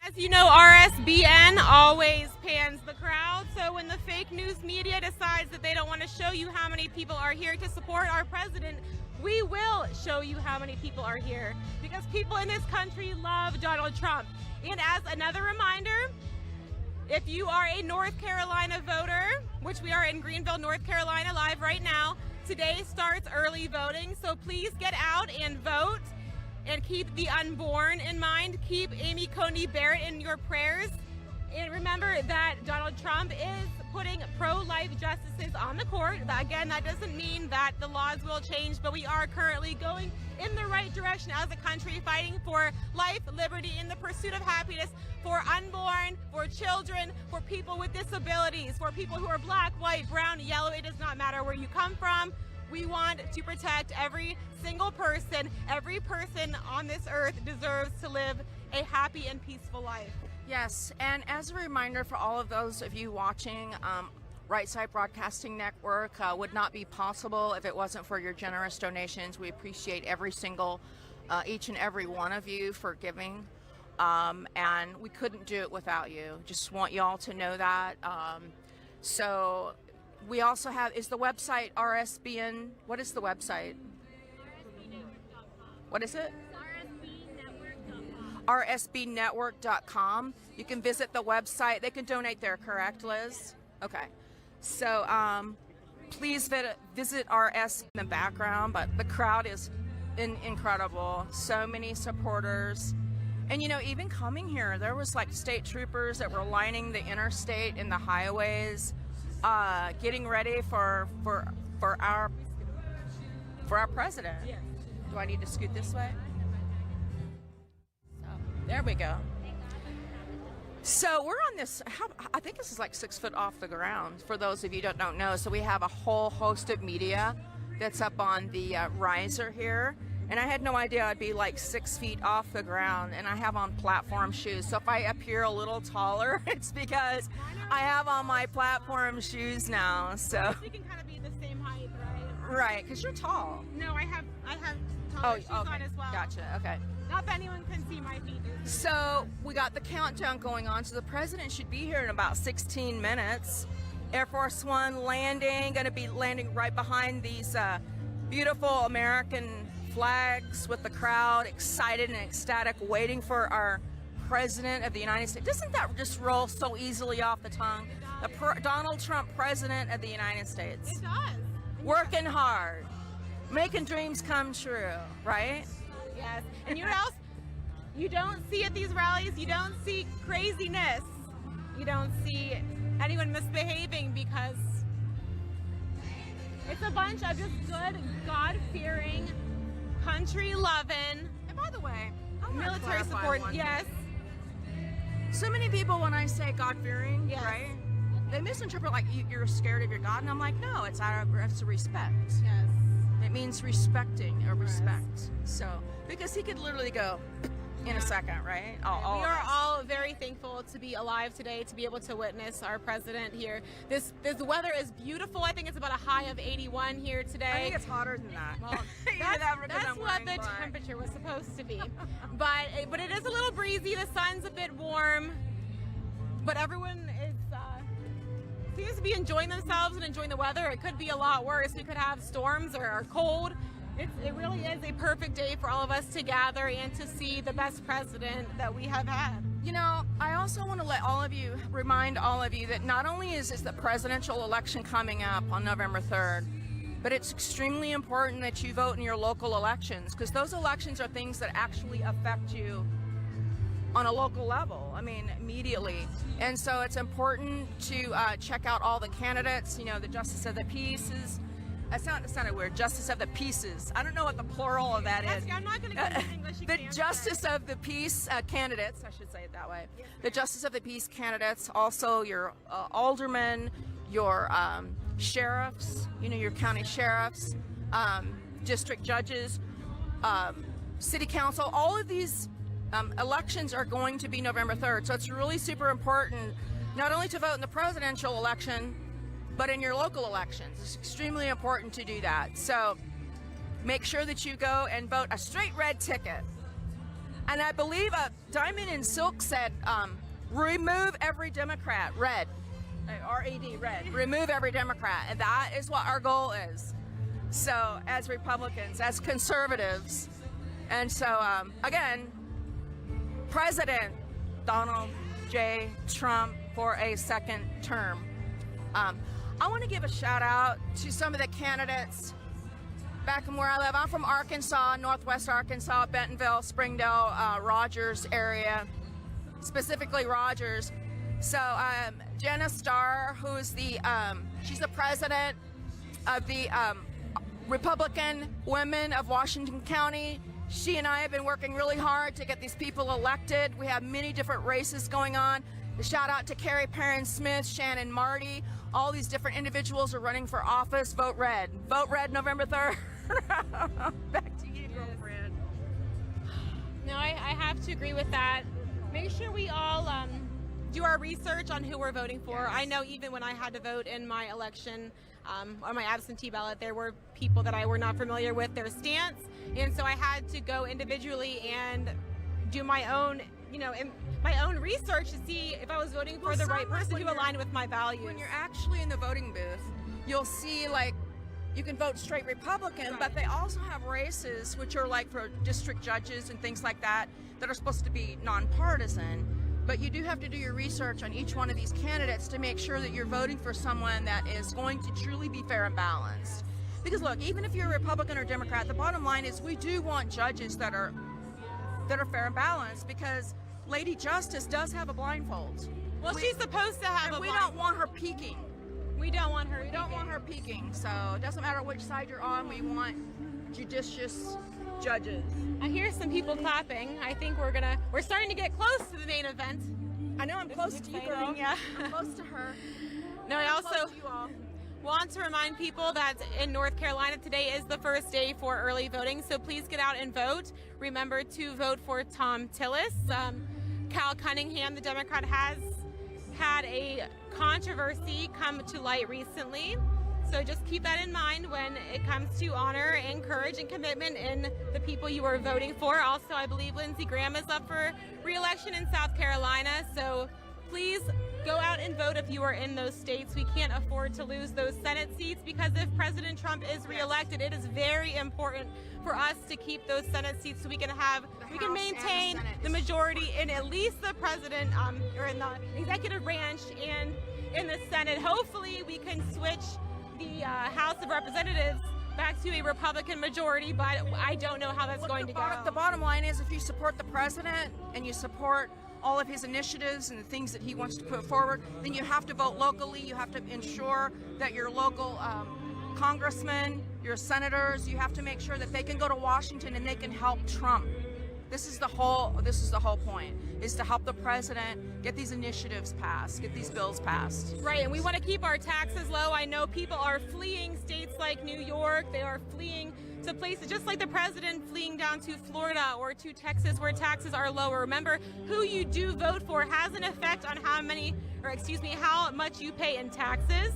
As you know, RSBN always pans the crowd, so when the fake news media decides that they don't want to show you how many people are here to support our president, we will show you how many people are here, because people in this country love Donald Trump. And as another reminder, if you are a North Carolina voter, which we are in Greenville, North Carolina live right now, today starts early voting, so please get out and vote. And keep the unborn in mind. Keep Amy Coney Barrett in your prayers. And remember that Donald Trump is putting pro-life justices on the court. Again, that doesn't mean that the laws will change, but we are currently going in the right direction as a country, fighting for life, liberty, in the pursuit of happiness for unborn, for children, for people with disabilities, for people who are black, white, brown, yellow. It does not matter where you come from. We want to protect every single person. Every person on this earth deserves to live a happy and peaceful life. Yes, and as a reminder for all of those of you watching, Right Side Broadcasting Network would not be possible if it wasn't for your generous donations. We appreciate every single, each and every one of you for giving, and we couldn't do it without you. Just want y'all to know that. So we also have, is the website RSBN, what is the website? What is it? rsbnetwork.com. You can visit the website. They can donate there, correct, Liz? Okay. So please visit RS in the background, but the crowd is incredible. So many supporters. And you know, even coming here, there was like state troopers that were lining the interstate and the highways, getting ready for our president. Yes. Do I need to scoot this way? There we go. So we're on this, I think this is like 6 foot off the ground, for those of you that don't know. So we have a whole host of media that's up on the riser here. And I had no idea I'd be like 6 feet off the ground, and I have on platform shoes. So if I appear a little taller, it's because I have on my platform shoes now. So We can kind of be the same height, right? right, because you're tall. No, I have taller shoes okay. on as well. Gotcha. Okay. Not that anyone can see my feet. So we got the countdown going on. So the president should be here in about 16 minutes. Air Force One landing, going to be landing right behind these beautiful American flags, with the crowd excited and ecstatic, waiting for our president of the United States. Doesn't that just roll so easily off the tongue? Donald Trump, president of the United States. It does. Working hard, making dreams come true, right? Yes. And you know what else? You don't see at these rallies, you don't see craziness. You don't see anyone misbehaving, because it's a bunch of just good, God-fearing, country-loving, And by the way, I wanna military clarify support. one Yes. thing. So many people, when I say God-fearing, Yes. right? They misinterpret like you're scared of your God, and I'm like, no, it's a respect. Yes. It means respecting or respect. So, because he could literally go in a second, right? All We of are us. all very thankful to be alive today, to be able to witness our president here. This weather is beautiful. I think it's about a high of 81 here today. I think it's hotter than that. Well, Either that or because that's I'm what wearing the black. temperature was supposed to be. but it is a little breezy. The sun's a bit warm, but everyone is seems to be enjoying themselves and enjoying the weather. It could be a lot worse. We could have storms or cold. It really is a perfect day for all of us to gather and to see the best president that we have had. You know, I also want to remind all of you that not only is this the presidential election coming up on November 3rd, but it's extremely important that you vote in your local elections, because those elections are things that actually affect you on a local level, I mean, immediately. And so it's important to check out all the candidates, you know, the Justice of the Peace is, it sounded weird, Justice of the Pieces. I don't know what the plural of that is. I'm not going to go into English. You The can't. Justice of the Peace candidates, I should say it that way. The Justice of the Peace candidates, also your aldermen, your sheriffs, you know, your county sheriffs, district judges, city council, all of these elections are going to be November 3rd. So it's really super important not only to vote in the presidential election, but in your local elections. It's extremely important to do that. So make sure that you go and vote a straight red ticket. And I believe Diamond and Silk said, remove every Democrat, red. R-E-D, red. Remove every Democrat. And that is what our goal is. So, as Republicans, as conservatives. And so, again, President Donald J. Trump for a second term. I want to give a shout out to some of the candidates back from where I live. I'm from Arkansas, Northwest Arkansas, Bentonville, Springdale, Rogers area, specifically Rogers. So Jenna Starr, who's she's the president of the Republican Women of Washington County. She and I have been working really hard to get these people elected. We have many different races going on. A shout out to Carrie Perrin Smith, Shannon Marty. All these different individuals are running for office. Vote red. Vote red November 3rd. Back to you, girlfriend. No, I have to agree with that. Make sure we all do our research on who we're voting for. Yes. I know even when I had to vote in my election, on my absentee ballot, there were people that I were not familiar with their stance, and so I had to go individually and do my own, my own research to see if I was voting for the right person who aligned with my values. When you're actually in the voting booth, you'll see you can vote straight Republican, Right. but they also have races which are like for district judges and things like that are supposed to be nonpartisan. But you do have to do your research on each one of these candidates to make sure that you're voting for someone that is going to truly be fair and balanced. Because look, even if you're a Republican or Democrat, the bottom line is we do want judges that are fair and balanced, because Lady Justice does have a blindfold. Well, she's supposed to have And a we blind- don't want her peeking. We don't want her. We don't want her peeking. So it doesn't matter which side you're on. We want judicious judges. I hear some people clapping. I think we're starting to get close to the main event. I know I'm close to you, exciting, girl. yeah. I'm close to her. No, I I'm also close to you all. want to remind people that in North Carolina today is the first day for early voting, so please get out and vote. Remember to vote for Tom Tillis. Cal Cunningham, the Democrat, has had a controversy come to light recently. So just keep that in mind when it comes to honor and courage and commitment in the people you are voting for. Also, I believe Lindsey Graham is up for re-election in South Carolina. So please go out and vote if you are in those states. We can't afford to lose those Senate seats, because if President Trump is re-elected, it is very important for us to keep those Senate seats so we can House maintain and the Senate. the majority in at least the president or in the executive branch and in the Senate. Hopefully we can switch the House of Representatives back to a Republican majority, but I don't know how that's Look, going to go. The bottom line is, if you support the president and you support all of his initiatives and the things that he wants to put forward, then you have to vote locally. You have to ensure that your local congressmen, your senators, you have to make sure that they can go to Washington and they can help Trump. This is the whole point, is to help the president get these initiatives passed, get these bills passed. Right, and we want to keep our taxes low. I know people are fleeing states like New York. They are fleeing to places just like the president fleeing down to Florida or to Texas where taxes are lower. Remember, who you do vote for has an effect on how much you pay in taxes.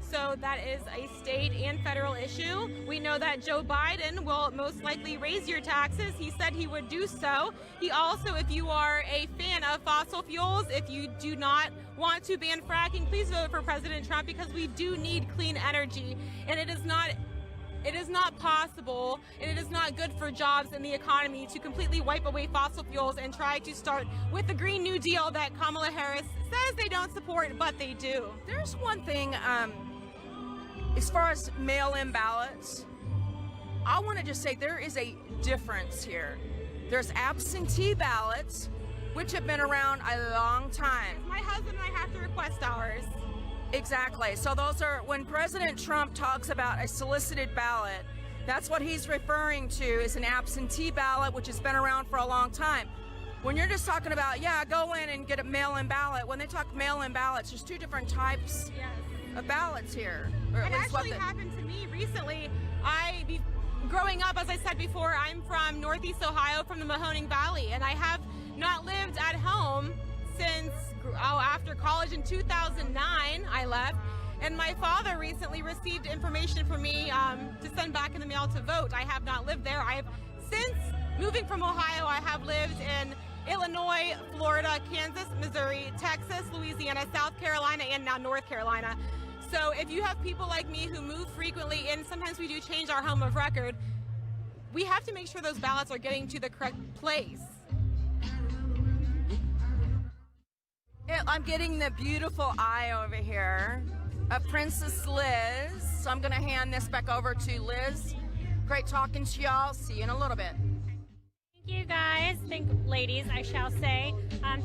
So that is a state and federal issue. We know that Joe Biden will most likely raise your taxes. He said he would do so. He also, if you are a fan of fossil fuels, if you do not want to ban fracking, please vote for President Trump, because we do need clean energy. And it is not possible, and it is not good for jobs and the economy to completely wipe away fossil fuels and try to start with the Green New Deal that Kamala Harris says they don't support, but they do. There's one thing, as far as mail-in ballots, I want to just say there is a difference here. There's absentee ballots, which have been around a long time. My husband and I have to request ours. Exactly. So those are, when President Trump talks about a solicited ballot, that's what he's referring to, is an absentee ballot, which has been around for a long time. When you're just talking about, go in and get a mail-in ballot, when they talk mail-in ballots, there's two different types of ballots here. Or at It least actually happened to me recently. Growing up, as I said before, I'm from Northeast Ohio, from the Mahoning Valley, and I have not lived at home since after college in 2009. I left, and my father recently received information from me to send back in the mail to vote. I have not lived there. I have since moving from Ohio, I have lived in Illinois, Florida, Kansas, Missouri, Texas, Louisiana, South Carolina, and now North Carolina. So if you have people like me who move frequently, and sometimes we do change our home of record, we have to make sure those ballots are getting to the correct place. I'm getting the beautiful eye over here of Princess Liz. So I'm going to hand this back over to Liz. Great talking to y'all. See you in a little bit. Thank you guys, ladies, I shall say.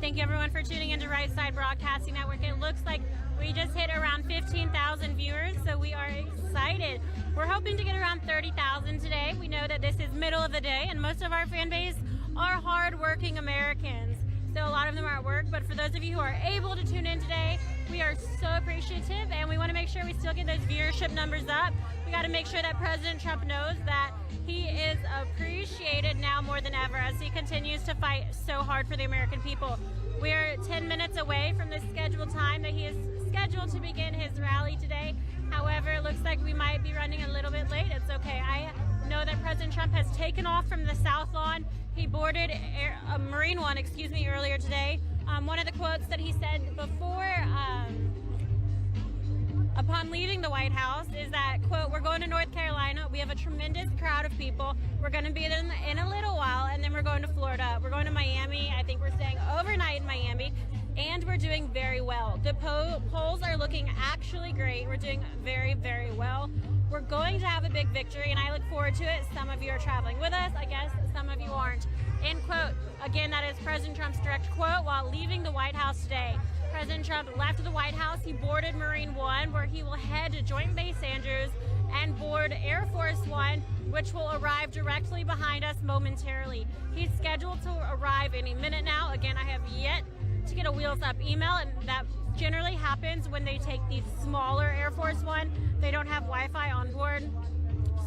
Thank you everyone for tuning into Right Side Broadcasting Network. It looks like we just hit around 15,000 viewers, so we are excited. We're hoping to get around 30,000 today. We know that this is middle of the day, and most of our fan base are hard-working Americans. So a lot of them are at work, but for those of you who are able to tune in today, we are so appreciative, and we want to make sure we still get those viewership numbers up. We got to make sure that President Trump knows that he is appreciated now more than ever as he continues to fight so hard for the American people. We're 10 minutes away from the scheduled time that he is scheduled to begin his rally today. However, it looks like we might be running a little bit late. It's okay. I know that President Trump has taken off from the South Lawn. He boarded Marine One, earlier today. One of the quotes that he said before upon leaving the White House is that, quote, "We're going to North Carolina. We have a tremendous crowd of people. We're going to be there in a little while, and then we're going to Florida. We're going to Miami. I think we're staying overnight in Miami, and we're doing very well. The polls are looking actually great. We're doing very, very well. We're going to have a big victory, and I look forward to it. Some of you are traveling with us. I guess some of you aren't." End quote. Again, that is President Trump's direct quote while leaving the White House today. President Trump left the White House. He boarded Marine One, where he will head to Joint Base Andrews and board Air Force One, which will arrive directly behind us momentarily. He's scheduled to arrive any minute now. Again, I have yet to get a wheels up email, and that generally happens when they take the smaller Air Force One. They don't have Wi-Fi on board.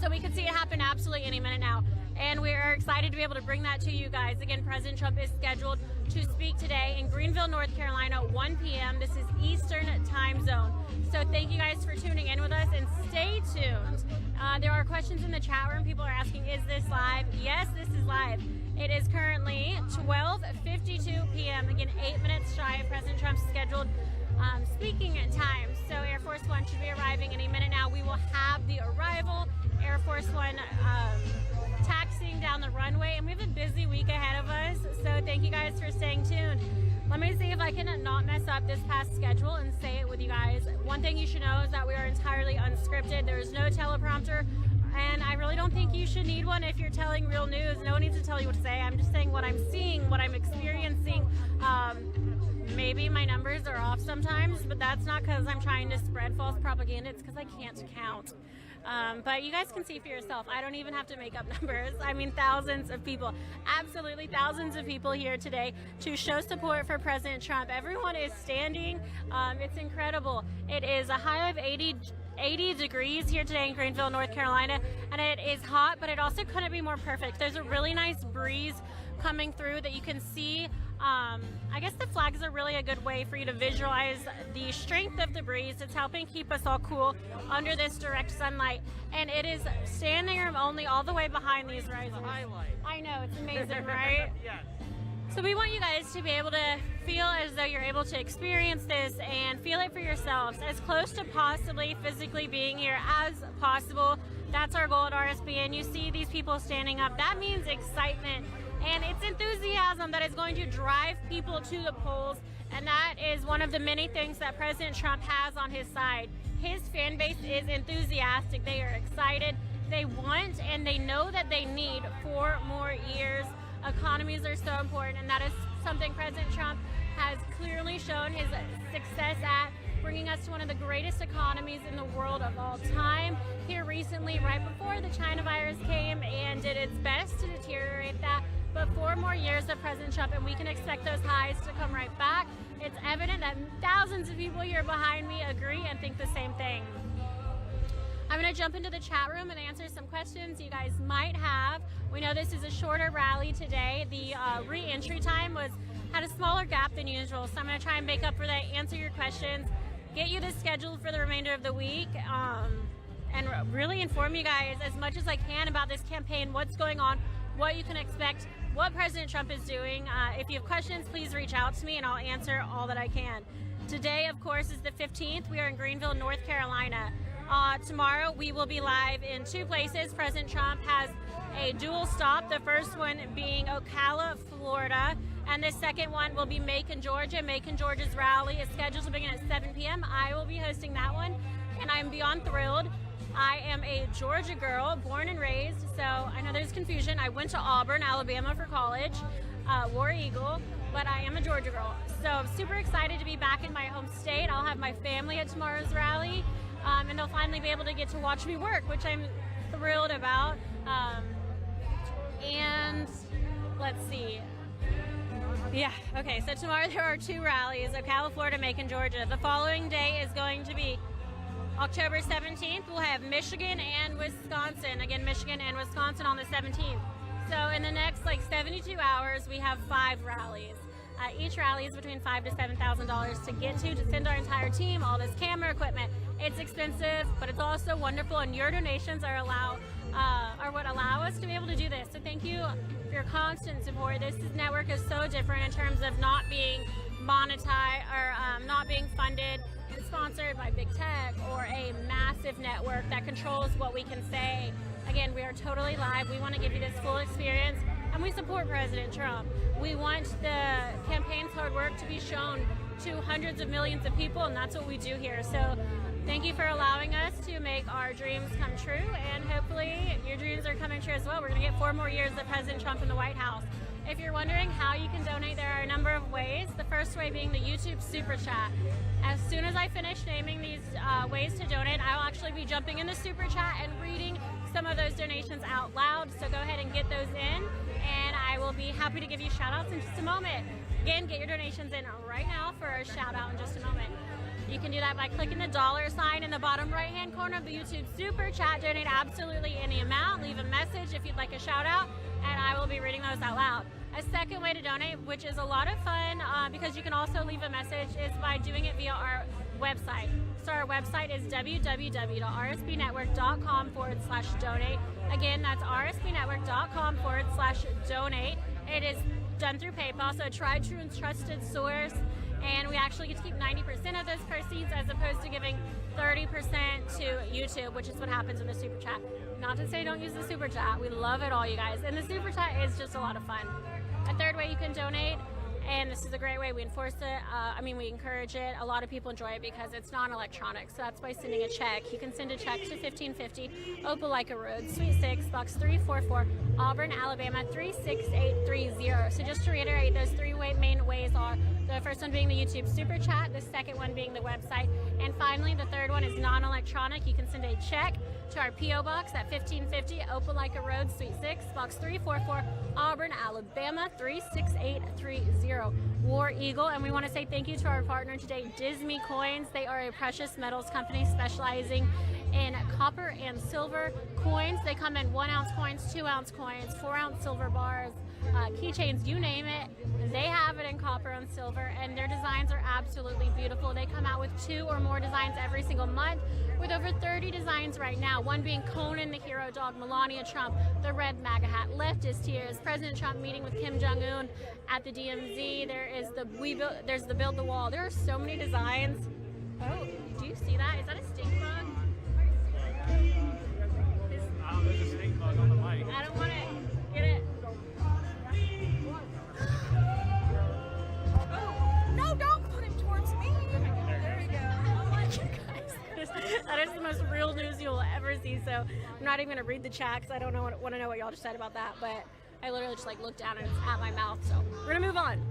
So we could see it happen absolutely any minute now. And we are excited to be able to bring that to you guys. Again, President Trump is scheduled to speak today in Greenville, North Carolina, 1 p.m. This is Eastern Time Zone. So thank you guys for tuning in with us, and stay tuned. There are questions in the chat room. People are asking, is this live? Yes, this is live. It is currently 12:52 p.m. Again, 8 minutes shy of President Trump's scheduled speaking time. So Air Force One should be arriving any minute now. We will have the arrival. Air Force One taxiing down the runway, and we have a busy week ahead of us, so thank you guys for staying tuned. Let me see if I can not mess up this past schedule and say it with you guys. One thing you should know is that we are entirely unscripted. There is no teleprompter, and I really don't think you should need one if you're telling real news. No one needs to tell you what to say. I'm just saying what I'm seeing, what I'm experiencing. Maybe my numbers are off sometimes, but that's not because I'm trying to spread false propaganda. It's because I can't count. But you guys can see for yourself. I don't even have to make up numbers. I mean, thousands of people, absolutely thousands of people here today to show support for President Trump. Everyone is standing. It's incredible. It is a high of 80 degrees here today in Greenville, North Carolina, and it is hot, but it also couldn't be more perfect. There's a really nice breeze coming through that you can see. I guess the flags are really a good way for you to visualize the strength of the breeze. It's helping keep us all cool under this direct sunlight, and it is standing room only all the way behind these risers. I know, it's amazing, right? Yeah. So we want you guys to be able to feel as though you're able to experience this and feel it for yourselves, as close to possibly physically being here as possible. That's our goal at RSBN. You see these people standing up. That means excitement. And it's enthusiasm that is going to drive people to the polls, and that is one of the many things that President Trump has on his side. His fan base is enthusiastic. They are excited. They want and they know that they need 4 more years. Economies are so important, and that is something President Trump has clearly shown his success at, bringing us to one of the greatest economies in the world of all time. Here recently, right before the China virus came, and did its best to deteriorate that. But 4 more years of President Trump, and we can expect those highs to come right back. It's evident that thousands of people here behind me agree and think the same thing. I'm going to jump into the chat room and answer some questions you guys might have. We know this is a shorter rally today. The re-entry time had a smaller gap than usual, so I'm going to try and make up for that, answer your questions, get you the schedule for the remainder of the week, and really inform you guys as much as I can about this campaign, what's going on, what you can expect, what President Trump is doing. If you have questions, please reach out to me and I'll answer all that I can. Today, of course, is the 15th. We are in Greenville, North Carolina. Tomorrow, we will be live in 2 places. President Trump has a dual stop, the first one being Ocala, Florida, and the second one will be Macon, Georgia. Macon, Georgia's rally is scheduled to begin at 7 p.m. I will be hosting that one, and I'm beyond thrilled. I am a Georgia girl, born and raised, so I know there's confusion. I went to Auburn, Alabama for college, War Eagle, but I am a Georgia girl. So I'm super excited to be back in my home state. I'll have my family at tomorrow's rally, and they'll finally be able to get to watch me work, which I'm thrilled about. And let's see. Yeah, okay, so tomorrow there are 2 rallies, Ocala, Florida, Macon, Georgia. The following day is going to be October 17th. We'll have Michigan and Wisconsin. Again, Michigan and Wisconsin on the 17th. So in the next 72 hours, we have 5 rallies. Each rally is between $5,000 to $7,000 to get to send our entire team, all this camera equipment. It's expensive, but it's also wonderful, and your donations are what allow us to be able to do this. So thank you for your constant support. This network is so different in terms of not being monetized or not being funded and sponsored by big tech or a massive network that controls what we can say. Again, we are totally live. We want to give you this full experience, and we support President Trump. We want the campaign's hard work to be shown to hundreds of millions of people, and that's what we do here. So thank you for allowing us to make our dreams come true, and hopefully your dreams are coming true as well. We're going to get 4 more years of President Trump in the White House. If you're wondering how you can donate, there are a number of ways. The first way being the YouTube Super Chat. As soon as I finish naming these ways to donate, I will actually be jumping in the Super Chat and reading some of those donations out loud. So go ahead and get those in, and I will be happy to give you shout outs in just a moment. Again, get your donations in right now for a shout out in just a moment. You can do that by clicking the $ in the bottom right-hand corner of the YouTube Super Chat. Donate absolutely any amount. Leave a message if you'd like a shout-out, and I will be reading those out loud. A second way to donate, which is a lot of fun because you can also leave a message, is by doing it via our website. So our website is www.rsbnetwork.com/donate. Again, that's rsbnetwork.com/donate. It is done through PayPal, so a tried, true, and trusted source. And we actually get to keep 90% of those proceeds as opposed to giving 30% to YouTube, which is what happens in the Super Chat. Not to say don't use the Super Chat. We love it all, you guys. And the Super Chat is just a lot of fun. A third way you can donate, and this is a great way, we enforce it, we encourage it. A lot of people enjoy it because it's non-electronic, so that's by sending a check. You can send a check to 1550 Opelika Road, Suite 6, Box 344, Auburn, Alabama 36830. So just to reiterate, those 3 main ways are the first one being the YouTube Super Chat, the second one being the website, and finally the third one is non-electronic. You can send a check to our P.O. Box at 1550 Opelika Road, Suite 6, Box 344, Auburn, Alabama 36830. War Eagle. And we want to say thank you to our partner today, Disney Coins. They are a precious metals company specializing in copper and silver coins. They come in 1-ounce coins, 2-ounce coins, 4-ounce silver bars, keychains, you name it. They have it in copper and silver, and their designs are absolutely beautiful. They come out with 2 or more designs every single month, with over 30 designs right now. One being Conan the Hero Dog, Melania Trump, the red MAGA hat, leftist tears, President Trump meeting with Kim Jong-un at the DMZ. There's the Build the Wall. There are so many designs. Oh, do you see that? Is that a stink bug? There's a stink bug on the mic. I don't want to get it. No, don't put him towards me. There we go. Oh my God, guys. That is the most real news you'll ever see. So I'm not even going to read the chat because I don't want to know what y'all just said about that. But I literally just looked down and it's at my mouth. So we're going to move on.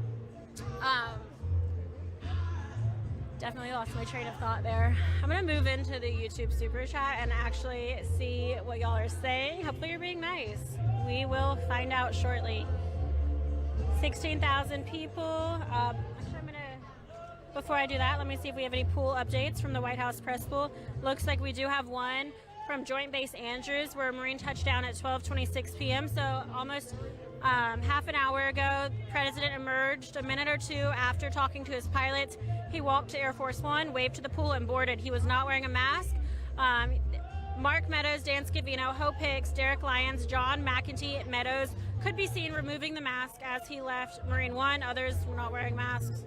Definitely lost my train of thought there. I'm going to move into the YouTube Super Chat and actually see what y'all are saying. Hopefully you're being nice. We will find out shortly. 16,000 people. Before I do that, let me see if we have any pool updates from the White House press pool. Looks like we do have one from Joint Base Andrews, where a Marine touched down at 12:26 p.m. So almost half an hour ago, the President emerged a minute or 2 after talking to his pilots. He walked to Air Force One, waved to the pool, and boarded. He was not wearing a mask. Mark Meadows, Dan Scavino, Hope Hicks, Derek Lyons, John McEntee Meadows could be seen removing the mask as he left Marine One. Others were not wearing masks.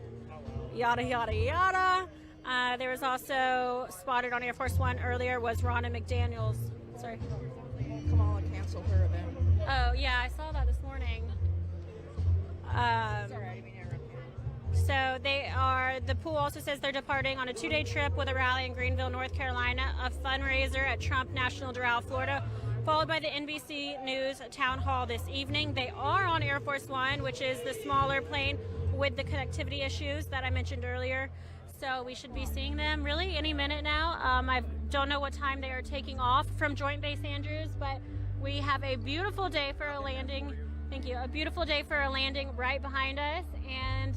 Yada, yada, yada. There was also spotted on Air Force One earlier was Ronna McDaniels. Sorry. Kamala canceled her event. Oh, yeah, I saw that this morning. So the pool also says they're departing on a 2-day trip with a rally in Greenville, North Carolina, a fundraiser at Trump National Doral, Florida, followed by the NBC News town hall this evening. They are on Air Force One, which is the smaller plane with the connectivity issues that I mentioned earlier. So we should be seeing them really any minute now. I don't know what time they are taking off from Joint Base Andrews, but we have a beautiful day for a landing. Thank you. A beautiful day for a landing right behind us, and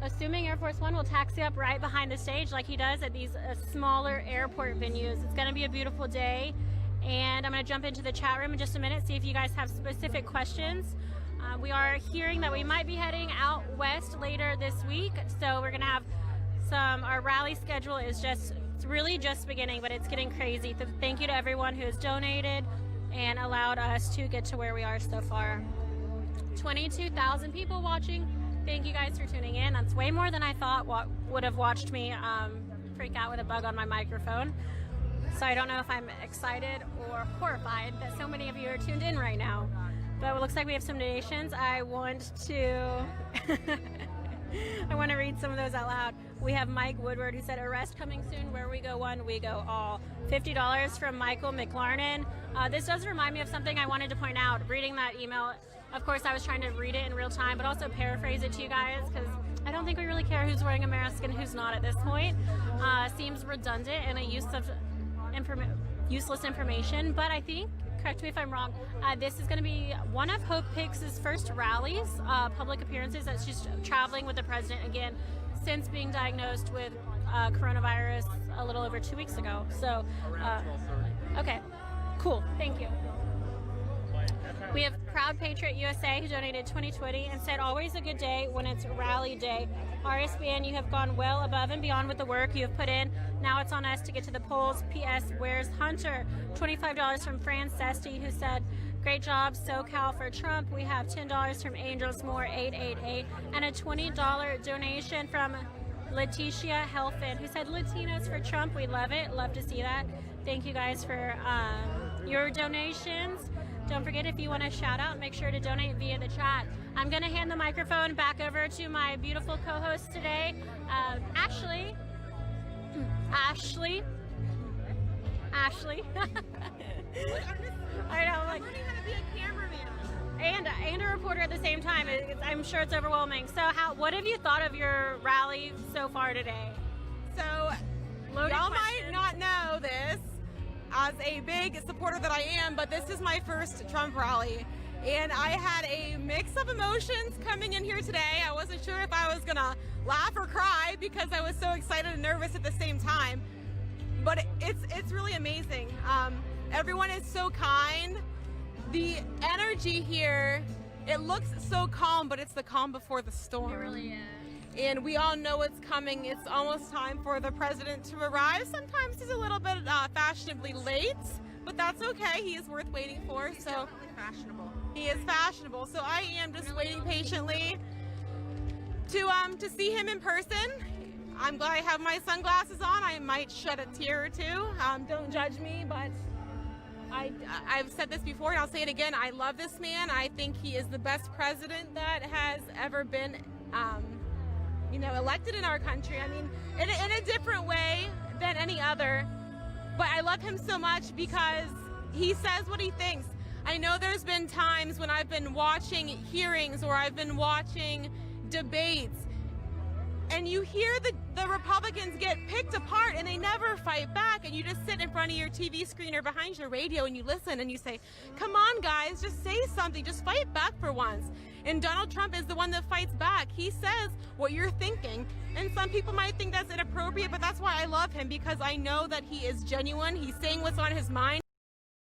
assuming Air Force One will taxi up right behind the stage like he does at these smaller airport venues. It's going to be a beautiful day, and I'm going to jump into the chat room in just a minute, see if you guys have specific questions. We are hearing that we might be heading out west later this week, so we're going to have our rally schedule is really just beginning, but it's getting crazy. Thank you to everyone who has donated and allowed us to get to where we are so far. 22,000 people watching. Thank you guys for tuning in. That's way more than I thought would have watched me freak out with a bug on my microphone. So I don't know if I'm excited or horrified that so many of you are tuned in right now. But it looks like we have some donations. I want to read some of those out loud. We have Mike Woodward who said, arrest coming soon, where we go one, we go all. $50 from Michael McLarnon. This does remind me of something I wanted to point out. Reading that email, of course I was trying to read it in real time, but also paraphrase it to you guys, because I don't think we really care who's wearing a mask and who's not at this point. Seems redundant and a use of useless information, but I think, correct me if I'm wrong, this is going to be one of Hope Hicks' first rallies, public appearances, that she's traveling with the president again since being diagnosed with coronavirus a little over 2 weeks ago. So, okay, cool, thank you. We have Proud Patriot USA who donated $20.20 and said, always a good day when it's rally day. RSBN, you have gone well above and beyond with the work you have put in. Now it's on us to get to the polls. P.S. Where's Hunter? $25 from Fran Sesti who said, great job, SoCal for Trump. We have $10 from Angels More 888 and a $20 donation from Leticia Helfin who said, Latinos for Trump. We love it. Love to see that. Thank you guys for your donations. Don't forget, if you want to shout out, make sure to donate via the chat. I'm going to hand the microphone back over to my beautiful co-host today, Ashley. Ashley. I know, like, learning how to be a cameraman. and a reporter at the same time. I'm sure it's overwhelming. So, what have you thought of your rally so far today? So, Loaded y'all question. might not know this as a big supporter that I am, but this is my first Trump rally. And I had a mix of emotions coming in here today. I wasn't sure if I was gonna laugh or cry because I was so excited and nervous at the same time. But it's really amazing. Everyone is so kind. The energy here, it looks so calm, but it's the calm before the storm. It really is. And we all know it's coming. It's almost time for the president to arrive. Sometimes he's a little bit fashionably late, but that's okay. He is worth waiting for. He's so definitely fashionable. he is fashionable. So I am just waiting patiently to see him in person. I'm glad I have my sunglasses on. I might shed a tear or two. Don't judge me, but I've said this before and I'll say it again. I love this man. I think he is the best president that has ever been elected in our country. I mean, in a different way than any other, but I love him so much because he says what he thinks. I know there's been times when I've been watching hearings or I've been watching debates and you hear the Republicans get picked apart and they never fight back, and you just sit in front of your TV screen or behind your radio and you listen and you say, come on guys, just say something, just fight back for once. And Donald Trump is the one that fights back. He says what you're thinking, and some people might think that's inappropriate, but that's why I love him, because I know that he is genuine. He's saying what's on his mind.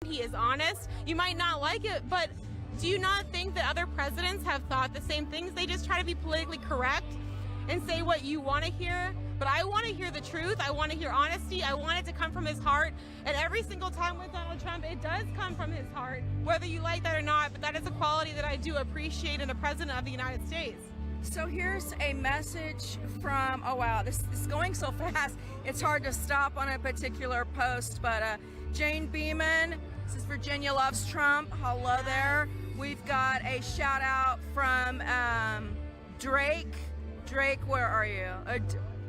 He is honest. You might not like it, but do you not think that other presidents have thought the same things? They just try to be politically correct. and say what you want to hear, but I want to hear the truth. I want to hear honesty. I want it to come from his heart. And every single time with Donald Trump, it does come from his heart, whether you like that or not, but that is a quality that I do appreciate in a president of the United States. So here's a message from, oh wow, this is going so fast. It's hard to stop on a particular post, but Jane Beeman, this is Virginia Loves Trump. Hello there. We've got a shout out from Drake. Drake, where are you?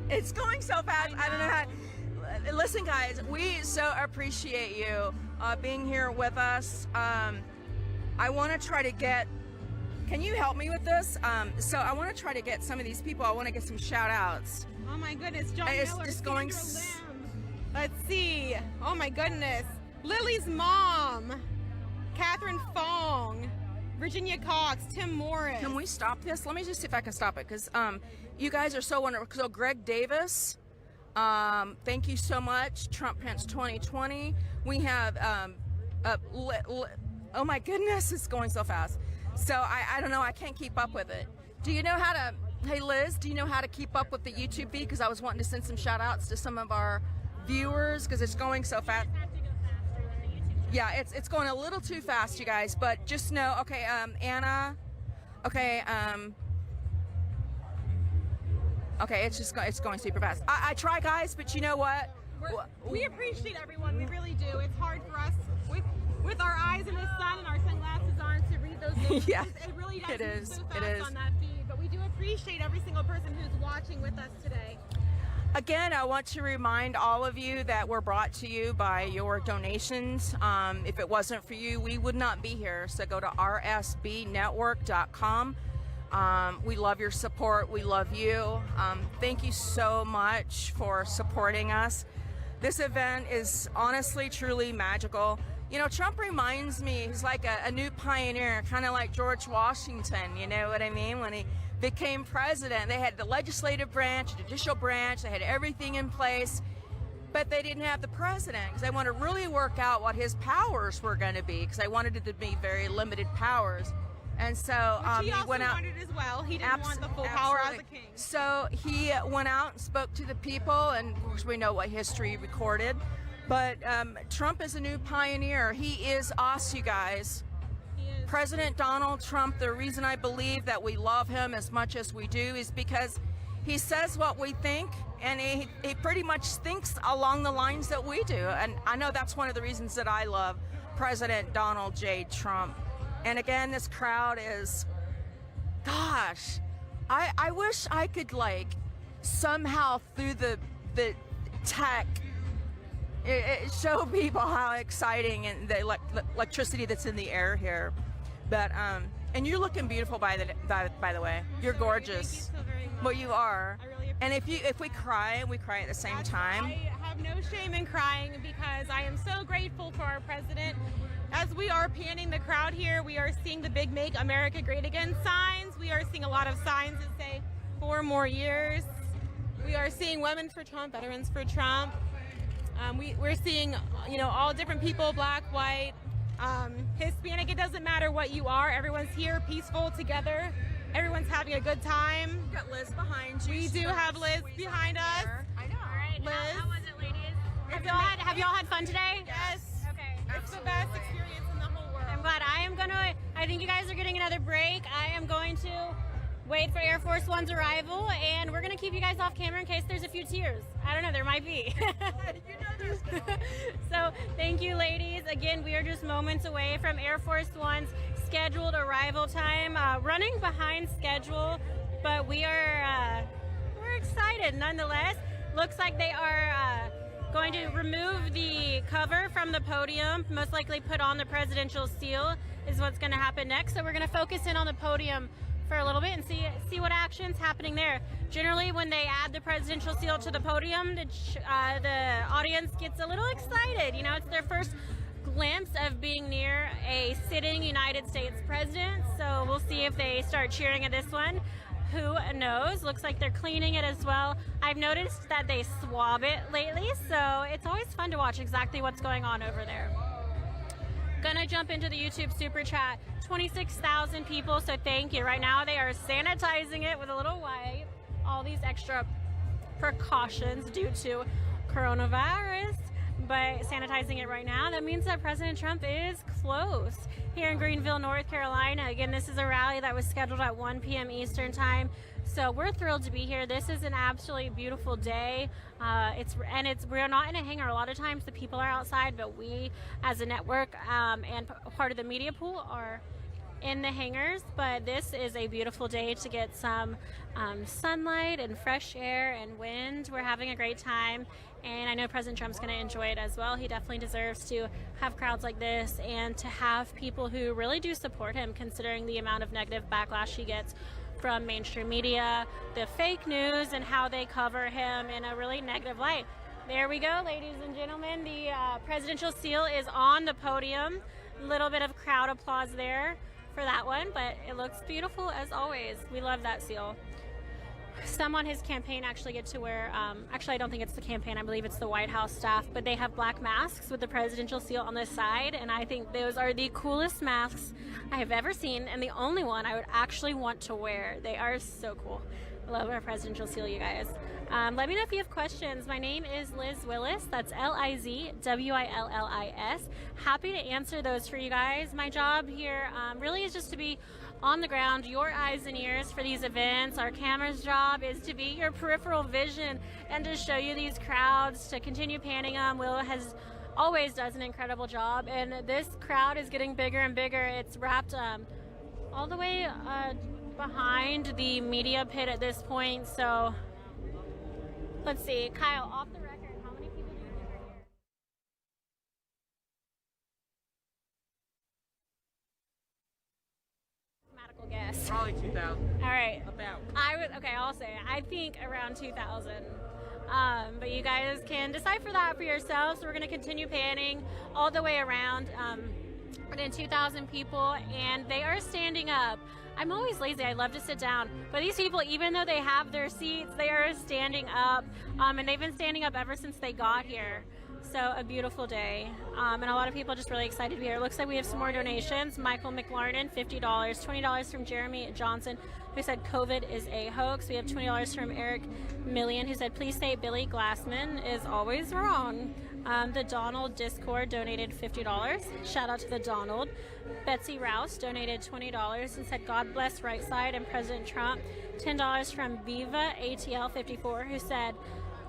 It's going so fast. I don't know how. Listen, guys, we so appreciate you being here with us. I want to try to get. Can you help me with this? So I want to try to get some of these people. I want to get some shout outs. Oh my goodness, John It's Miller, just going Sandra Lim. Let's see. Oh my goodness. Lily's mom, Catherine Fong, Virginia Cox, Tim Morris. Can we stop this? Let me just see if I can stop it, because you guys are so wonderful. So Greg Davis, thank you so much. Trump Pence 2020. We have, oh my goodness, it's going so fast. So I don't know, I can't keep up with it. Do you know how to, hey Liz, do you know how to keep up with the YouTube feed? Because I was wanting to send some shout outs to some of our viewers, because it's going so fast. Yeah, it's going a little too fast, you guys, but just know, okay, Anna, okay, okay, it's going super fast. I try, guys, but you know what? We appreciate everyone, we really do. It's hard for us with our eyes in the sun and our sunglasses on to read those names. Yeah, it really does it move is. so It fast is. on that feed, but we do appreciate every single person who's watching with us today. Again, I want to remind all of you that we're brought to you by your donations. If it wasn't for you, we would not be here. So go to rsbnetwork.com. We love your support. We love you. Thank you so much for supporting us. This event is honestly, truly magical. You know, Trump reminds me, he's like a new pioneer, kind of like George Washington, you know what I mean? When he became president, they had the legislative branch, the judicial branch, they had everything in place, but they didn't have the president because they want to really work out what his powers were going to be, because they wanted it to be very limited powers. And so Which he also went out. wanted as well. He didn't want the full power as a king. So he went out and spoke to the people, and of course we know what history recorded. But Trump is a new pioneer. He is us, you guys. He is. President Donald Trump, the reason I believe that we love him as much as we do is because he says what we think, and he pretty much thinks along the lines that we do. And I know that's one of the reasons that I love President Donald J. Trump. And again, this crowd is, gosh, I wish I could, like, somehow through the tech show people how exciting and the electricity that's in the air here. But and you're looking beautiful by the way. You're gorgeous. Thank you so very much. Well, you are. I really appreciate And if we cry, we cry at the same time. I have no shame in crying because I am so grateful for our president. As we are panning the crowd here, we are seeing the big Make America Great Again signs. We are seeing a lot of signs that say 4 more years. We are seeing Women for Trump, Veterans for Trump. We're seeing, you know, all different people, black, white, Hispanic. It doesn't matter what you are. Everyone's here, peaceful, together. Everyone's having a good time. We've got Liz behind you. We do have Liz behind us. I know. All right, Liz? how was it, ladies? Have y'all had fun today? Yes. Okay. It's the best experience in the whole world. I'm glad. I think you guys are getting another break. I am going to wait for Air Force One's arrival, and we're going to keep you guys off camera in case there's a few tears. I don't know, there might be. So thank you, ladies. Again, we are just moments away from Air Force One's scheduled arrival time, running behind schedule, but we're excited nonetheless. Looks like they are going to remove the cover from the podium, most likely put on the presidential seal is what's going to happen next. So we're going to focus in on the podium for a little bit and see what action's happening there. Generally, when they add the presidential seal to the podium, the audience gets a little excited. You know, it's their first glimpse of being near a sitting United States president. So we'll see if they start cheering at this one. Who knows? Looks like they're cleaning it as well. I've noticed that they swab it lately, so it's always fun to watch exactly what's going on over there. Gonna jump into the YouTube super chat. 26,000 people, so thank you. Right now they are sanitizing it with a little wipe. All all these extra precautions due to coronavirus, but sanitizing it right now, that means that President Trump is close here in Greenville, North Carolina. Again, this is a rally that was scheduled at 1 p.m. Eastern time. So we're thrilled to be here. This is an absolutely beautiful day. We're not in a hangar. A lot of times the people are outside, but we as a network and part of the media pool are in the hangars. But this is a beautiful day to get some sunlight and fresh air and wind. We're having a great time, and I know President Trump's going to enjoy it as well. He definitely deserves to have crowds like this and to have people who really do support him, considering the amount of negative backlash he gets from mainstream media, the fake news, and how they cover him in a really negative light. There we go, ladies and gentlemen. The presidential seal is on the podium. A little bit of crowd applause there for that one, but it looks beautiful as always. We love that seal. Some on his campaign actually get to wear, actually I don't think it's the campaign, I believe it's the White House staff, but they have black masks with the presidential seal on the side, and I think those are the coolest masks I have ever seen, and the only one I would actually want to wear. They are so cool. I love our presidential seal, you guys. Let me know if you have questions. My name is Liz Willis. That's LIZWILLIS. Happy to answer those for you guys. My job here really is just to be on the ground, your eyes and ears for these events. Our camera's job is to be your peripheral vision and to show you these crowds, to continue panning them. Will always does an incredible job, and this crowd is getting bigger and bigger. It's wrapped all the way behind the media pit at this point. So let's see, Kyle, off the record, how many people do you think are here? Mathematical guess. Probably 2,000. All right. About. I'll say I think around 2,000. But you guys can decipher that for yourselves. So we're going to continue panning all the way around. But in 2,000 people, and they are standing up. I'm always lazy. I love to sit down. But these people, even though they have their seats, they are standing up. And they've been standing up ever since they got here. So a beautiful day. And a lot of people just really excited to be here. It looks like we have some more donations. Michael McLarnon, $50. $20 from Jeremy Johnson, who said COVID is a hoax. We have $20 from Eric Million, who said, please say Billy Glassman is always wrong. The Donald Discord donated $50. Shout out to the Donald. Betsy Rouse donated $20 and said, God bless Right Side and President Trump. $10 from Viva ATL 54, who said,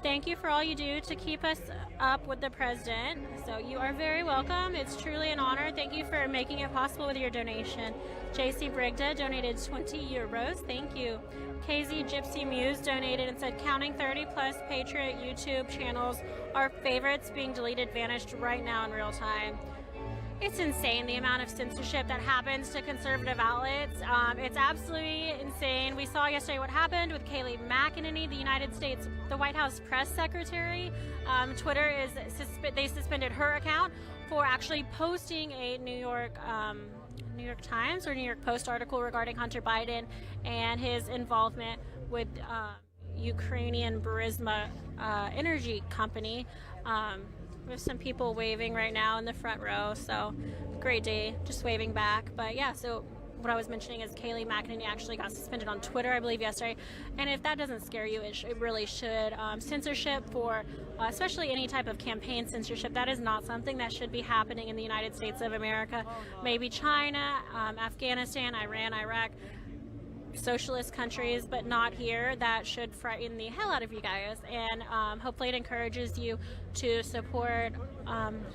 thank you for all you do to keep us up with the president. So you are very welcome. It's truly an honor. Thank you for making it possible with your donation. JC Brigda donated 20 euros. Thank you. KZ Gypsy Muse donated and said, counting 30 plus Patriot YouTube channels, our favorites being deleted vanished right now in real time. It's insane the amount of censorship that happens to conservative outlets. It's absolutely insane. We saw yesterday what happened with Kayleigh McEnany, the United States, the White House press secretary. Twitter they suspended her account for actually posting a New York Times or New York Post article regarding Hunter Biden and his involvement with Ukrainian Burisma energy company. There's some people waving right now in the front row, so great day, just waving back. But yeah, so what I was mentioning is Kayleigh McEnany actually got suspended on Twitter, I believe, yesterday. And if that doesn't scare you, it really should. Censorship for, especially any type of campaign censorship, that is not something that should be happening in the United States of America. Maybe China, Afghanistan, Iran, Iraq, socialist countries, but not here. That should frighten the hell out of you guys, and hopefully it encourages you to support,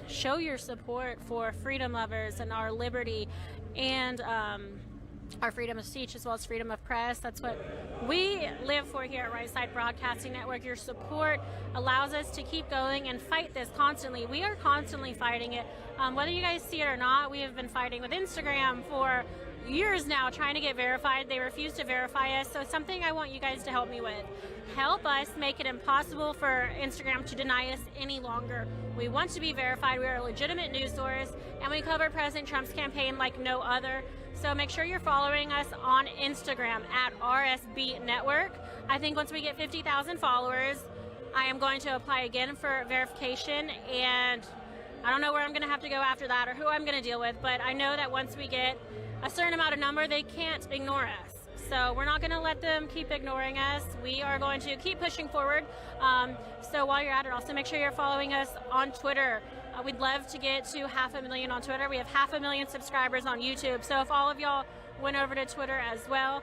show your support for freedom lovers and our liberty and our freedom of speech as well as freedom of press. That's what we live for here at Right Side Broadcasting Network. Your support allows us to keep going and fight this constantly. We are constantly fighting it. Whether you guys see it or not, we have been fighting with Instagram for years now, trying to get verified. They refuse to verify us, so it's something I want you guys to help me with. Help us make it impossible for Instagram to deny us any longer. We want to be verified. We are a legitimate news source, and we cover President Trump's campaign like no other. So make sure you're following us on Instagram at RSB Network. I think once we get 50,000 followers, I am going to apply again for verification, and I don't know where I'm going to have to go after that or who I'm going to deal with, but I know that once we get a certain amount of number, they can't ignore us. So we're not going to let them keep ignoring us. We are going to keep pushing forward. So while you're at it, also make sure you're following us on Twitter. We'd love to get to 500,000 on Twitter. We have 500,000 subscribers on YouTube. So if all of y'all went over to Twitter as well,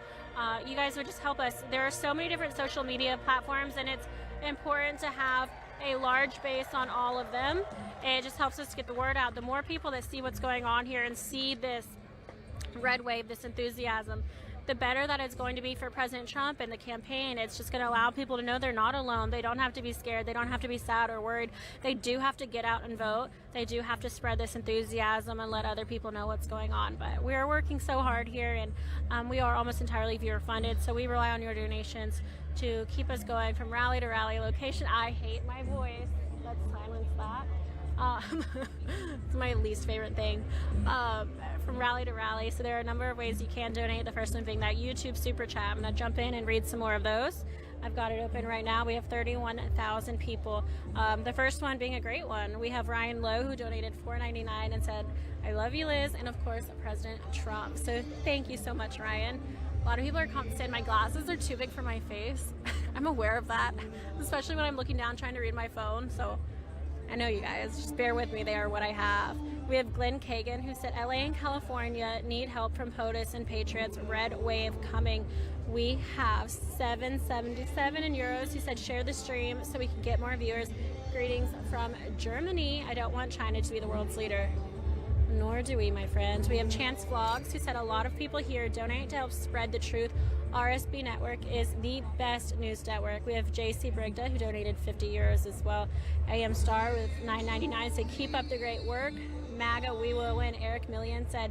you guys would just help us. There are so many different social media platforms, and it's important to have a large base on all of them. It just helps us get the word out. The more people that see what's going on here and see this red wave, this enthusiasm, the better that it's going to be for President Trump and the campaign. It's just going to allow people to know they're not alone. They don't have to be scared. They don't have to be sad or worried. They do have to get out and vote. They do have to spread this enthusiasm and let other people know what's going on. But we are working so hard here, and we are almost entirely viewer funded, so we rely on your donations to keep us going from rally to rally location. I hate my voice. Let's silence that. It's my least favorite thing. From rally to rally. So there are a number of ways you can donate. The first one being that YouTube super chat. I'm going to jump in and read some more of those. I've got it open right now. We have 31,000 people. The first one being a great one. We have Ryan Lowe, who donated $4.99 and said, "I love you, Liz," and of course President Trump. So thank you so much, Ryan. A lot of people are saying my glasses are too big for my face. I'm aware of that, especially when I'm looking down trying to read my phone. So I know you guys, just bear with me, they are what I have. We have Glenn Kagan, who said, "LA and California need help from POTUS and Patriots, red wave coming." We have 777 in euros, who said, "Share the stream so we can get more viewers. Greetings from Germany. I don't want China to be the world's leader." Nor do we, my friends. We have Chance Vlogs, who said, "A lot of people here donate to help spread the truth. RSB Network is the best news network." We have JC Brigda, who donated 50 euros as well. AM Star with $9.99 said, "Keep up the great work." MAGA, we will win. Eric Million said,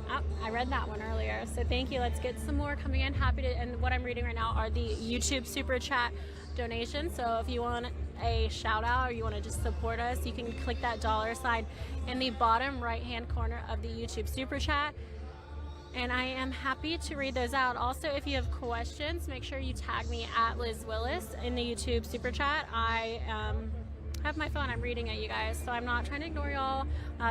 oh, I read that one earlier. So thank you. Let's get some more coming in. Happy to, and what I'm reading right now are the YouTube super chat donations. So if you want a shout out or you want to just support us, you can click that $sign in the bottom right hand corner of the YouTube super chat. And I am happy to read those out. Also, if you have questions, make sure you tag me at Liz Willis in the YouTube super chat. I have my phone, I'm reading it, you guys, so I'm not trying to ignore y'all.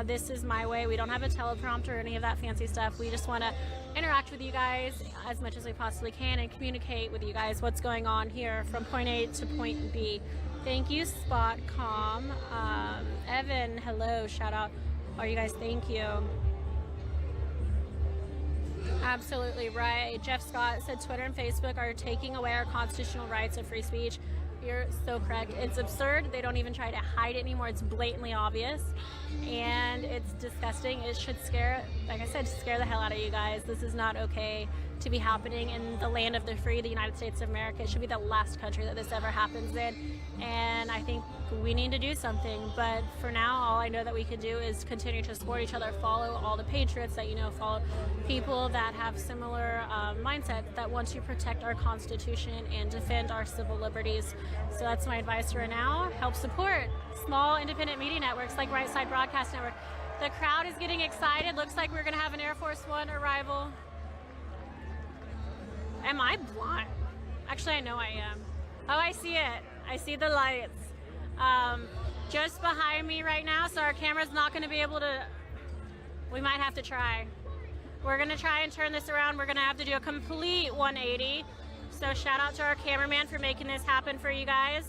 This is my way. We don't have a teleprompter or any of that fancy stuff. We just want to interact with you guys as much as we possibly can and communicate with you guys what's going on here from point A to point B. Thank you, Spotcom. Evan, hello, shout out. Oh, you guys, thank you. Absolutely right. Jeff Scott said Twitter and Facebook are taking away our constitutional rights of free speech. You're so correct. It's absurd. They don't even try to hide it anymore. It's blatantly obvious, and it's disgusting. It should scare, like I said, scare the hell out of you guys. This is not okay to be happening in the land of the free, the United States of America. It should be the last country that this ever happens in, and I think we need to do something. But for now, all I know that we can do is continue to support each other, follow all the patriots that you know, follow people that have similar mindsets that want to protect our Constitution and defend our civil liberties. So that's my advice right now. Help support small independent media networks like Right Side Broadcast Network. The crowd is getting excited. Looks like we're going to have an Air Force One arrival. Am I blind? Actually, I know I am. Oh, I see it. I see the lights. Just behind me right now, so our camera's not going to be able to, we might have to try. We're going to try and turn this around. We're going to have to do a complete 180. So shout out to our cameraman for making this happen for you guys.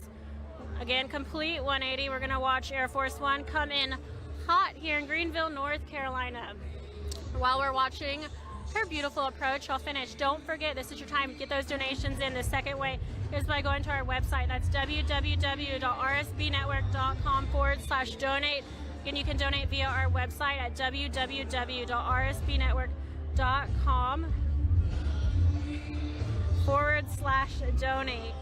Again, complete 180. We're going to watch Air Force One come in hot here in Greenville, North Carolina. While we're watching her beautiful approach, I'll finish. Don't forget, this is your time to get those donations in. The second way is by going to our website. That's www.rsbnetwork.com/donate. Again, you can donate via our website at www.rsbnetwork.com/donate.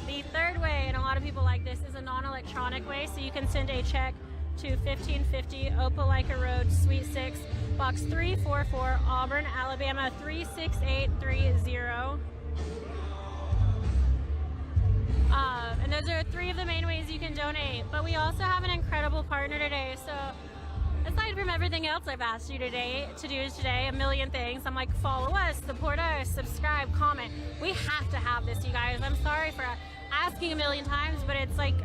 The third way, and a lot of people like this, is a non-electronic way, so you can send a check to 1550 Opelika Road, Suite 6, Box 344, Auburn, Alabama 36830. And those are three of the main ways you can donate. But we also have an incredible partner today. So aside from everything else I've asked you today to do today, a million things, I'm like, follow us, support us, subscribe, comment. We have to have this, you guys. I'm sorry for asking a million times, but it's like,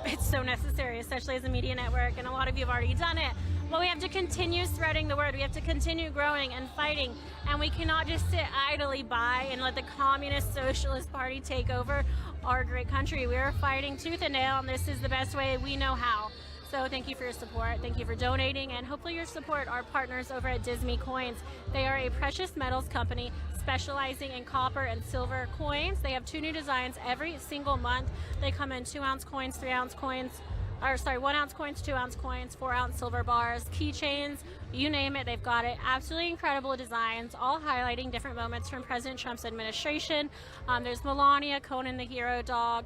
it's so necessary, especially as a media network, and a lot of you have already done it. Well, we have to continue spreading the word. We have to continue growing and fighting, and we cannot just sit idly by and let the Communist Socialist Party take over our great country. We are fighting tooth and nail, and this is the best way we know how. So thank you for your support. Thank you for donating, and hopefully your support our partners over at Disney Coins. They are a precious metals company specializing in copper and silver coins. They have 2 new designs every single month. They come in 2-ounce coins, 3-ounce coins, 1-ounce coins, 2-ounce coins, 4-ounce silver bars, keychains, you name it, they've got it. Absolutely incredible designs, all highlighting different moments from President Trump's administration. There's Melania, Conan the Hero Dog,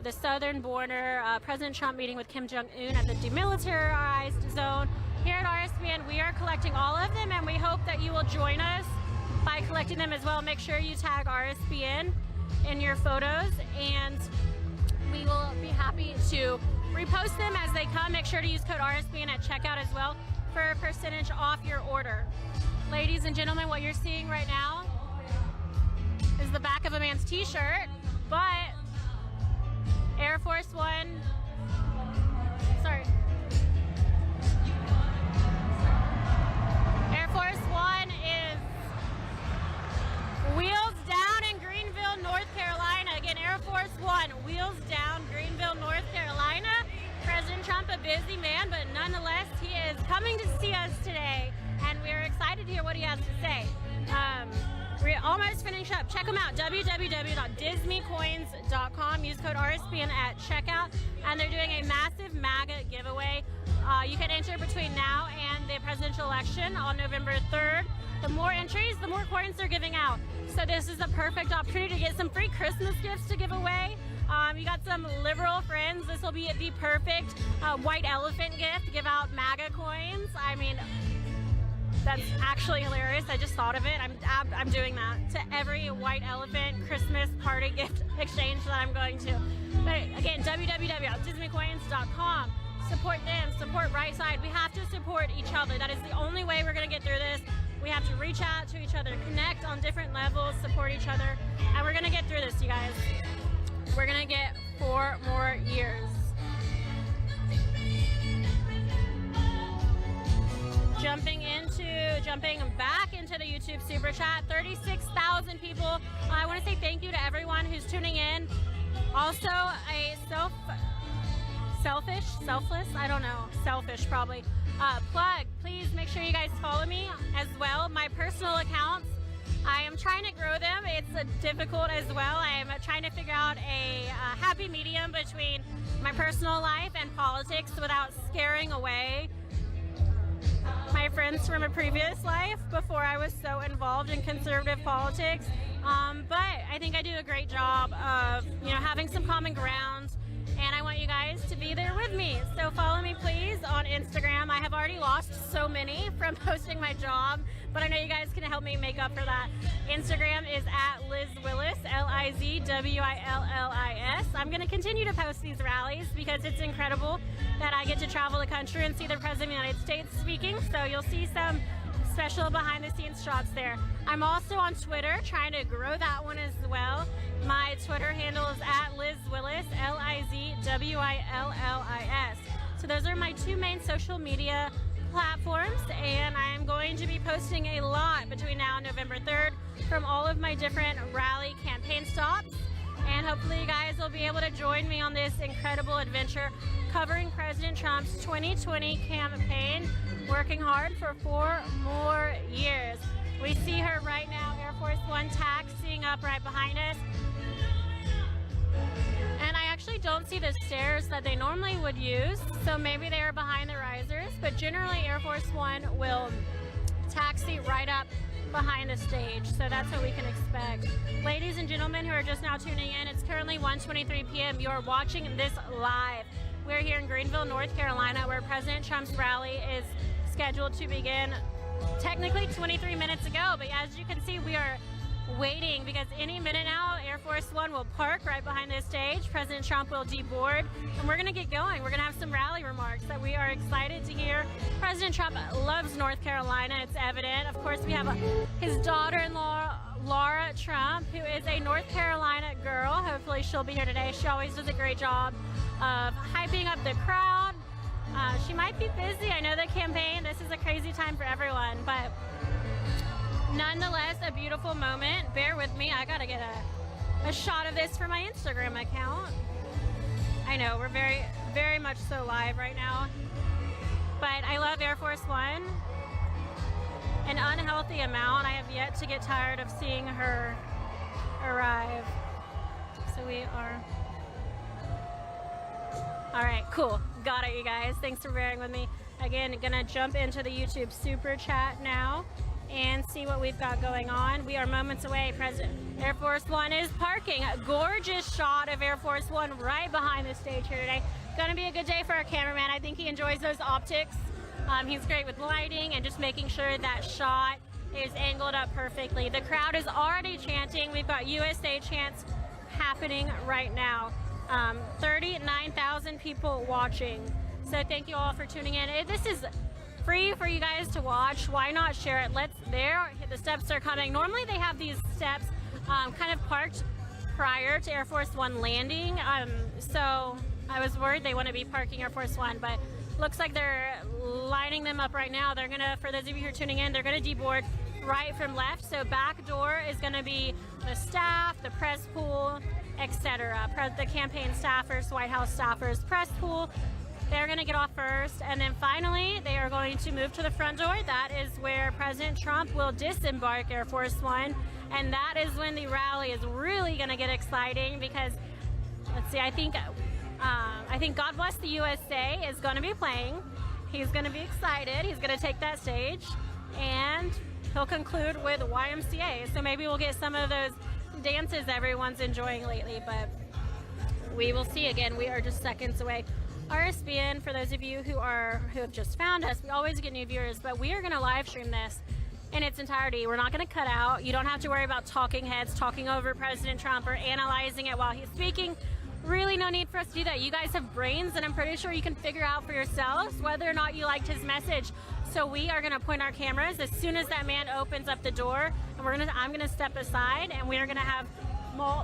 the southern border, President Trump meeting with Kim Jong-un at the demilitarized zone. Here at RSBN, we are collecting all of them, and we hope that you will join us by collecting them as well. Make sure you tag RSBN in your photos, and we will be happy to repost them as they come. Make sure to use code RSBN at checkout as well for a percentage off your order. Ladies and gentlemen, what you're seeing right now is the back of a man's t-shirt, but Air Force One, Air Force One is wheels down in Greenville, North Carolina. Again, Air Force One, wheels down, Greenville, North Carolina. President Trump, a busy man, but nonetheless, he is coming to see us today, and we're excited to hear what he has to say. We're almost finished up. Check them out, www.disneycoins.com. Use code RSBN at checkout, and they're doing a massive MAGA giveaway. You can enter between now and the presidential election on November 3rd. The more entries, the more coins they're giving out. So this is a perfect opportunity to get some free Christmas gifts to give away. You got some liberal friends. This will be the perfect white elephant gift to give out MAGA coins. I mean, that's actually hilarious. I just thought of it. I'm doing that to every white elephant Christmas party gift exchange that I'm going to. But again, www.disneycoins.com. Support them, support Right Side. We have to support each other. That is the only way we're going to get through this. We have to reach out to each other, connect on different levels, support each other, and we're going to get through this, you guys. We're going to get 4 more years. Jumping back into the YouTube Super Chat, 36,000 people. I want to say thank you to everyone who's tuning in. Also, a selfish probably, plug. Please make sure you guys follow me as well. My personal accounts, I am trying to grow them. It's difficult as well. I am trying to figure out a happy medium between my personal life and politics without scaring away my friends from a previous life before I was so involved in conservative politics. But I think I do a great job of, having some common ground, and I want you guys to be there with me. So follow me, please, on Instagram. I have already lost so many from posting my job, but I know you guys can help me make up for that. Instagram is at Liz Willis, LIZWILLIS. I'm going to continue to post these rallies because it's incredible that I get to travel the country and see the President of the United States speaking. So you'll see some special behind-the-scenes shots there. I'm also on Twitter, trying to grow that one as well. My Twitter handle is at Liz Willis, LIZWILLIS. So those are my 2 main social media platforms, and I am going to be posting a lot between now and November 3rd from all of my different rally campaign stops. And hopefully you guys will be able to join me on this incredible adventure covering President Trump's 2020 campaign, working hard for 4 more years. We see her right now, Air Force One taxiing up right behind us. And I actually don't see the stairs that they normally would use, so maybe they are behind the risers, but generally Air Force One will taxi right up behind the stage, so that's what we can expect. Ladies and gentlemen who are just now tuning in, it's currently 1:23 p.m. You're watching this live. We're here in Greenville, North Carolina, where President Trump's rally is scheduled to begin technically 23 minutes ago, but as you can see, we are waiting because any minute now Air Force One will park right behind this stage. President Trump will deboard, and we're going to get going. We're going to have some rally remarks that we are excited to hear. President Trump loves North Carolina, it's evident. Of course, we have his daughter-in-law, Laura Trump, who is a North Carolina girl. Hopefully she'll be here today. She always does a great job of hyping up the crowd. She might be busy. I know the campaign, this is a crazy time for everyone, but nonetheless, a beautiful moment. Bear with me, I gotta get a shot of this for my Instagram account. I know, we're very, very much so live right now, but I love Air Force One. An unhealthy amount. I have yet to get tired of seeing her arrive. So we are... All right, cool. Got it, you guys. Thanks for bearing with me. Again, gonna jump into the YouTube super chat now and see what we've got going on. We are moments away. President Air Force One is parking. A gorgeous shot of Air Force One right behind the stage here today. Gonna be a good day for our cameraman. I think he enjoys those optics. He's great with lighting and just making sure that shot is angled up perfectly. The crowd is already chanting. We've got USA chants happening right now. 39,000 people watching. So thank you all for tuning in. This is free for you guys to watch. Why not share it? The steps are coming. Normally they have these steps kind of parked prior to Air Force One landing. So I was worried they wouldn't be parking Air Force One, but looks like they're lining them up right now. They're gonna, for those of you who are tuning in, they're gonna deboard right from left. So back door is gonna be the staff, the press pool, etc. The campaign staffers, White House staffers, press pool. They're gonna get off first, and then finally they are going to move to the front door. That is where President Trump will disembark Air Force One, and that is when the rally is really gonna get exciting because, let's see, I think God Bless the USA is going to be playing. He's going to be excited. He's going to take that stage, and he'll conclude with YMCA. So maybe we'll get some of those dances everyone's enjoying lately, but we will see. Again, we are just seconds away. RSBN, for those of you who have just found us, we always get new viewers, but we are going to live stream this in its entirety. We're not going to cut out. You don't have to worry about talking heads talking over President Trump or analyzing it while he's speaking. Really no need for us to do that. You guys have brains, and I'm pretty sure you can figure out for yourselves whether or not you liked his message. So we are going to point our cameras as soon as that man opens up the door, and I'm going to step aside, and we are going to have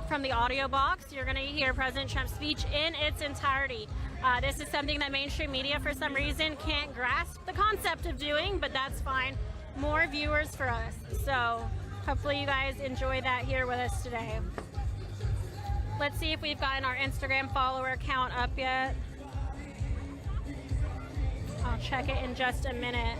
from the audio box. You're going to hear President Trump's speech in its entirety. This is something that mainstream media, for some reason, can't grasp the concept of doing, but that's fine. More viewers for us. So hopefully you guys enjoy that here with us today. Let's see if we've gotten our Instagram follower count up yet. I'll check it in just a minute.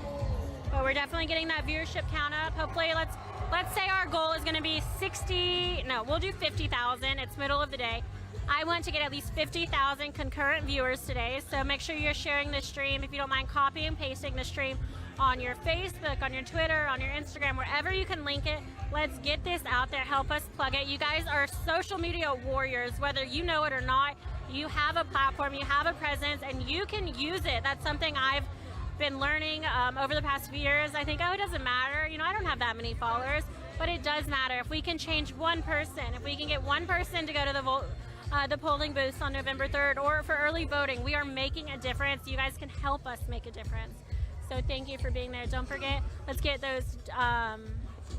But we're definitely getting that viewership count up. Hopefully, let's say our goal is going to be 60. No, we'll do 50,000. It's middle of the day. I want to get at least 50,000 concurrent viewers today. So make sure you're sharing the stream. If you don't mind, copy and pasting the stream on your Facebook, on your Twitter, on your Instagram, wherever you can link it. Let's get this out there. Help us plug it. You guys are social media warriors, whether you know it or not. You have a platform, you have a presence, and you can use it. That's something I've been learning over the past few years. I think, oh, it doesn't matter. You know, I don't have that many followers, but it does matter. If we can change one person, if we can get one person to go to the polling booths on November 3rd or for early voting, we are making a difference. You guys can help us make a difference. So thank you for being there. Don't forget, let's get those,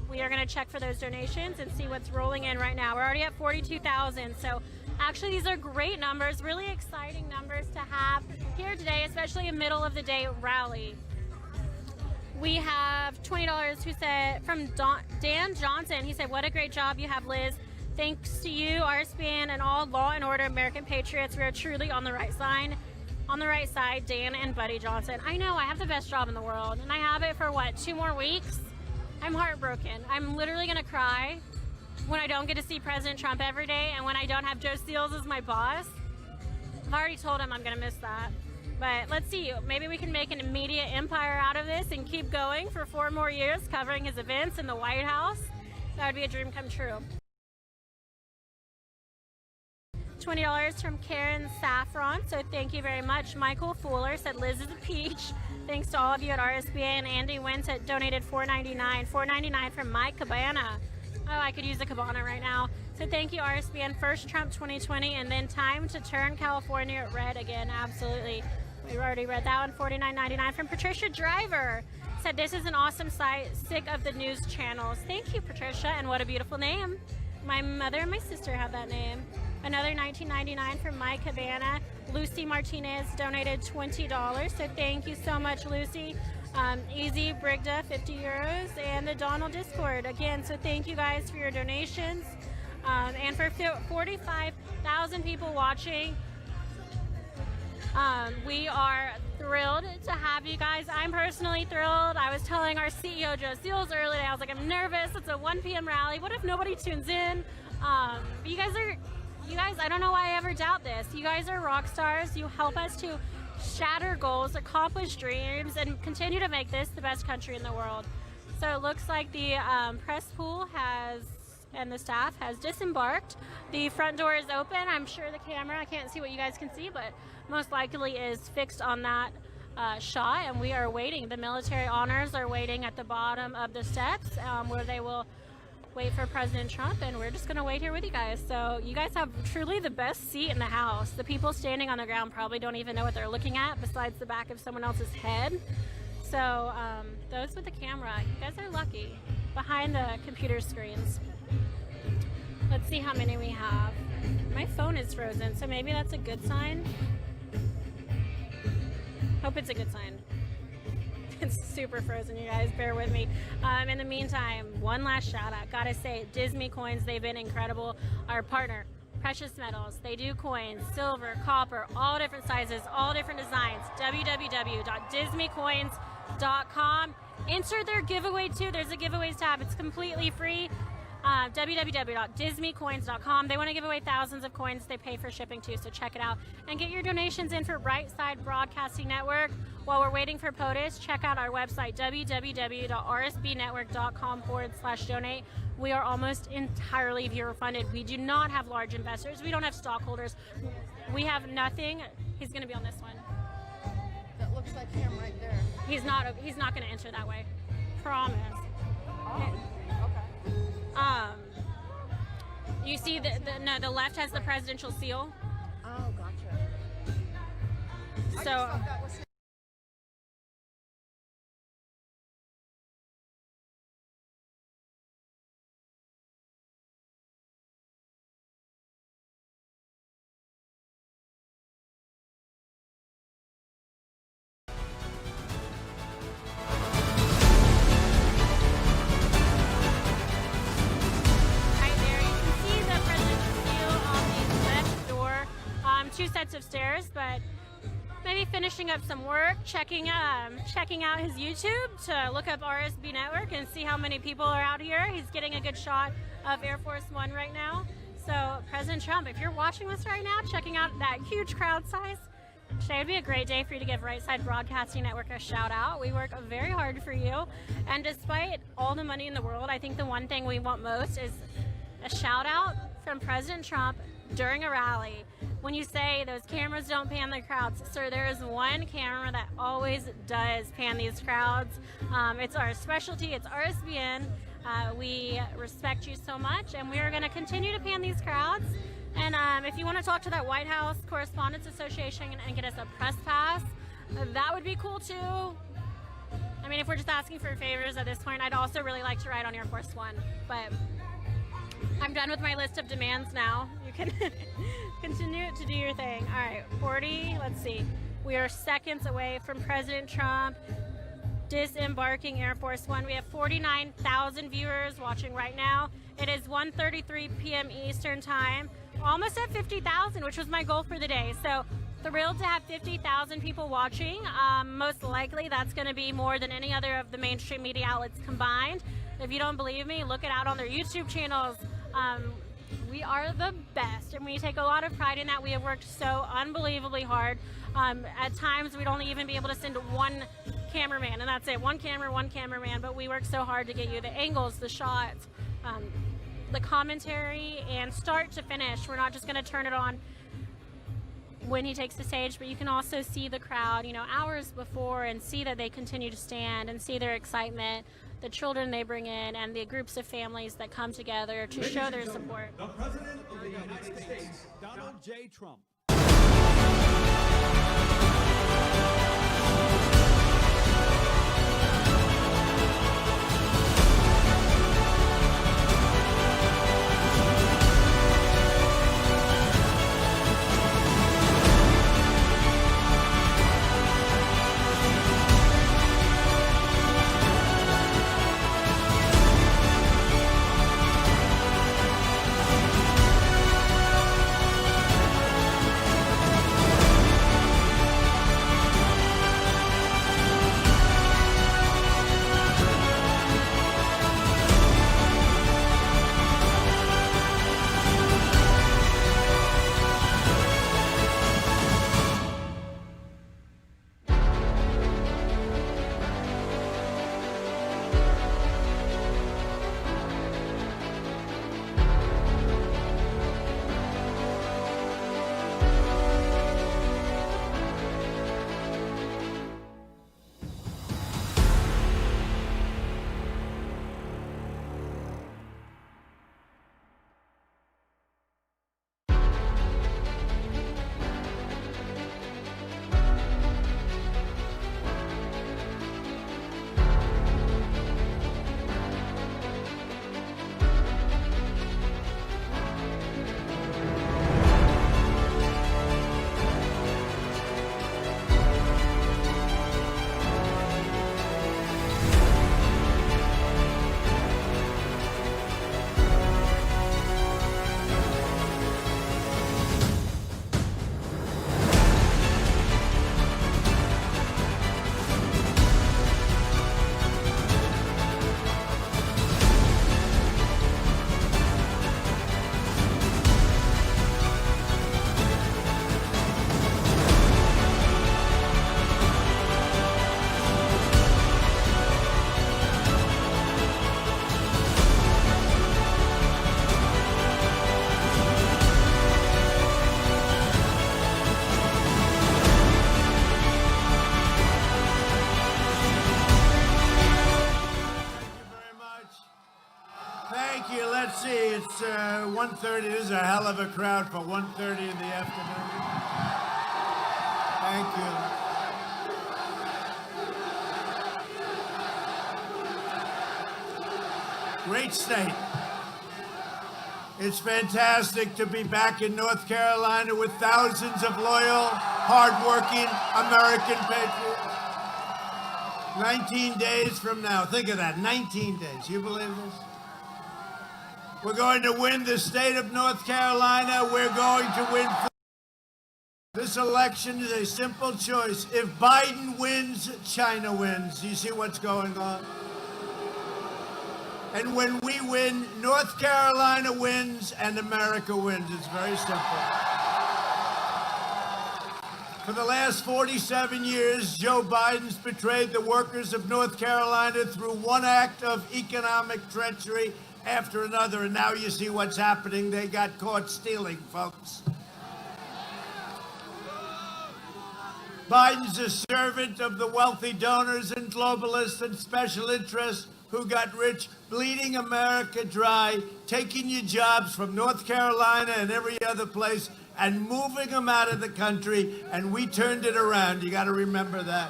we are going to check for those donations and see what's rolling in right now. We're already at 42,000. So actually these are great numbers, really exciting numbers to have here today, especially a middle of the day rally. We have $20 who said, from Dan Johnson, he said, what a great job you have, Liz. Thanks to you, RSBN, and all Law and Order American patriots. We are truly on the right side. On the right side, Dan and Buddy Johnson. I know, I have the best job in the world, and I have it for, what, 2 more weeks? I'm heartbroken. I'm literally going to cry when I don't get to see President Trump every day and when I don't have Joe Steele as my boss. I've already told him I'm going to miss that. But let's see, maybe we can make an media empire out of this and keep going for 4 more years covering his events in the White House. That would be a dream come true. $20 from Karen Saffron, so thank you very much. Michael Fuller said Liz is a peach. Thanks to all of you at RSBA, and Andy Wentz donated $4.99. $4.99 from Mike Cabana. Oh, I could use a Cabana right now. So thank you, RSBN. First Trump 2020, and then time to turn California red again. Absolutely. We already read that one. $49.99 from Patricia Driver. Said this is an awesome site. Sick of the news channels. Thank you, Patricia, and what a beautiful name. My mother and my sister have that name. Another $19.99 from My Cabana. Lucy Martinez donated $20. So thank you so much, Lucy. Easy Brigda, 50 euros. And the Donald Discord, again, so thank you guys for your donations. And for 45,000 people watching, we are thrilled to have you guys. I'm personally thrilled. I was telling our CEO, Joe Seals, earlier, I was like, I'm nervous. It's a 1 p.m. rally. What if nobody tunes in? You guys, I don't know why I ever doubt this. You guys are rock stars. You help us to shatter goals, accomplish dreams, and continue to make this the best country in the world. So it looks like the press pool and the staff has disembarked. The front door is open. I'm sure the camera, I can't see what you guys can see, but most likely is fixed on that shot, and we are waiting. The military honors are waiting at the bottom of the steps where they will wait for President Trump, and we're just going to wait here with you guys. So you guys have truly the best seat in the House. The people standing on the ground probably don't even know what they're looking at besides the back of someone else's head. So those with the camera, you guys are lucky. Behind the computer screens. Let's see how many we have. My phone is frozen, so maybe that's a good sign. Hope it's a good sign. It's super frozen, you guys, bear with me. In the meantime, one last shout out. Gotta say, Disney Coins, they've been incredible. Our partner, Precious Metals, they do coins, silver, copper, all different sizes, all different designs. www.disneycoins.com. Enter their giveaway too. There's a giveaways tab. It's completely free. www.disneycoins.com. They want to give away thousands of coins. They pay for shipping too, so check it out. And get your donations in for Brightside Broadcasting Network. While we're waiting for POTUS, check out our website, www.rsbnetwork.com/donate. We are almost entirely viewer funded. We do not have large investors. We don't have stockholders. We have nothing. He's going to be on this one. That looks like him right there. He's not going to enter that way. Promise. Oh, okay. You see the left has the presidential seal. Oh, gotcha. So two sets of stairs, but maybe finishing up some work, checking out his YouTube to look up RSB Network and see how many people are out here. He's getting a good shot of Air Force One right now. So President Trump, if you're watching this right now, checking out that huge crowd size, today would be a great day for you to give Right Side Broadcasting Network a shout out. We work very hard for you, and despite all the money in the world, I think the one thing we want most is a shout out from President Trump during a rally. When you say those cameras don't pan the crowds, sir, there is one camera that always does pan these crowds. It's our specialty. It's RSBN. We respect you so much, and we are going to continue to pan these crowds. And if you want to talk to that White House Correspondents Association and get us a press pass, that would be cool too. I mean, if we're just asking for favors at this point, I'd also really like to ride on Air Force One, but I'm done with my list of demands now. You can continue to do your thing. All right, 40, let's see. We are seconds away from President Trump disembarking Air Force One. We have 49,000 viewers watching right now. It is 1:33 p.m. Eastern Time. Almost at 50,000, which was my goal for the day. So thrilled to have 50,000 people watching. Most likely that's going to be more than any other of the mainstream media outlets combined. If you don't believe me, look it out on their YouTube channels. We are the best, and we take a lot of pride in that. We have worked so unbelievably hard. At times, we'd only even be able to send one cameraman, and that's it. One camera, one cameraman, but we work so hard to get you the angles, the shots, the commentary, and start to finish. We're not just going to turn it on when he takes the stage, but you can also see the crowd, you know, hours before, and see that they continue to stand and see their excitement, the children they bring in, and the groups of families that come together to show their support. The President of the United States, Donald J. Trump. It's 1:30. This is a hell of a crowd for 1:30 in the afternoon. Thank you. Great state. It's fantastic to be back in North Carolina with thousands of loyal, hardworking American patriots. 19 days from now. Think of that, 19 days. You believe this? We're going to win the state of North Carolina. We're going to win. This election is a simple choice. If Biden wins, China wins. You see what's going on? And when we win, North Carolina wins and America wins. It's very simple. For the last 47 years, Joe Biden's betrayed the workers of North Carolina through one act of economic treachery after another. And now you see what's happening. They got caught stealing, folks. Biden's a servant of the wealthy donors and globalists and special interests who got rich, bleeding America dry, taking your jobs from North Carolina and every other place and moving them out of the country, and we turned it around. You got to remember that.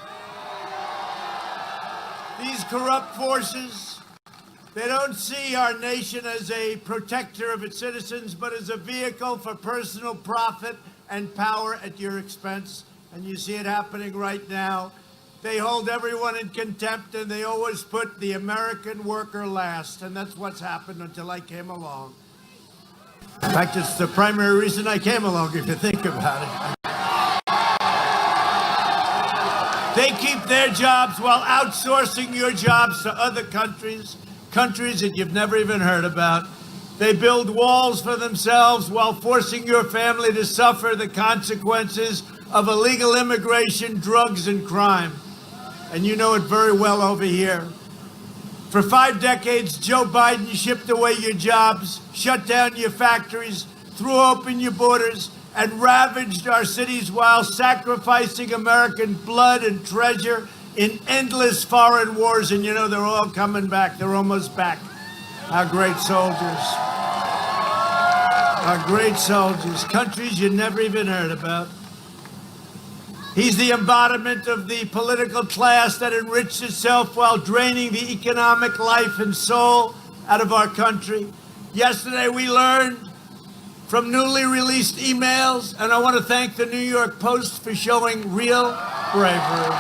These corrupt forces, they don't see our nation as a protector of its citizens, but as a vehicle for personal profit and power at your expense. And you see it happening right now. They hold everyone in contempt, and they always put the American worker last. And that's what's happened until I came along. In fact, it's the primary reason I came along, if you think about it. They keep their jobs while outsourcing your jobs to other countries, countries that you've never even heard about. They build walls for themselves while forcing your family to suffer the consequences of illegal immigration, drugs, and crime. And you know it very well over here. For 5 decades, Joe Biden shipped away your jobs, shut down your factories, threw open your borders, and ravaged our cities while sacrificing American blood and treasure in endless foreign wars. And you know, they're all coming back. They're almost back. Our great soldiers. Our great soldiers. Countries you never even heard about. He's the embodiment of the political class that enriched itself while draining the economic life and soul out of our country. Yesterday, we learned from newly released emails, and I want to thank the New York Post for showing real bravery,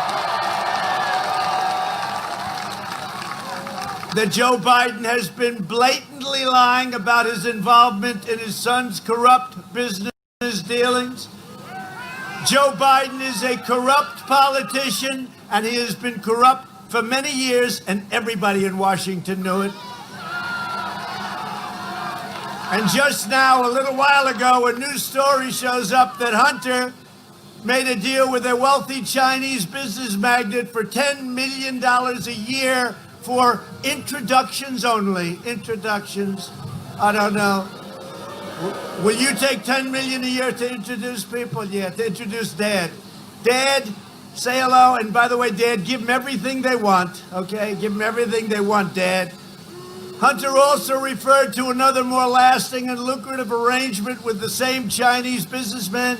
that Joe Biden has been blatantly lying about his involvement in his son's corrupt business dealings. Joe Biden is a corrupt politician, and he has been corrupt for many years, and everybody in Washington knew it. And just now, a little while ago, a news story shows up that Hunter made a deal with a wealthy Chinese business magnate for $10 million a year for introductions only. Introductions. I don't know. Will you take $10 million a year to introduce people? Yeah, to introduce Dad. Dad, say hello. And by the way, Dad, give them everything they want, okay? Give them everything they want, Dad. Hunter also referred to another more lasting and lucrative arrangement with the same Chinese businessman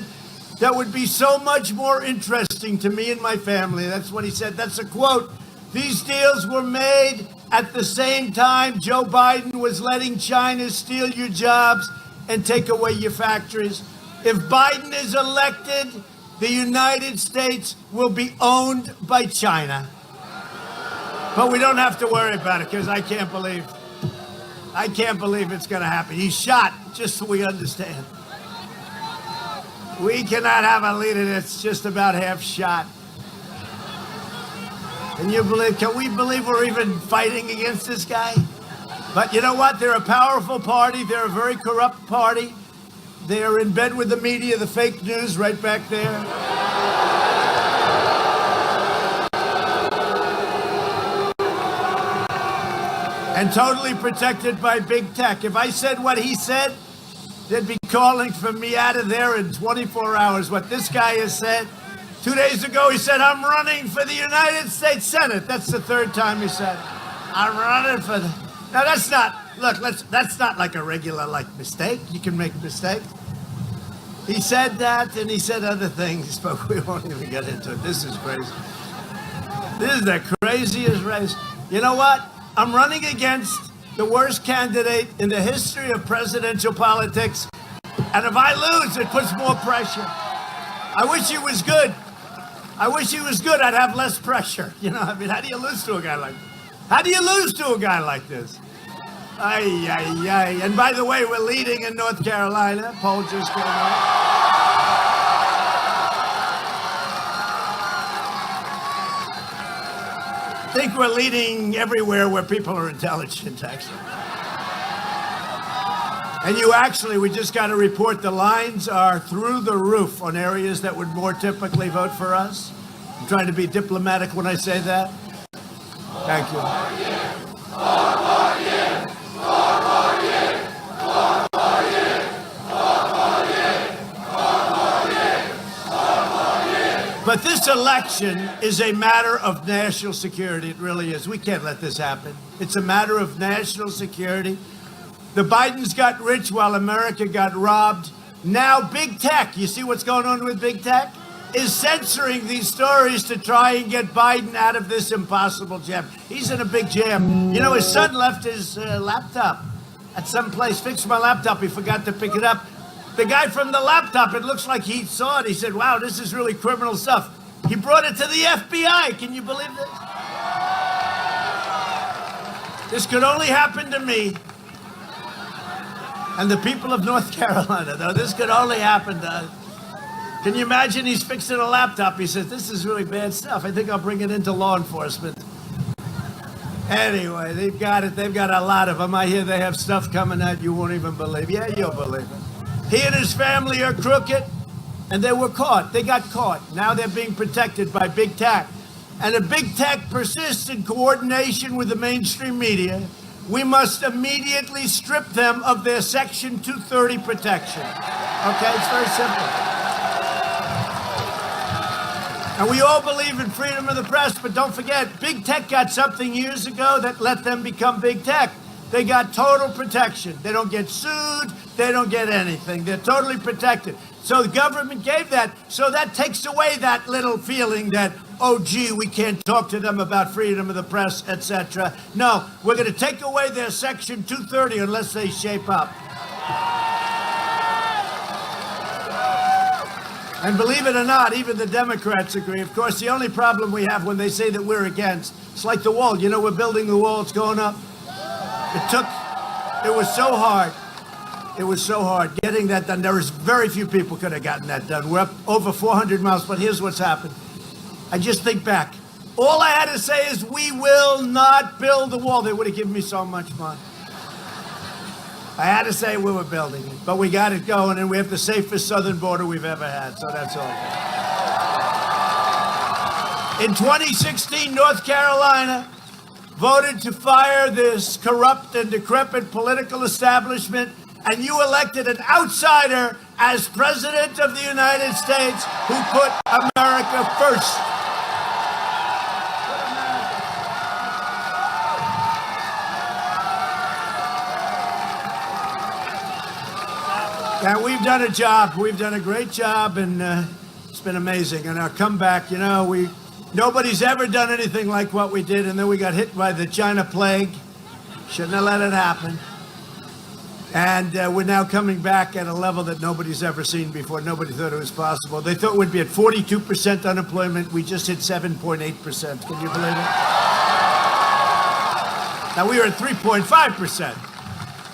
that would be so much more interesting to me and my family. That's what he said. That's a quote. These deals were made at the same time Joe Biden was letting China steal your jobs and take away your factories. If Biden is elected, the United States will be owned by China. But we don't have to worry about it, because I can't believe it's going to happen. He's shot, just so we understand. We cannot have a leader that's just about half shot. Can we believe we're even fighting against this guy? But you know what? They're a powerful party. They're a very corrupt party. They're in bed with the media, the fake news right back there. And totally protected by big tech. If I said what he said, they'd be calling for me out of there in 24 hours. What this guy has said. 2 days ago, he said, I'm running for the United States Senate. That's the third time he said it. I'm running for the... Now, that's not look, that's not like a regular mistake. You can make mistakes. He said that, and he said other things, but we won't even get into it. This is crazy. This is the craziest race. You know what? I'm running against the worst candidate in the history of presidential politics, and if I lose, it puts more pressure. I wish he was good. I wish he was good. I'd have less pressure. You know, I mean, how do you lose to a guy like this? How do you lose to a guy like this? Ay, ay, ay. And by the way, we're leading in North Carolina. Poll just came out. I think we're leading everywhere where people are intelligent, actually. And we just got to report the lines are through the roof on areas that would more typically vote for us. I'm trying to be diplomatic when I say that. Thank you. But this election is a matter of national security. It really is. We can't let this happen. It's a matter of national security. The Bidens got rich while America got robbed. Now big tech, you see what's going on with big tech? Is censoring these stories to try and get Biden out of this impossible jam. He's in a big jam. You know, his son left his laptop at some place, fixed my laptop. He forgot to pick it up. The guy from the laptop, it looks like he saw it. He said, wow, this is really criminal stuff. He brought it to the FBI. Can you believe this? This could only happen to me and the people of North Carolina, though. This could only happen to us. Can you imagine he's fixing a laptop? He says, this is really bad stuff. I think I'll bring it into law enforcement. Anyway, they've got it. They've got a lot of them. I hear they have stuff coming out you won't even believe. Yeah, you'll believe it. He and his family are crooked, and they were caught. They got caught. Now they're being protected by big tech. And if big tech persists in coordination with the mainstream media, we must immediately strip them of their Section 230 protection. Okay, it's very simple. And we all believe in freedom of the press, but don't forget, big tech got something years ago that let them become big tech. They got total protection. They don't get sued. They don't get anything. They're totally protected. So the government gave that. So that takes away that little feeling that, oh, gee, we can't talk to them about freedom of the press, etc. No, we're going to take away their Section 230 unless they shape up. And believe it or not, even the Democrats agree. Of course, the only problem we have when they say that we're against, it's like the wall. You know, we're building the wall. It's going up. It was so hard. It was so hard getting that done. There was very few people could have gotten that done. We're up over 400 miles, but here's what's happened. I just think back. All I had to say is we will not build the wall. They would have given me so much money. I had to say we were building it, but we got it going, and we have the safest southern border we've ever had, so that's all. In 2016, North Carolina voted to fire this corrupt and decrepit political establishment, and you elected an outsider as president of the United States who put America first. And we've done a job. We've done a great job, and it's been amazing. And our comeback, you know, nobody's ever done anything like what we did, and then we got hit by the China plague. Shouldn't have let it happen. And we're now coming back at a level that nobody's ever seen before. Nobody thought it was possible. They thought we'd be at 42% unemployment. We just hit 7.8%. Can you believe it? Now, we were at 3.5%.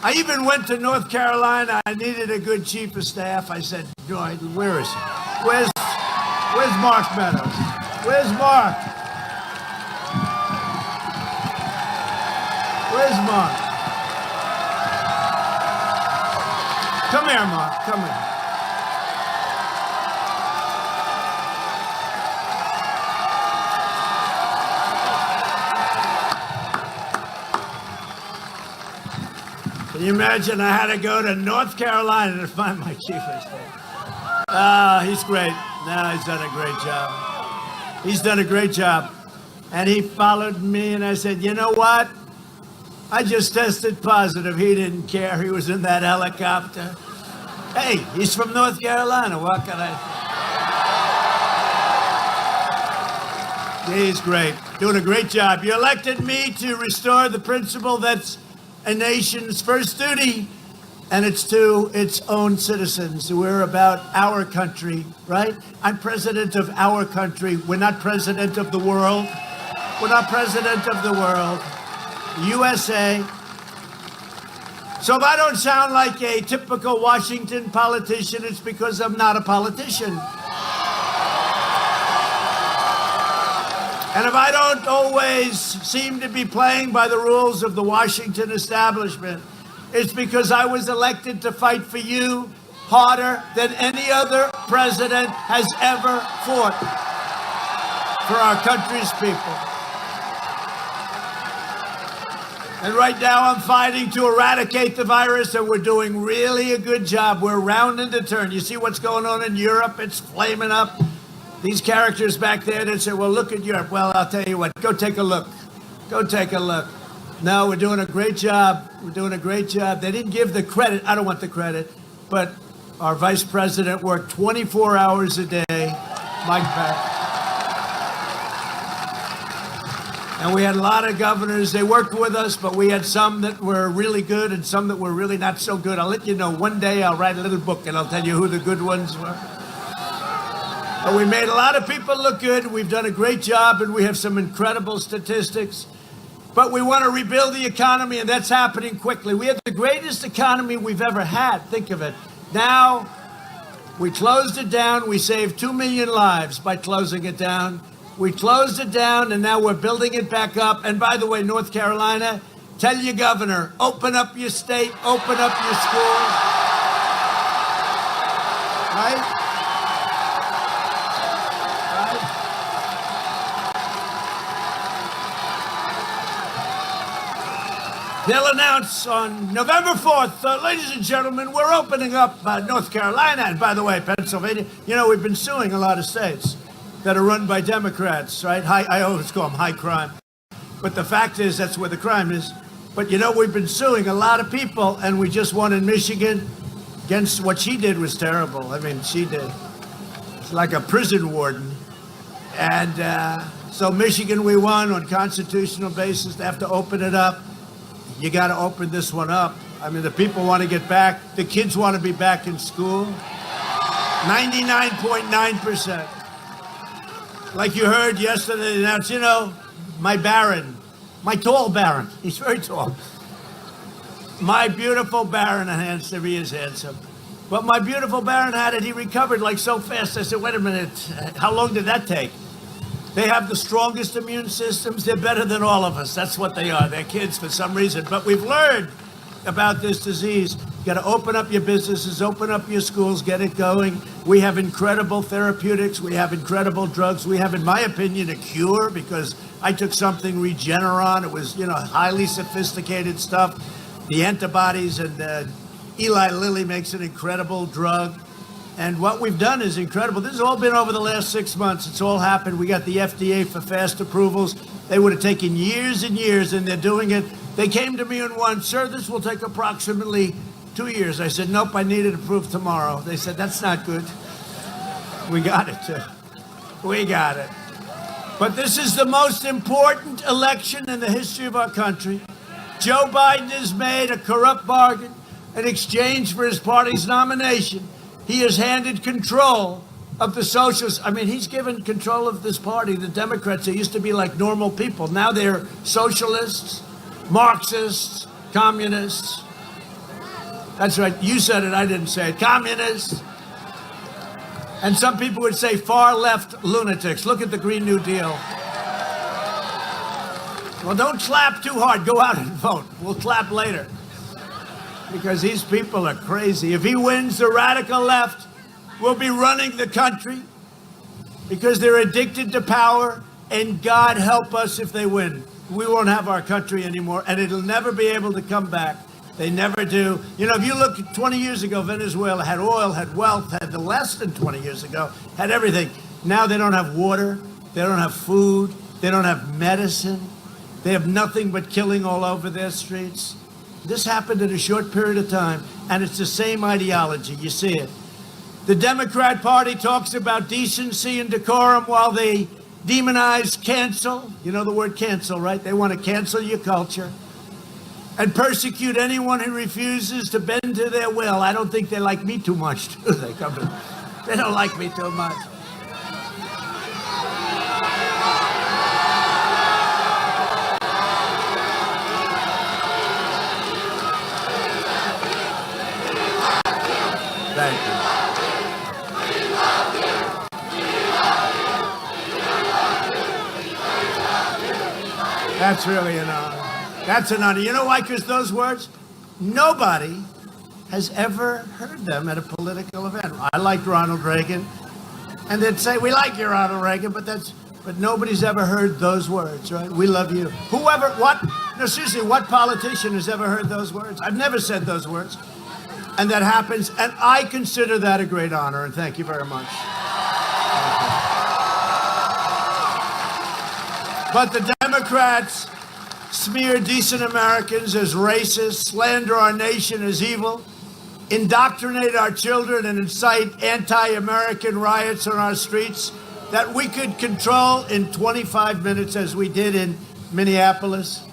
I even went to North Carolina. I needed a good chief of staff. I said, where is he? Where's Mark Meadows? Where's Mark? Where's Mark? Come here, Mark. Come here. Can you imagine I had to go to North Carolina to find my chief of staff? He's great. No, he's done a great job. He's done a great job. And he followed me, and I said, you know what? I just tested positive. He didn't care. He was in that helicopter. Hey, he's from North Carolina. What can I say? He's great. Doing a great job. You elected me to restore the principle that's a nation's first duty, and it's to its own citizens. We're about our country, right? I'm president of our country. We're not president of the world. We're not president of the world. USA. So if I don't sound like a typical Washington politician, it's because I'm not a politician. And if I don't always seem to be playing by the rules of the Washington establishment, it's because I was elected to fight for you harder than any other president has ever fought for our country's people. And right now I'm fighting to eradicate the virus, and we're doing really a good job. We're rounding the turn. You see what's going on in Europe? It's flaming up. These characters back there that say, well, look at Europe. Well, I'll tell you what, go take a look. Go take a look. No, we're doing a great job. We're doing a great job. They didn't give the credit. I don't want the credit. But our vice president worked 24 hours a day. Mike Pence. And we had a lot of governors. They worked with us, but we had some that were really good and some that were really not so good. I'll let you know. One day I'll write a little book and I'll tell you who the good ones were. But we made a lot of people look good. We've done a great job, and we have some incredible statistics. But we want to rebuild the economy, and that's happening quickly. We have the greatest economy we've ever had. Think of it. Now, we closed it down. We saved 2 million lives by closing it down. We closed it down, and now we're building it back up. And by the way, North Carolina, tell your governor, open up your state, open up your schools. Right? They'll announce on November 4th, ladies and gentlemen, we're opening up North Carolina. And by the way, Pennsylvania, you know, we've been suing a lot of states that are run by Democrats, right? I always call them high crime. But the fact is, that's where the crime is. But you know, we've been suing a lot of people, and we just won in Michigan against what she did was terrible. I mean, she did. It's like a prison warden. And so Michigan, we won on constitutional basis. They have to open it up. You got to open this one up. I mean, the people want to get back. The kids want to be back in school. 99.9%. Like you heard yesterday, they announced, you know, my Baron, my tall Baron. He's very tall. My beautiful Baron, handsome, he is handsome. But my beautiful Baron had it. He recovered like so fast. I said, wait a minute. How long did that take? They have the strongest immune systems. They're better than all of us. That's what they are. They're kids for some reason. But we've learned about this disease. You got to open up your businesses, open up your schools, get it going. We have incredible therapeutics. We have incredible drugs. We have, in my opinion, a cure, because I took something Regeneron. It was, you know, highly sophisticated stuff. The antibodies, and Eli Lilly makes an incredible drug. And what we've done is incredible. This has all been over the last 6 months. It's all happened. We got the FDA for fast approvals. They would have taken years and years, and they're doing it. They came to me and won, sir, this will take approximately 2 years. I said, nope, I need it approved tomorrow. They said, that's not good. We got it. We got it. But this is the most important election in the history of our country. Joe Biden has made a corrupt bargain in exchange for his party's nomination. He has handed control of the socialists. I mean, he's given control of this party, the Democrats. They used to be like normal people. Now they're socialists, Marxists, communists. That's right. You said it. I didn't say it. Communists. And some people would say far left lunatics. Look at the Green New Deal. Well, don't clap too hard. Go out and vote. We'll clap later. Because these people are crazy. If he wins, the radical left will be running the country because they're addicted to power, and God help us if they win. We won't have our country anymore, and it'll never be able to come back. They never do. You know, if you look at 20 years ago, Venezuela had oil, had wealth, had the less than 20 years ago, had everything. Now they don't have water, they don't have food, they don't have medicine. They have nothing but killing all over their streets. This happened in a short period of time, and it's the same ideology. You see it. The Democrat Party talks about decency and decorum while they demonize cancel. You know the word cancel, right? They want to cancel your culture and persecute anyone who refuses to bend to their will. I don't think they like me too much, do they? They don't like me too much. Thank you. That's really an honor. That's an honor. You know why? Because those words, nobody has ever heard them at a political event. I liked Ronald Reagan, and they'd say, we like you, Ronald Reagan, but nobody's ever heard those words, right? We love you. No, seriously, what politician has ever heard those words? I've never said those words. And that happens, and I consider that a great honor, and thank you very much. But the Democrats smear decent Americans as racist, slander our nation as evil, indoctrinate our children, and incite anti-American riots on our streets that we could control in 25 minutes, as we did in Minneapolis,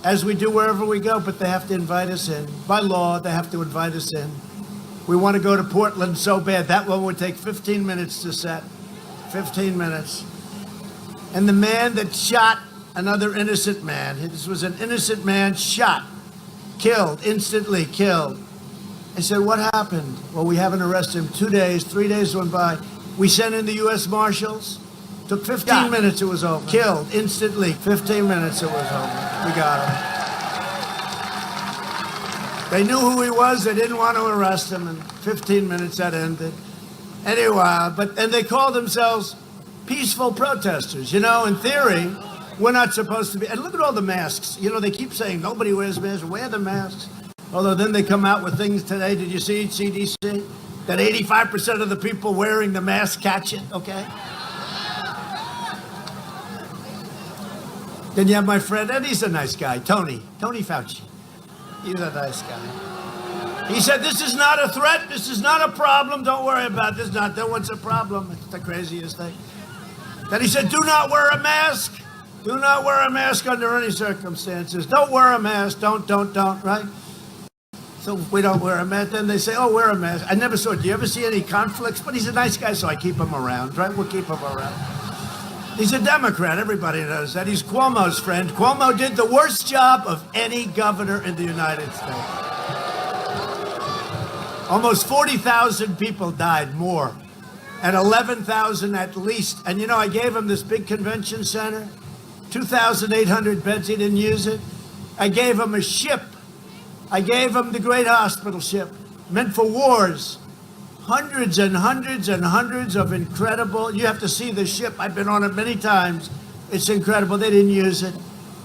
as we do wherever we go, but they have to invite us in. By law, they have to invite us in. We want to go to Portland so bad. That one would take 15 minutes to set. 15 minutes. And the man that shot another innocent man, this was an innocent man shot, killed, instantly killed. I said, what happened? Well, we haven't arrested him. 2 days, 3 days went by. We sent in the U.S. Marshals. Took 15 minutes, it was over. Killed instantly. 15 minutes, it was over. We got him. They knew who he was. They didn't want to arrest him. In 15 minutes, that ended. Anyway, and they called themselves peaceful protesters. You know, in theory, we're not supposed to be. And look at all the masks. You know, they keep saying nobody wears masks. Wear the masks. Although then they come out with things today. Did you see CDC? That 85% of the people wearing the mask catch it, okay? Then you have my friend, and he's a nice guy, Tony Fauci. He's a nice guy. He said, this is not a threat. This is not a problem. Don't worry about this. No one's a problem. It's the craziest thing. Then he said, do not wear a mask. Do not wear a mask under any circumstances. Don't wear a mask. Don't, right? So if we don't wear a mask, then they say, oh, wear a mask. I never saw it. Do you ever see any conflicts? But he's a nice guy, so I keep him around, right? We'll keep him around. He's a Democrat. Everybody knows that. He's Cuomo's friend. Cuomo did the worst job of any governor in the United States. Almost 40,000 people died, more. And 11,000 at least. And, you know, I gave him this big convention center, 2,800 beds. He didn't use it. I gave him a ship. I gave him the great hospital ship, meant for wars. Hundreds and hundreds and hundreds of incredible, you have to see the ship. I've been on it many times. It's incredible. They didn't use it.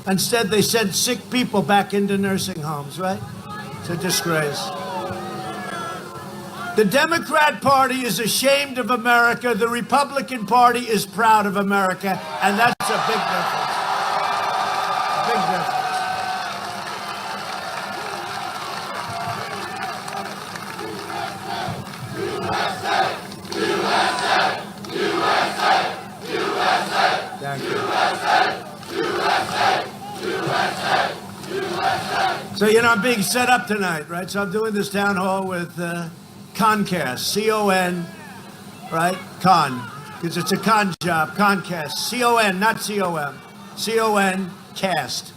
Instead, they sent sick people back into nursing homes, right? It's a disgrace. The Democrat Party is ashamed of America. The Republican Party is proud of America. And that's a big difference. Big difference. Thank you. So, you know, I'm being set up tonight, right? So I'm doing this town hall with Concast, C-O-N, right? Con, because it's a con job, Concast, C-O-N, not C-O-M, C-O-N, cast.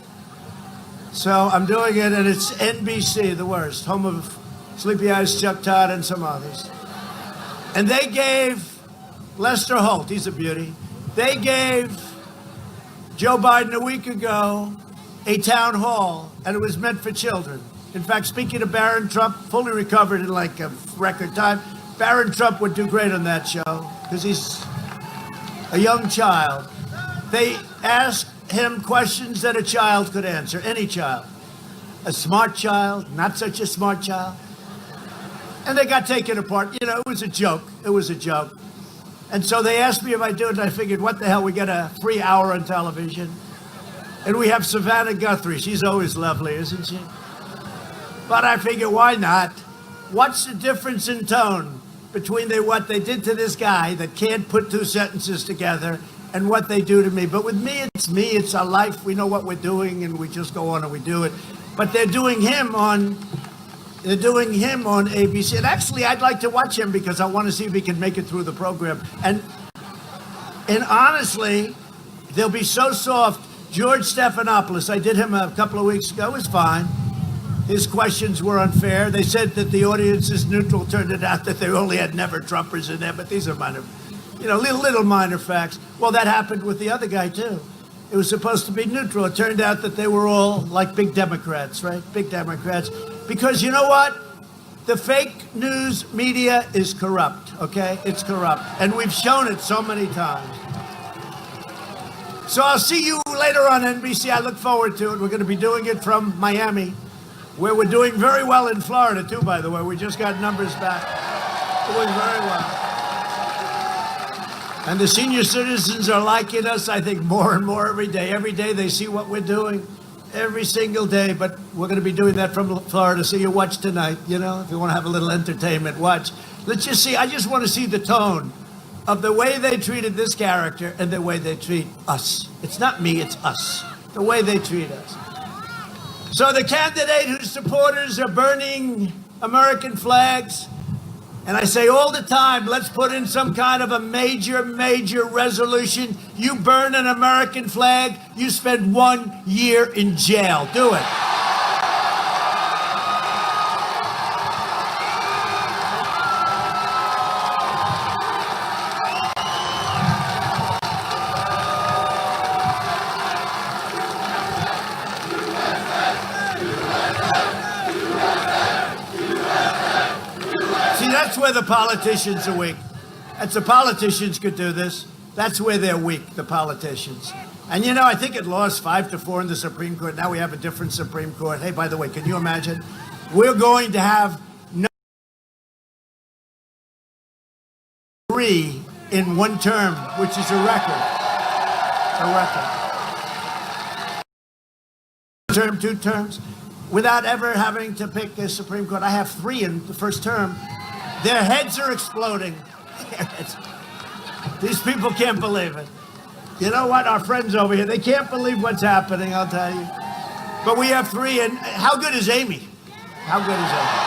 So I'm doing it, and it's NBC, the worst, home of Sleepy Eyes Chuck Todd and some others. And they gave Lester Holt, he's a beauty, they gave Joe Biden a week ago a town hall, and it was meant for children. In fact, speaking of Barron Trump, fully recovered in like a record time, Barron Trump would do great on that show because he's a young child. They asked him questions that a child could answer, any child. A smart child, not such a smart child. And they got taken apart. You know, it was a joke. It was a joke. And so they asked me if I do it, and I figured, what the hell, we get a free hour on television. And we have Savannah Guthrie. She's always lovely, isn't she? But I figure, why not? What's the difference in tone between what they did to this guy that can't put two sentences together and what they do to me? But with me, it's our life. We know what we're doing, and we just go on and we do it. But they're doing him on ABC. And actually, I'd like to watch him because I want to see if he can make it through the program. And honestly, they'll be so soft. George Stephanopoulos, I did him a couple of weeks ago, was fine. His questions were unfair. They said that the audience is neutral. Turned it out that they only had never-Trumpers in there, but these are minor, little minor facts. Well, that happened with the other guy, too. It was supposed to be neutral. It turned out that they were all like big Democrats, right? Big Democrats. Because you know what? The fake news media is corrupt, okay? It's corrupt. And we've shown it so many times. So I'll see you later on NBC. I look forward to it. We're going to be doing it from Miami, where we're doing very well in Florida, too, by the way. We just got numbers back. Doing very well. And the senior citizens are liking us, I think, more and more every day. Every day they see what we're doing, every single day. But we're going to be doing that from Florida, so you watch tonight, if you want to have a little entertainment, watch. Let's just see. I just want to see the tone of the way they treated this character and the way they treat us. It's not me, it's us. The way they treat us. So the candidate whose supporters are burning American flags, and I say all the time, let's put in some kind of a major resolution. You burn an American flag, you spend 1 year in jail. Do it. That's where the politicians are weak. That's the politicians could do this. That's where they're weak, the politicians. And I think it lost 5-4 in the Supreme Court. Now we have a different Supreme Court. Hey, by the way, can you imagine? We're going to have 3 in one term, which is a record. A record. Term, 2 terms, without ever having to pick a Supreme Court. I have 3 in the first term. Their heads are exploding. These people can't believe it. You know what? Our friends over here, they can't believe what's happening, I'll tell you. But we have 3, and how good is Amy? How good is Amy?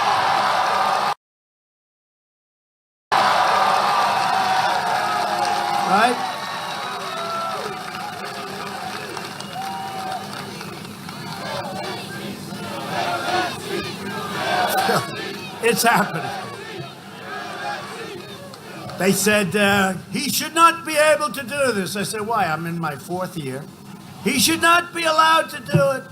Right? It's happening. They said, he should not be able to do this. I said, why? I'm in my 4th year. He should not be allowed to do it.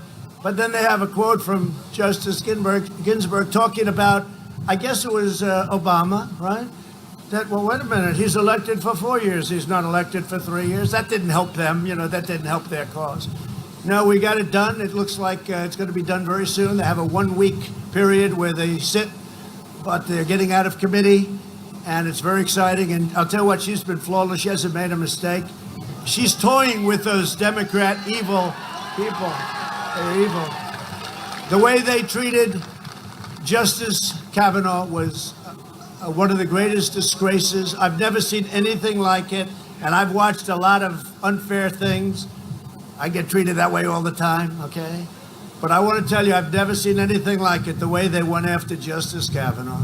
But then they have a quote from Justice Ginsburg talking about, I guess it was Obama, right? That, well, wait a minute, he's elected for 4 years. He's not elected for 3 years. That didn't help them. That didn't help their cause. No, we got it done. It looks like it's going to be done very soon. They have a 1-week period where they sit, but they're getting out of committee. And it's very exciting. And I'll tell you what, she's been flawless. She hasn't made a mistake. She's toying with those Democrat evil people. They're evil. The way they treated Justice Kavanaugh was one of the greatest disgraces. I've never seen anything like it. And I've watched a lot of unfair things. I get treated that way all the time, okay? But I want to tell you, I've never seen anything like it, the way they went after Justice Kavanaugh.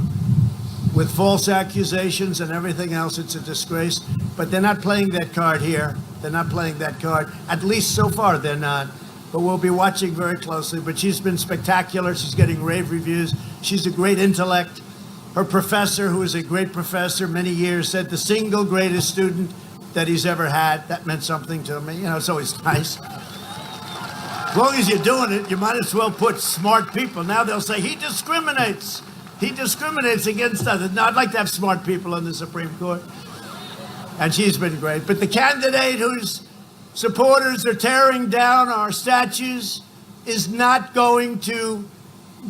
With false accusations and everything else, it's a disgrace. But they're not playing that card here. They're not playing that card. At least so far, they're not. But we'll be watching very closely. But she's been spectacular. She's getting rave reviews. She's a great intellect. Her professor, who is a great professor many years, said the single greatest student that he's ever had. That meant something to me. It's always nice. As long as you're doing it, you might as well put smart people. Now they'll say, he discriminates. He discriminates against others. Now, I'd like to have smart people on the Supreme Court. And she's been great. But the candidate whose supporters are tearing down our statues is not going to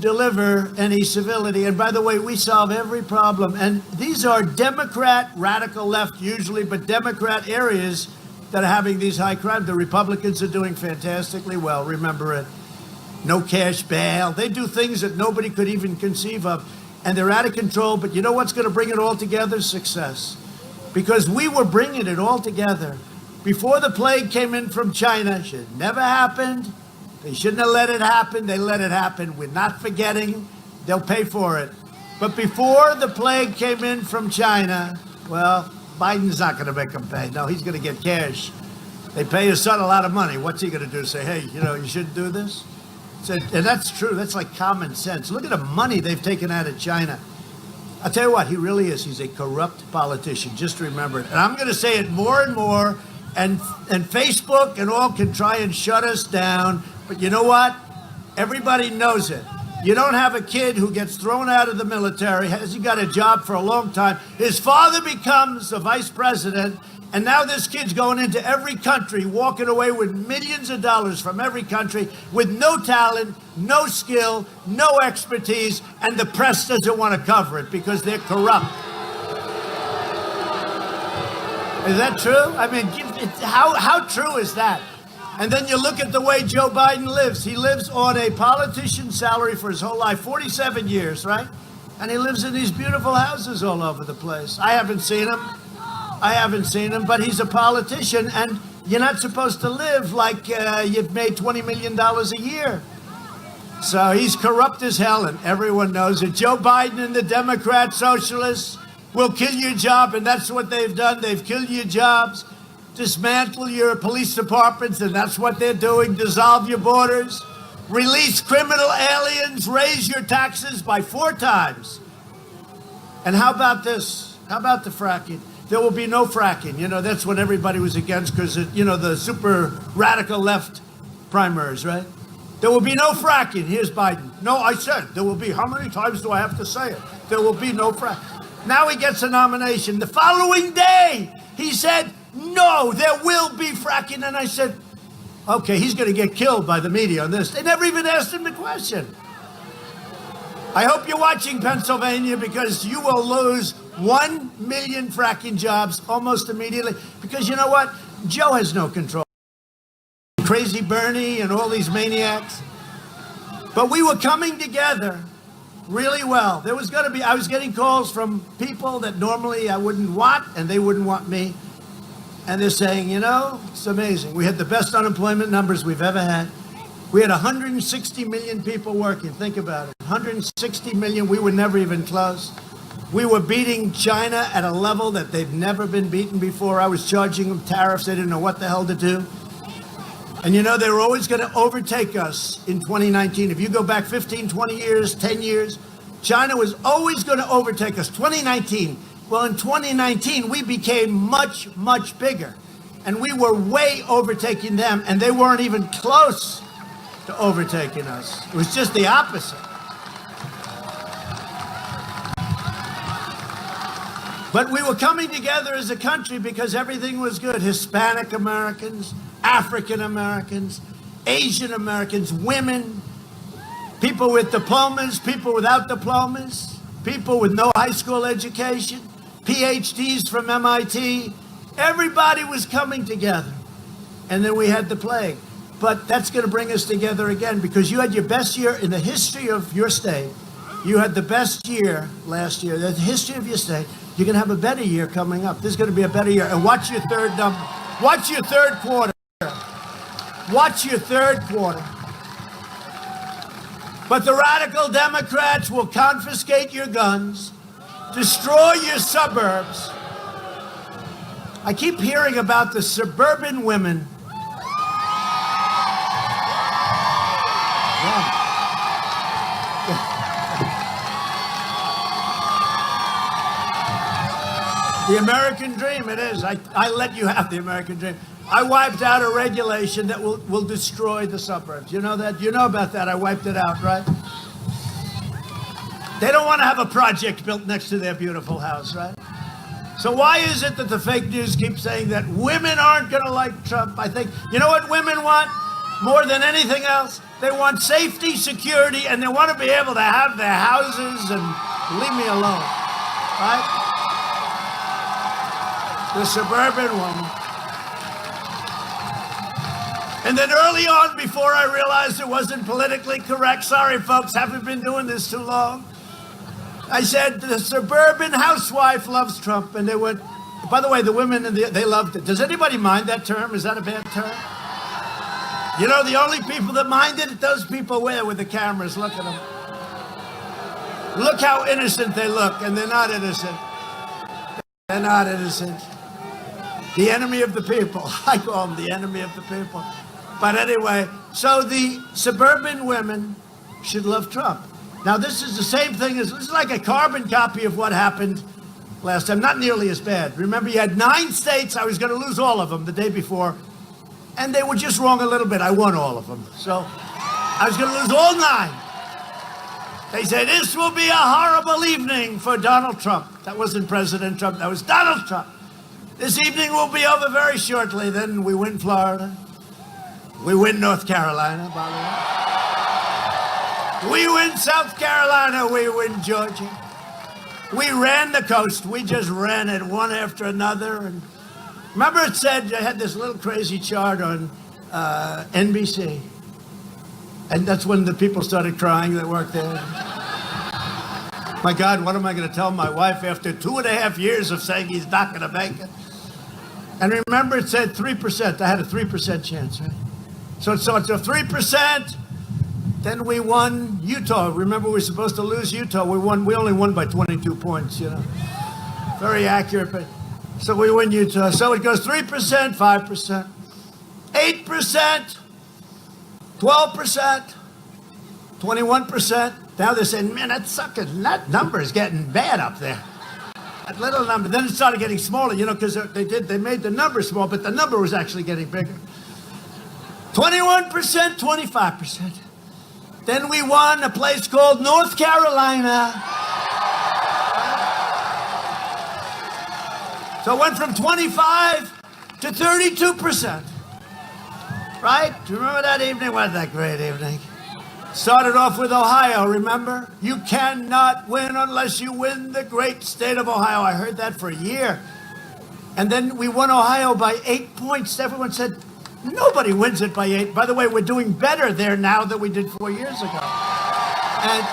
deliver any civility. And by the way, we solve every problem. And these are Democrat, radical left usually, but Democrat areas that are having these high crimes. The Republicans are doing fantastically well. Remember it. No cash bail. They do things that nobody could even conceive of. And they're out of control. But you know what's going to bring it all together? Success. Because we were bringing it all together. Before the plague came in from China, it should have never happened. They shouldn't have let it happen. They let it happen. We're not forgetting. They'll pay for it. But before the plague came in from China, well, Biden's not going to make them pay. No, he's going to get cash. They pay his son a lot of money. What's he going to do? Say, hey, you shouldn't do this? And that's true. That's like common sense. Look at the money they've taken out of China. I'll tell you what, he really is. He's a corrupt politician. Just remember it. And I'm going to say it more and more. And Facebook and all can try and shut us down. But you know what? Everybody knows it. You don't have a kid who gets thrown out of the military, hasn't got a job for a long time. His father becomes the vice president, and now this kid's going into every country, walking away with millions of dollars from every country with no talent, no skill, no expertise, and the press doesn't want to cover it because they're corrupt. Is that true? I mean, how true is that? And then you look at the way Joe Biden lives. He lives on a politician's salary for his whole life, 47 years, right? And he lives in these beautiful houses all over the place. I haven't seen him, but he's a politician, and you're not supposed to live like you've made $20 million a year. So he's corrupt as hell, and everyone knows it. Joe Biden and the Democrat socialists will kill your job, and that's what they've done. They've killed your jobs. Dismantle your police departments, and that's what they're doing. Dissolve your borders, release criminal aliens, raise your taxes by 4 times. And how about this? How about the fracking? There will be no fracking. That's what everybody was against because, the super radical left primaries, right? There will be no fracking. Here's Biden. No, I said there will be. How many times do I have to say it? There will be no fracking. Now he gets a nomination. The following day, he said, no, there will be fracking. And I said, okay, he's going to get killed by the media on this. They never even asked him the question. I hope you're watching Pennsylvania because you will lose 1 million fracking jobs almost immediately. Because you know what? Joe has no control. Crazy Bernie and all these maniacs. But we were coming together really well. I was getting calls from people that normally I wouldn't want, and they wouldn't want me. And they're saying, it's amazing. We had the best unemployment numbers we've ever had. We had 160 million people working. Think about it. 160 million. We were never even close. We were beating China at a level that they've never been beaten before. I was charging them tariffs. They didn't know what the hell to do. And they were always going to overtake us in 2019. If you go back 15, 20 years, 10 years, China was always going to overtake us. 2019. Well, in 2019, we became much, much bigger. And we were way overtaking them, and they weren't even close to overtaking us. It was just the opposite. But we were coming together as a country because everything was good. Hispanic Americans, African Americans, Asian Americans, women, people with diplomas, people without diplomas, people with no high school education, PhDs from MIT. Everybody was coming together. And then we had the plague. But that's going to bring us together again because you had your best year in the history of your state. You had the best year last year. The history of your state. You're going to have a better year coming up. This is going to be a better year. And watch your third quarter. Watch your third quarter. But the radical Democrats will confiscate your guns, destroy your suburbs. I keep hearing about the suburban women. Yeah. The American dream, it is. I let you have the American dream. I wiped out a regulation that will destroy the suburbs. You know that? You know about that. I wiped it out, right? They don't want to have a project built next to their beautiful house, right? So why is it that the fake news keeps saying that women aren't going to like Trump? I think, you know what women want more than anything else? They want safety, security, and they want to be able to have their houses and leave me alone, right? The suburban woman. And then early on, before I realized it wasn't politically correct, sorry folks, haven't been doing this too long, I said, the suburban housewife loves Trump. And they went, by the way, the women, they loved it. Does anybody mind that term? Is that a bad term? You know, the only people that minded it, those people with the cameras. Look at them. Look how innocent they look, and they're not innocent. They're not innocent. The enemy of the people. I call them the enemy of the people. But anyway, so the suburban women should love Trump. Now, this is the same thing this is like a carbon copy of what happened last time. Not nearly as bad. Remember, you had 9 states. I was going to lose all of them the day before. And they were just wrong a little bit. I won all of them. So I was going to lose all 9. They said, this will be a horrible evening for Donald Trump. That wasn't President Trump. That was Donald Trump. This evening will be over very shortly. Then we win Florida. We win North Carolina, by the way. We win South Carolina. We win Georgia. We ran the coast. We just ran it one after another. And remember it said, I had this little crazy chart on NBC. And that's when the people started crying that worked there. My God, what am I going to tell my wife after 2.5 years of saying he's not going to make it? And remember it said 3%. I had a 3% chance, right? So it's a 3%. Then we won Utah. Remember, we were supposed to lose Utah. We only won by 22 points, you know. Very accurate, but so we win Utah. So it goes 3%, 5%, 8%, 12%, 21%. Now they're saying, man, that number is getting bad up there. That little number. Then it started getting smaller, you know, because they made the number small, but the number was actually getting bigger. 21%, 25%. Then we won a place called North Carolina. So it went from 25 to 32%. Right? Do you remember that evening? Wasn't that great evening? Started off with Ohio, remember? You cannot win unless you win the great state of Ohio. I heard that for a year. And then we won Ohio by 8 points. Everyone said, nobody wins it by 8. By the way, we're doing better there now than we did 4 years ago. And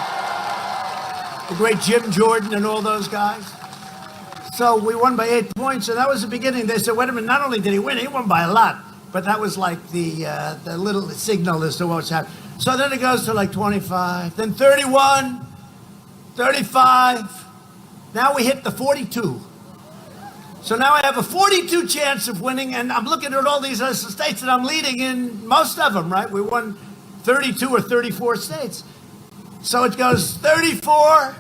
the great Jim Jordan and all those guys. So we won by 8 points, and that was the beginning. They said, wait a minute, not only did he win by a lot, but that was like the little signal as to what's happening. So then it goes to like 25, then 31, 35. Now we hit the 42. So now I have a 42 chance of winning, and I'm looking at all these other states, and I'm leading in most of them, right? We won 32 or 34 states. So it goes 34,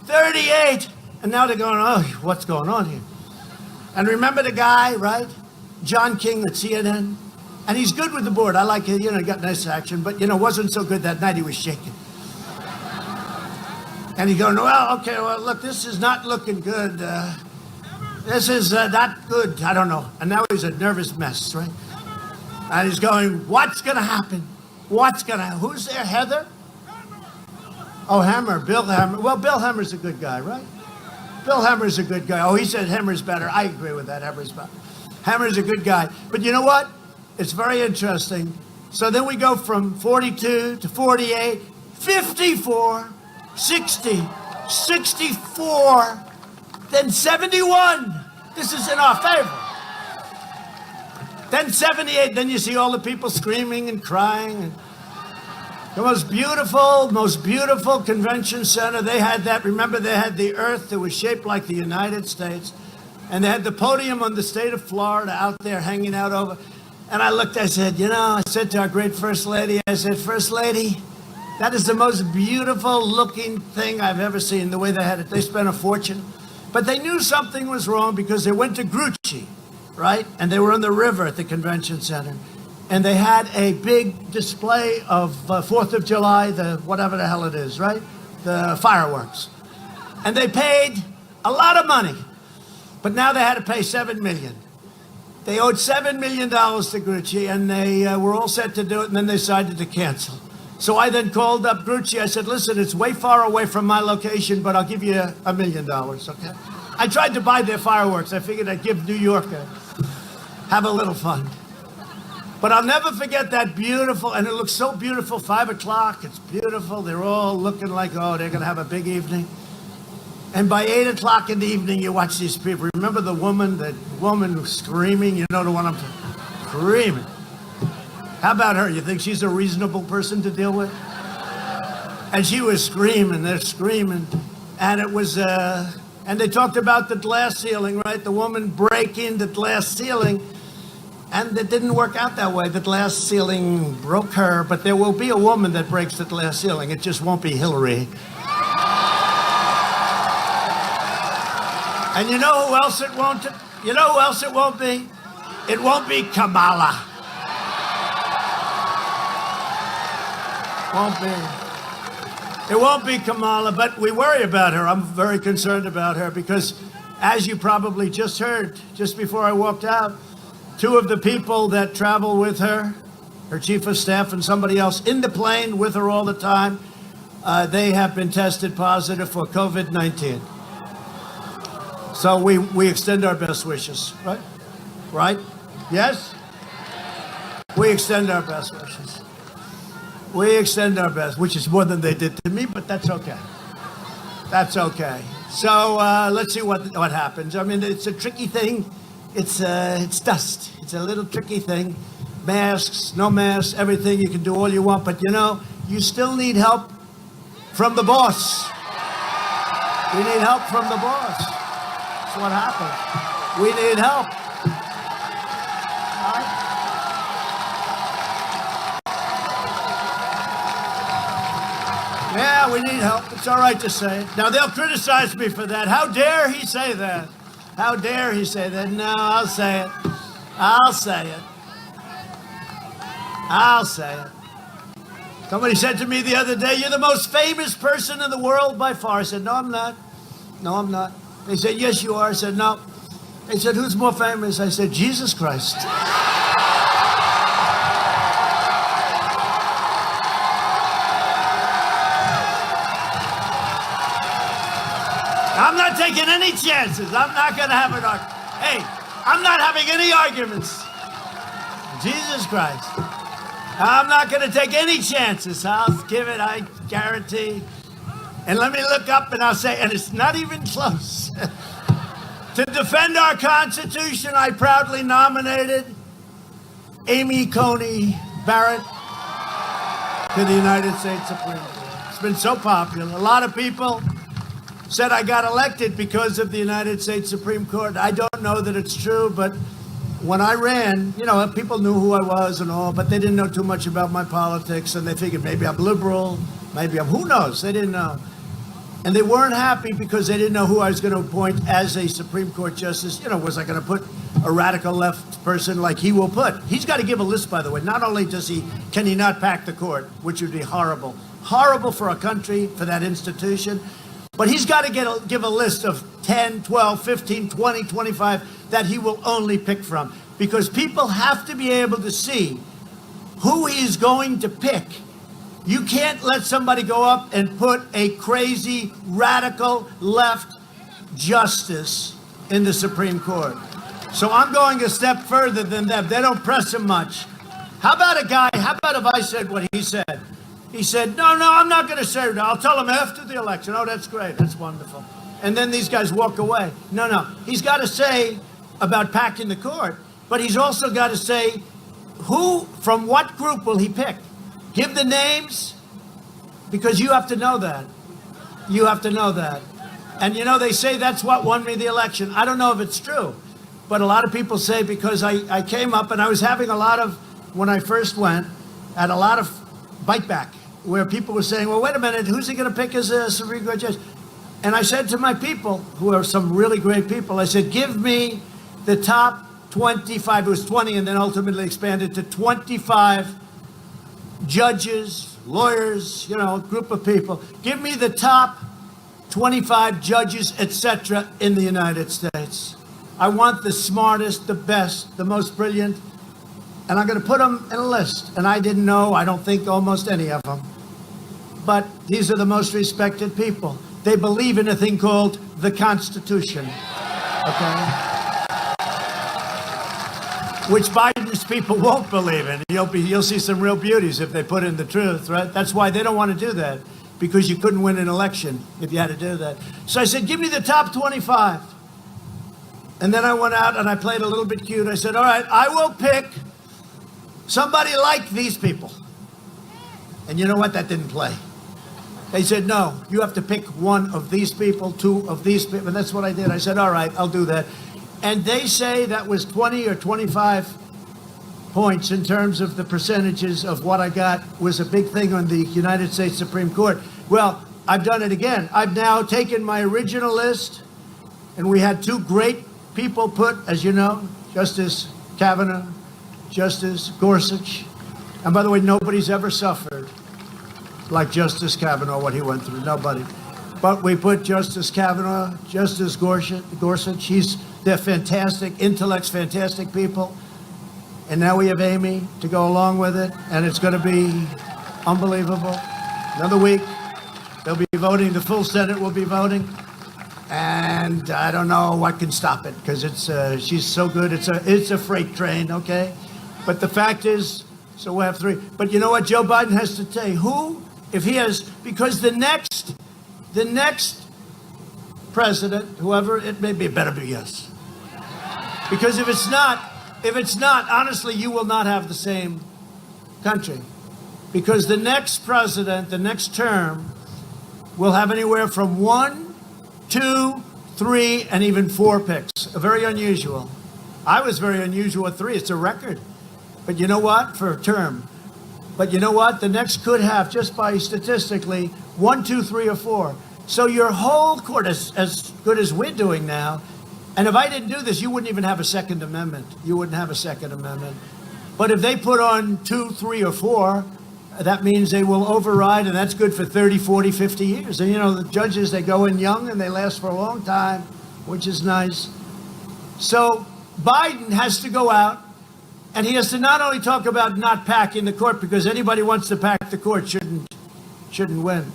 38, and now they're going, oh, what's going on here? And remember the guy, right? John King at CNN? And he's good with the board. I like it, you know, he got nice action, but, you know, wasn't so good that night. He was shaking. And he's going, well, okay, well, look, this is not looking good. This is not good. I don't know. And now he's a nervous mess, right? And he's going, what's going to happen? Who's there, Heather? Oh, Hammer, Bill Hammer. Well, Bill Hammer's a good guy, right? Bill Hammer's a good guy. Oh, he said Hammer's better. I agree with that. Hammer's better. Hammer's a good guy. But you know what? It's very interesting. So then we go from 42 to 48, 54, 60, 64, then 71. This is in our favor. Then 78. Then you see all the people screaming and crying. And the most beautiful convention center. They had that. Remember, they had the earth that was shaped like the United States. And they had the podium on the state of Florida out there hanging out over. And I looked, I said, you know, I said to our great First Lady, I said, First Lady, that is the most beautiful looking thing I've ever seen, the way they had it. They spent a fortune. But they knew something was wrong because they went to Grucci, right? And they were on the river at the convention center. And they had a big display of 4th of July, the whatever the hell it is, right? The fireworks. And they paid a lot of money. But now they had to pay $7 million. They owed $7 million to Grucci, and they were all set to do it, and then they decided to cancel. So I then called up Grucci. I said, listen, it's way far away from my location, but I'll give you $1 million, okay? I tried to buy their fireworks. I figured I'd give New York have a little fun. But I'll never forget that beautiful, and it looks so beautiful, 5 o'clock, it's beautiful. They're all looking like, oh, they're going to have a big evening. And by 8 o'clock in the evening, you watch these people. Remember the woman screaming? You know the one I'm screaming. How about her? You think she's a reasonable person to deal with? And she was screaming, they're screaming. And it was, and they talked about the glass ceiling, right? The woman breaking the glass ceiling. And it didn't work out that way. The glass ceiling broke her, but there will be a woman that breaks the glass ceiling. It just won't be Hillary. And you know who else it won't? You know who else it won't be? It won't be Kamala. Won't be. It won't be Kamala, but we worry about her. I'm very concerned about her because, as you probably just heard, just before I walked out, 2 of the people that travel with her, her chief of staff and somebody else in the plane with her all the time, they have been tested positive for COVID-19. So we extend our best wishes, right? Right? Yes? We extend our best wishes. We extend our best, which is more than they did to me, but that's okay. That's okay. So let's see what happens. I mean, it's a tricky thing. It's dust. It's a little tricky thing. Masks, no masks, everything. You can do all you want, but you know, you still need help from the boss. We need help from the boss. That's what happens. We need help. All right? Yeah, we need help. It's all right to say it. Now, they'll criticize me for that. How dare he say that? How dare he say that? No, I'll say it. I'll say it. I'll say it. Somebody said to me the other day, you're the most famous person in the world by far. I said, no, I'm not. No, I'm not. They said, yes, you are. I said, no. They said, who's more famous? I said, Jesus Christ. I'm not taking any chances. I'm not going to have an argument. Hey, I'm not having any arguments. Jesus Christ. I'm not going to take any chances. I'll give it, I guarantee. And let me look up and I'll say, and it's not even close. To defend our Constitution, I proudly nominated Amy Coney Barrett to the United States Supreme Court. It's been so popular. A lot of people said I got elected because of the United States Supreme Court. I don't know that it's true, but when I ran, you know, people knew who I was and all, but they didn't know too much about my politics, and they figured maybe I'm liberal, maybe I'm, who knows? They didn't know. And they weren't happy because they didn't know who I was going to appoint as a Supreme Court justice. You know, was I going to put a radical left person like he will put? He's got to give a list, by the way. Not only can he not pack the court, which would be horrible. Horrible for a country, for that institution. But he's got to give a list of 10, 12, 15, 20, 25 that he will only pick from. Because people have to be able to see who he's going to pick. You can't let somebody go up and put a crazy, radical left justice in the Supreme Court. So I'm going a step further than them. They don't press him much. How about if I said what he said? He said, no, I'm not going to say it. I'll tell him after the election. Oh, that's great. That's wonderful. And then these guys walk away. No. He's got to say about packing the court, but he's also got to say from what group will he pick? Give the names, because you have to know that. You have to know that. And, you know, they say that's what won me the election. I don't know if it's true, but a lot of people say because I came up and I was having a lot of, when I first went, had a lot of bite back where people were saying, well, wait a minute, who's he going to pick as a Supreme Court judge? And I said to my people, who are some really great people, I said, give me the top 25, it was 20 and then ultimately expanded to 25 judges, lawyers, you know, a group of people. Give me the top 25 judges, etc., in the United States. I want the smartest, the best, the most brilliant, and I'm going to put them in a list. And I didn't know, I don't think, almost any of them. But these are the most respected people. They believe in a thing called the Constitution. Okay? which Biden's people won't believe in. You'll see some real beauties if they put in the truth, right? That's why they don't want to do that, because you couldn't win an election if you had to do that. So I said, give me the top 25. And then I went out and I played a little bit cute. I said, all right, I will pick somebody like these people. And you know what? That didn't play. They said, no, you have to pick one of these people, two of these people. And that's what I did. I said, all right, I'll do that. And they say that was 20 or 25 points in terms of the percentages of what I got was a big thing on the United States Supreme Court. Well, I've done it again. I've now taken my original list, and we had two great people put, as you know, Justice Kavanaugh, Justice Gorsuch. And by the way, nobody's ever suffered like Justice Kavanaugh, what he went through. Nobody. But we put Justice Kavanaugh, Justice Gorsuch. They're fantastic intellects, fantastic people. And now we have Amy to go along with it, and it's going to be unbelievable. Another week, they'll be voting. The full Senate will be voting. And I don't know what can stop it, because she's so good. It's a freight train, okay? But the fact is, so we'll have three. But you know what Joe Biden has to say? Who, if he has, because the next president, whoever it may be, it better be yes. Because if it's not, honestly, you will not have the same country. Because the next president, the next term, will have anywhere from 1, 2, 3, and even 4 picks. Very unusual. I was very unusual at 3. It's a record. But you know what? For a term. But you know what? The next could have, just by statistically, 1, 2, 3, or 4. So your whole court, as good as we're doing now, and if I didn't do this, you wouldn't even have a Second Amendment. You wouldn't have a Second Amendment. But if they put on 2, 3, or 4, that means they will override, and that's good for 30, 40, 50 years. And, you know, the judges, they go in young, and they last for a long time, which is nice. So Biden has to go out, and he has to not only talk about not packing the court, because anybody who wants to pack the court shouldn't win.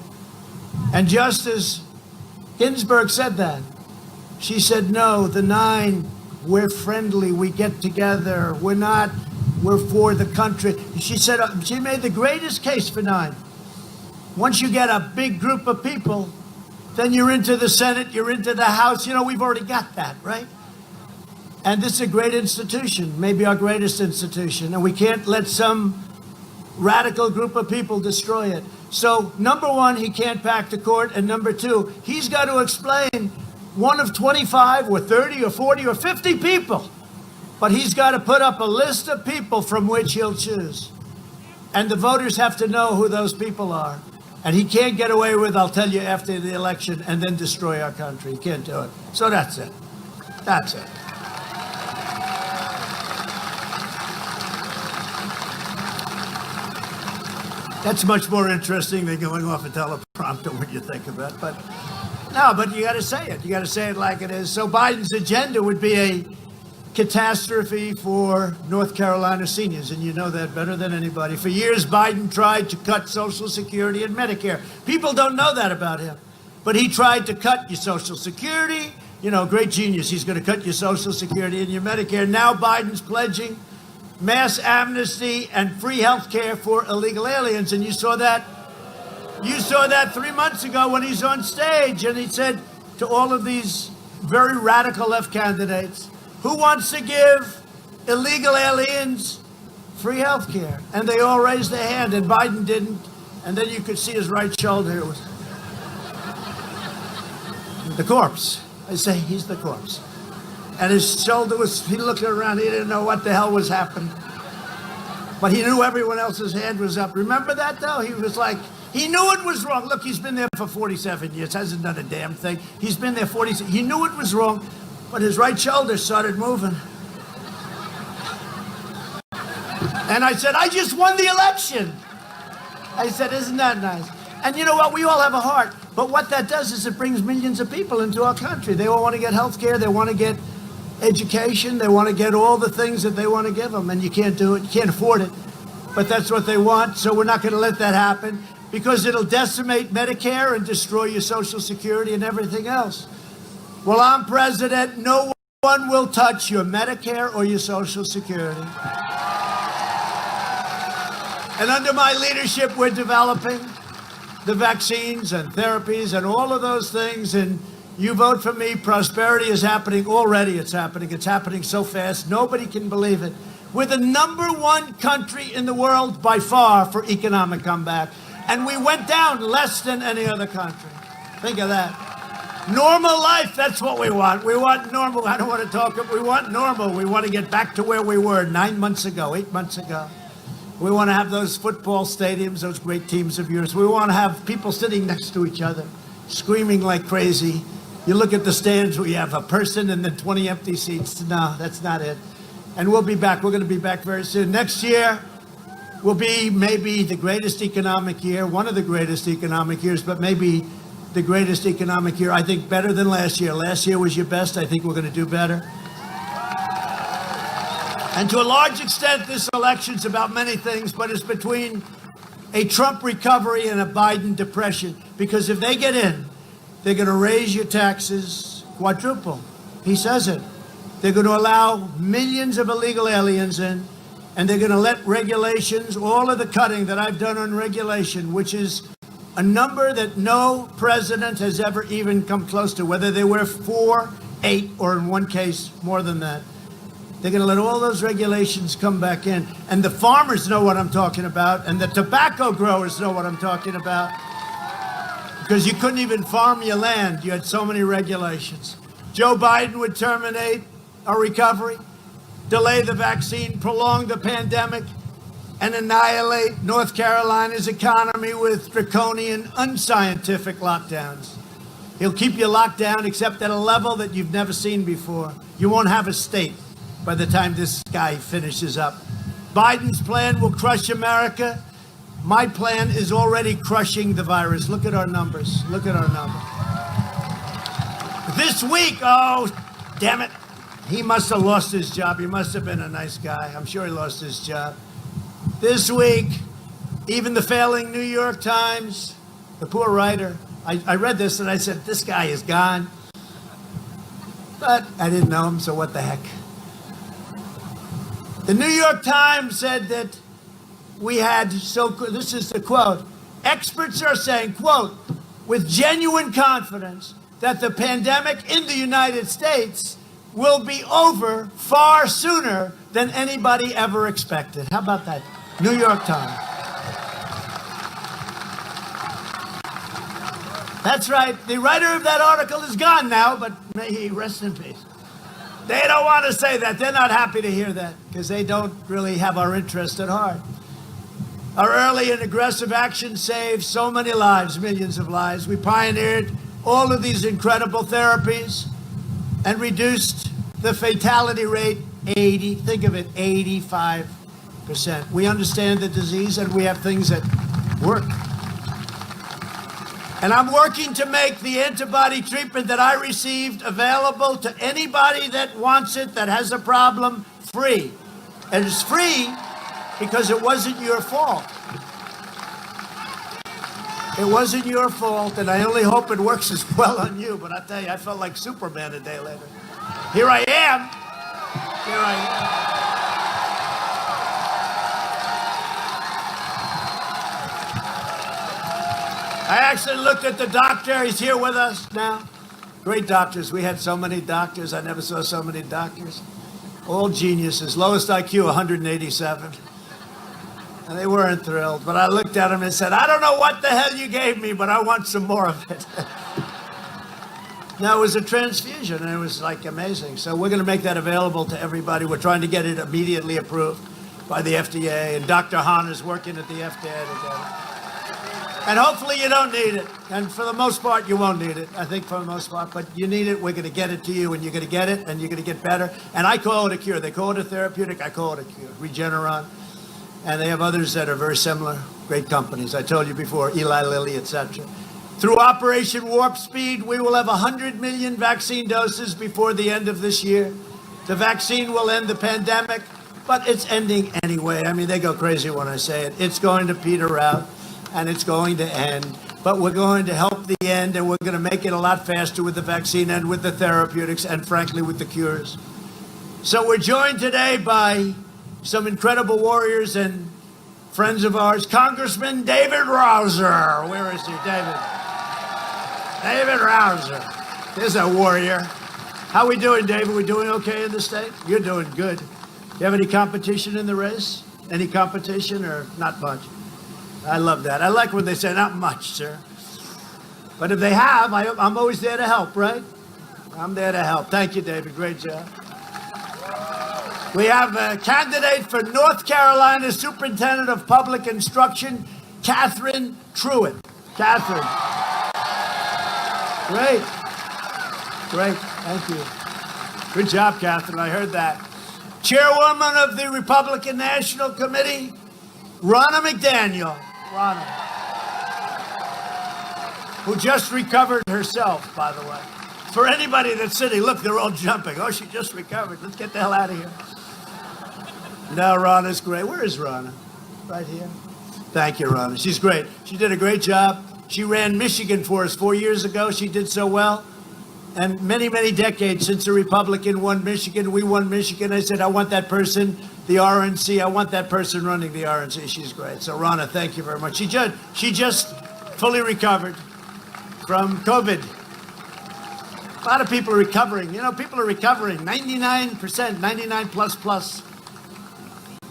And Justice Ginsburg said that. She said, no, the 9, we're friendly, we get together, we're for the country. She said, she made the greatest case for 9. Once you get a big group of people, then you're into the Senate, you're into the House. You know, we've already got that, right? And this is a great institution, maybe our greatest institution, and we can't let some radical group of people destroy it. So, number 1, he can't pack the court, and number 2, he's got to explain one of 25 or 30 or 40 or 50 people. But he's got to put up a list of people from which he'll choose. And the voters have to know who those people are. And he can't get away with, I'll tell you after the election, and then destroy our country. He can't do it. So that's it. That's it. That's much more interesting than going off a teleprompter when you think of it. But no, but you got to say it. You got to say it like it is. So Biden's agenda would be a catastrophe for North Carolina seniors, and you know that better than anybody. For years, Biden tried to cut Social Security and Medicare. People don't know that about him, but he tried to cut your Social Security. You know, great genius. He's going to cut your Social Security and your Medicare. Now Biden's pledging mass amnesty and free health care for illegal aliens, and you saw that. You saw that 3 months ago when he's on stage, and he said to all of these very radical left candidates, who wants to give illegal aliens free health care? And they all raised their hand, and Biden didn't. And then you could see his right shoulder. It was the corpse. I say he's the corpse. And his shoulder was, he looked around, he didn't know what the hell was happening. But he knew everyone else's hand was up. Remember that, though? He was like, he knew it was wrong. Look, he's been there for 47 years, hasn't done a damn thing. He's been there 47. He knew it was wrong, but his right shoulder started moving. And I said, I just won the election. I said, isn't that nice? And you know what? We all have a heart. But what that does is it brings millions of people into our country. They all want to get health care. They want to get education. They want to get all the things that they want to give them. And you can't do it. You can't afford it. But that's what they want. So we're not going to let that happen, because it'll decimate Medicare and destroy your Social Security and everything else. Well, I'm president. No one will touch your Medicare or your Social Security. And under my leadership, we're developing the vaccines and therapies and all of those things. And you vote for me, prosperity is happening already. It's happening. It's happening so fast. Nobody can believe it. We're the #1 country in the world by far for economic comeback. And we went down less than any other country. Think of that. Normal life, that's what we want. We want normal. I don't want to talk. We want normal. We want to get back to where we were 9 months ago, 8 months ago. We want to have those football stadiums, those great teams of yours. We want to have people sitting next to each other, screaming like crazy. You look at the stands where you have a person and then 20 empty seats. No, that's not it. And we'll be back. We're going to be back very soon. Next year will be maybe the greatest economic year, one of the greatest economic years, but maybe the greatest economic year. I think better than last year. Last year was your best. I think we're going to do better. And to a large extent, this election's about many things, but it's between a Trump recovery and a Biden depression. Because if they get in, they're going to raise your taxes quadruple. He says it. They're going to allow millions of illegal aliens in, and they're going to let regulations, all of the cutting that I've done on regulation, which is a number that no president has ever even come close to, whether they were 4, 8, or in one case, more than that. They're going to let all those regulations come back in. And the farmers know what I'm talking about, and the tobacco growers know what I'm talking about. Because you couldn't even farm your land. You had so many regulations. Joe Biden would terminate our recovery, delay the vaccine, prolong the pandemic, and annihilate North Carolina's economy with draconian, unscientific lockdowns. He'll keep you locked down except at a level that you've never seen before. You won't have a state by the time this guy finishes up. Biden's plan will crush America. My plan is already crushing the virus. Look at our numbers. Look at our numbers. This week, oh, damn it. He must have lost his job. He must have been a nice guy. I'm sure he lost his job. This week, even the failing New York Times, the poor writer, I read this and I said, this guy is gone. But I didn't know him, so what the heck. The New York Times said that we had, this is the quote, experts are saying, quote, with genuine confidence that the pandemic in the United States will be over far sooner than anybody ever expected. How about that? New York Times. That's right. The writer of that article is gone now, but may he rest in peace. They don't want to say that. They're not happy to hear that because they don't really have our interest at heart. Our early and aggressive action saved so many lives, millions of lives. We pioneered all of these incredible therapies and reduced the fatality rate 85%. We understand the disease and we have things that work. And I'm working to make the antibody treatment that I received available to anybody that wants it, that has a problem, free. And it's free because it wasn't your fault. It wasn't your fault, and I only hope it works as well on you. But I tell you, I felt like Superman a day later. Here I am. Here I am. I actually looked at the doctor. He's here with us now. Great doctors. We had so many doctors. I never saw so many doctors. All geniuses. Lowest IQ, 187. And they weren't thrilled. But I looked at him and said, I don't know what the hell you gave me, but I want some more of it. Now, it was a transfusion, and it was like amazing. So we're going to make that available to everybody. We're trying to get it immediately approved by the FDA. And Dr. Hahn is working at the FDA to get it. And hopefully you don't need it. And for the most part, you won't need it. I think for the most part. But you need it. We're going to get it to you, and you're going to get it, and you're going to get better. And I call it a cure. They call it a therapeutic. I call it a cure. Regeneron. And they have others that are very similar. Great companies. I told you before, Eli Lilly, etc. Through Operation Warp Speed, we will have 100 million vaccine doses before the end of this year. The vaccine will end the pandemic, but it's ending anyway. I mean, they go crazy when I say it. It's going to peter out. And it's going to end. but we're going to help the end, and we're going to make it a lot faster with the vaccine and with the therapeutics and, frankly, with the cures. So we're joined today by some incredible warriors and friends of ours. Congressman David Rouzer. Where is he, David? David Rouzer. There's a warrior. How we doing, David? We doing okay in the state? You're doing good. You have any competition in the race? Any competition or not much? I love that. I like when they say, not much, sir. But if they have, I'm always there to help, right? I'm there to help. Thank you, David. Great job. We have a candidate for North Carolina Superintendent of Public Instruction, Catherine Truitt. Catherine. Great. Great. Thank you. Good job, Catherine. I heard that. Chairwoman of the Republican National Committee, Ronna McDaniel. Ronna, who just recovered herself, by the way. For anybody that's sitting, look, they're all jumping. Oh, she just recovered. Let's get the hell out of here. No, Ronna's great. Where is Ronna? Right here. Thank you, Ronna. She's great. She did a great job. She ran Michigan for us 4 years ago. She did so well. And many, many decades since a Republican won Michigan, we won Michigan. I said, I want that person, the RNC. I want that person running the RNC. She's great. So, Ronna, thank you very much. She just fully recovered from COVID. A lot of people are recovering. You know, people are recovering. 99%, 99 plus.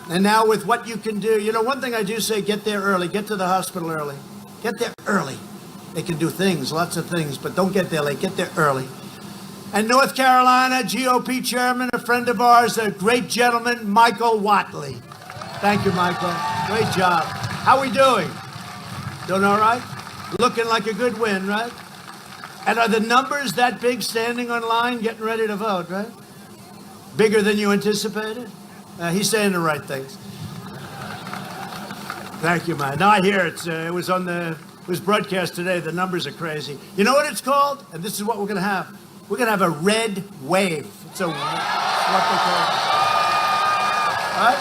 And now with what you can do, you know, one thing I do say, get there early. Get to the hospital early. Get there early. They can do things, lots of things, but don't get there late. Get there early. And North Carolina GOP chairman, a friend of ours, a great gentleman, Michael Whatley. Thank you, Michael. Great job. How we doing? Doing all right? Looking like a good win, right? And are the numbers that big standing on line getting ready to vote, right? Bigger than you anticipated? He's saying the right things. Thank you, man. No, I hear it. It was broadcast today. The numbers are crazy. You know what it's called? And this is what we're going to have. We're going to have a red wave. It's what they call it. Right?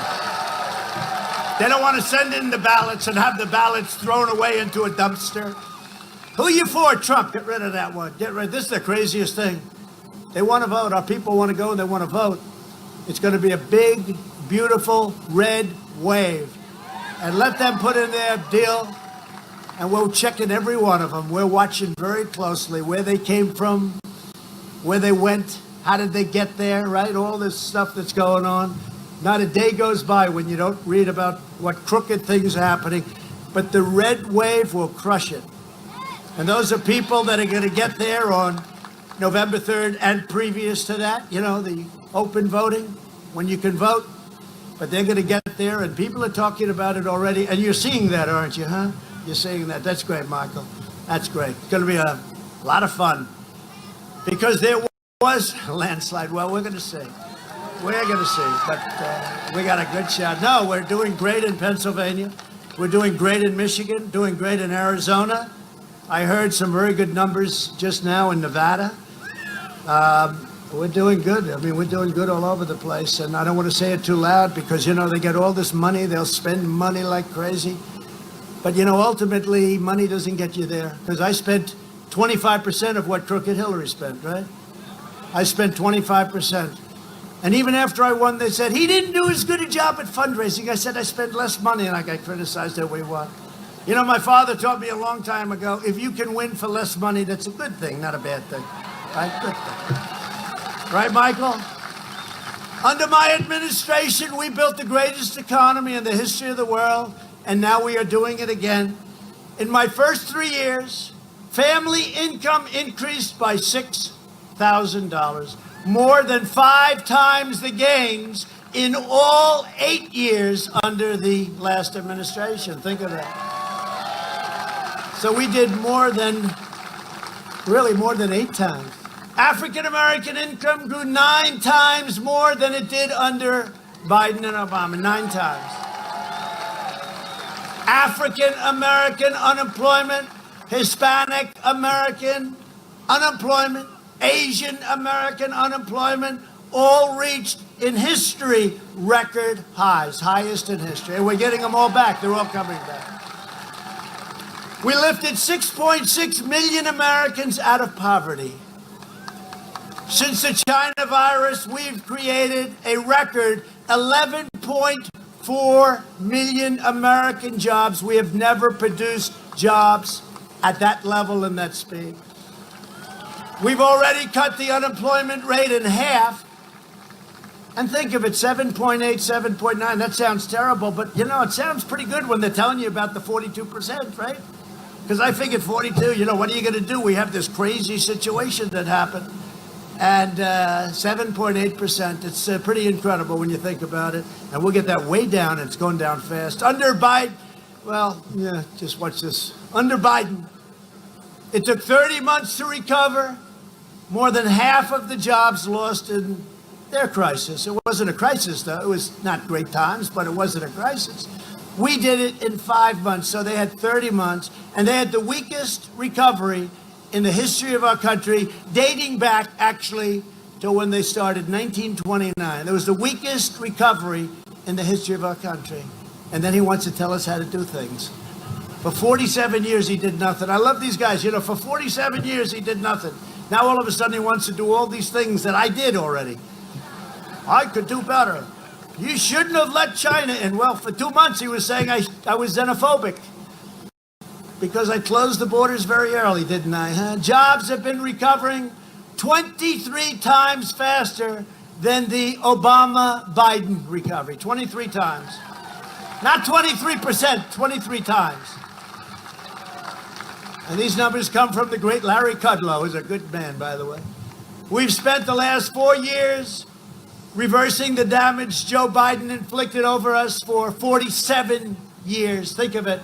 They don't want to send in the ballots and have the ballots thrown away into a dumpster. Who are you for, Trump? Get rid of that one. Get rid. This is the craziest thing. They want to vote. Our people want to go and they want to vote. It's going to be a big, beautiful red wave. And let them put in their deal. And we're checking every one of them. We're watching very closely where they came from, where they went, how did they get there, right? All this stuff that's going on. Not a day goes by when you don't read about what crooked things are happening. But the red wave will crush it. And those are people that are going to get there on November 3rd and previous to that, you know, the open voting, when you can vote. But they're going to get there, and people are talking about it already. And you're seeing that, aren't you, huh? You're seeing that. That's great, Michael. That's great. It's going to be a lot of fun. Because there was a landslide. Well, we're going to see. We're going to see. But we got a good shot. No, we're doing great in Pennsylvania. We're doing great in Michigan, doing great in Arizona. I heard some very good numbers just now in Nevada. We're doing good. I mean, we're doing good all over the place. And I don't want to say it too loud because, you know, they get all this money. They'll spend money like crazy. But, you know, ultimately, money doesn't get you there. Because I spent 25% of what Crooked Hillary spent, right? I spent 25%. And even after I won, they said, he didn't do as good a job at fundraising. I said, I spent less money, and I got criticized that we won. You know, my father taught me a long time ago, if you can win for less money, that's a good thing, not a bad thing. Right? Good thing. Right, Michael? Under my administration, we built the greatest economy in the history of the world. And now we are doing it again. In my first 3 years, family income increased by $6,000, more than 5 times the gains in all 8 years under the last administration. Think of that. So we did more than 8 times. African American income grew 9 times more than it did under Biden and Obama, 9 times. African American unemployment, Hispanic American unemployment, Asian American unemployment, all reached in history record highs, highest in history. And we're getting them all back. They're all coming back. We lifted 6.6 million Americans out of poverty. Since the China virus, we've created a record 11.4 million American jobs. We have never produced jobs at that level and that speed. We've already cut the unemployment rate in half. And think of it, 7.8, 7.9, that sounds terrible, but you know, it sounds pretty good when they're telling you about the 42%, right? Because I figured 42, you know, what are you going to do? We have this crazy situation that happened. And 7.8%, it's pretty incredible when you think about it. And we'll get that way down, and it's going down fast. Under Biden, well, yeah, just watch this. Under Biden, it took 30 months to recover. More than half of the jobs lost in their crisis. It wasn't a crisis, though. It was not great times, but it wasn't a crisis. We did it in 5 months, so they had 30 months, and they had the weakest recovery in the history of our country, dating back, actually, to when they started, 1929. There was the weakest recovery in the history of our country. And then he wants to tell us how to do things. For 47 years, he did nothing. I love these guys. You know, for 47 years, he did nothing. Now, all of a sudden, he wants to do all these things that I did already. I could do better. You shouldn't have let China in. Well, for 2 months, he was saying I was xenophobic because I closed the borders very early, didn't I? Huh? Jobs have been recovering 23 times faster than the Obama-Biden recovery. 23 times. Not 23%, 23 times. And these numbers come from the great Larry Kudlow, who's a good man, by the way. We've spent the last 4 years reversing the damage Joe Biden inflicted over us for 47 years. Think of it.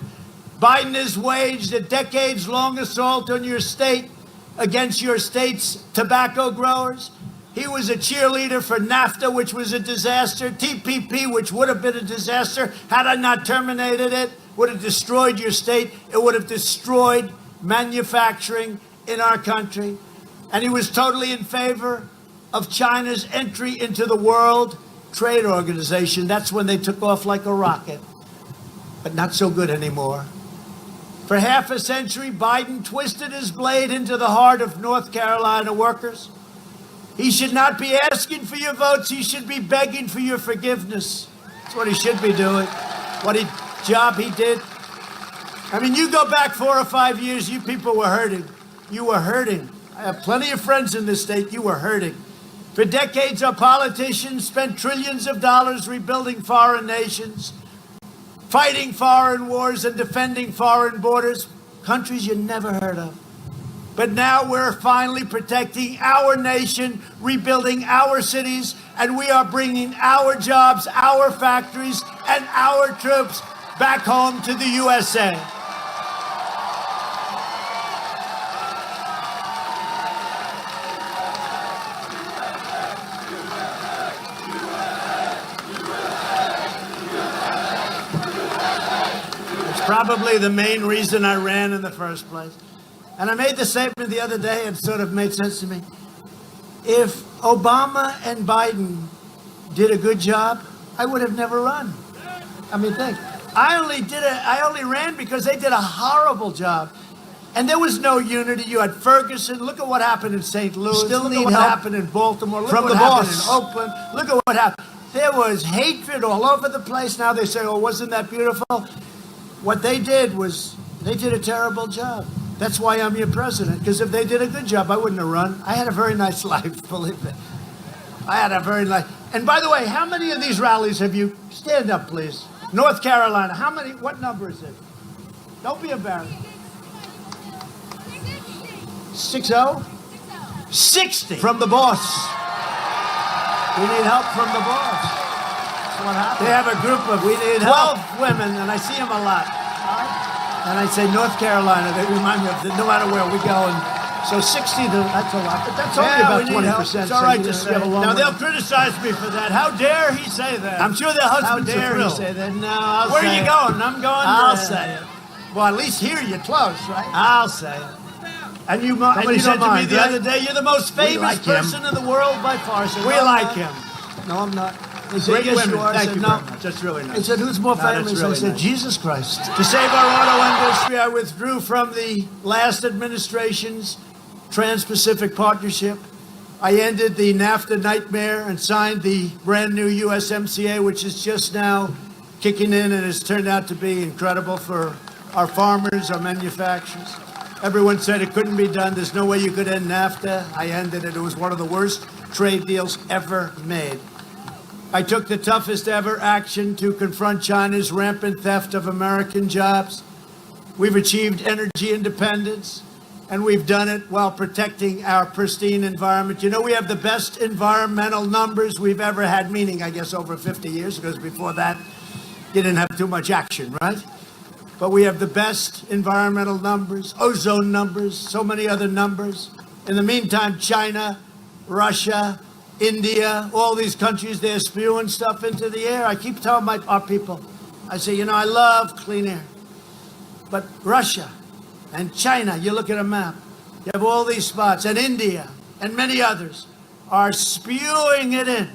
Biden has waged a decades-long assault on your state against your state's tobacco growers. He was a cheerleader for NAFTA, which was a disaster. TPP, which would have been a disaster had I not terminated it, would have destroyed your state. It would have destroyed manufacturing in our country. And he was totally in favor of China's entry into the World Trade Organization. That's when they took off like a rocket, but not so good anymore. For half a century, Biden twisted his blade into the heart of North Carolina workers. He should not be asking for your votes. He should be begging for your forgiveness. That's what he should be doing. Job he did. I mean, you go back 4 or 5 years, you people were hurting. You were hurting. I have plenty of friends in this state. You were hurting. For decades, our politicians spent trillions of dollars rebuilding foreign nations, fighting foreign wars and defending foreign borders, countries you never heard of. But now we're finally protecting our nation, rebuilding our cities, and we are bringing our jobs, our factories, and our troops back home to the USA. Probably the main reason I ran in the first place. And I made the statement the other day, it sort of made sense to me. If Obama and Biden did a good job, I would have never run. I mean, think. I only ran because they did a horrible job. And there was no unity. You had Ferguson. Look at what happened in St. Louis. Look at what happened in Baltimore. Look at what happened in Oakland. Look at what happened. There was hatred all over the place. Now they say, oh, wasn't that beautiful? What they did was, they did a terrible job. That's why I'm your president, because if they did a good job, I wouldn't have run. I had a very nice life, believe me. I had a very nice, and by the way, how many of these rallies have you, stand up please, North Carolina, how many, what number is it? Don't be embarrassed. 60? 60 from the boss. We need help from the boss. What happened? They have a group of 12 women, and I see them a lot. And I say North Carolina, they remind me of no matter where we go. And so 60, that's a lot, but that's only about 20%. It's all right to say. Now, they'll criticize me for that. How dare he say that? I'm sure their husbands will. How dare he say that? No, I'll say it. Where are you going? I'm going I'll say it. Well, at least here you're close, right? I'll say it. And you said to me the other day, you're the most famous person in the world by far. So we like him. No, I'm not. They said, Great yes, women. you are. I Thank said, you no. very much. That's really nice. They said, who's more No, that's famous? really I said, nice. Jesus Christ. To save our auto industry, I withdrew from the last administration's Trans-Pacific Partnership. I ended the NAFTA nightmare and signed the brand new USMCA, which is just now kicking in and has turned out to be incredible for our farmers, our manufacturers. Everyone said it couldn't be done. There's no way you could end NAFTA. I ended it. It was one of the worst trade deals ever made. I took the toughest ever action to confront China's rampant theft of American jobs. We've achieved energy independence, and we've done it while protecting our pristine environment. You know, we have the best environmental numbers we've ever had, meaning, I guess, over 50 years, because before that, you didn't have too much action, right? But we have the best environmental numbers, ozone numbers, so many other numbers. In the meantime, China, Russia, India, all these countries, they're spewing stuff into the air. I keep telling our people, I say, you know, I love clean air. But Russia and China, you look at a map, you have all these spots, and India and many others are spewing it in.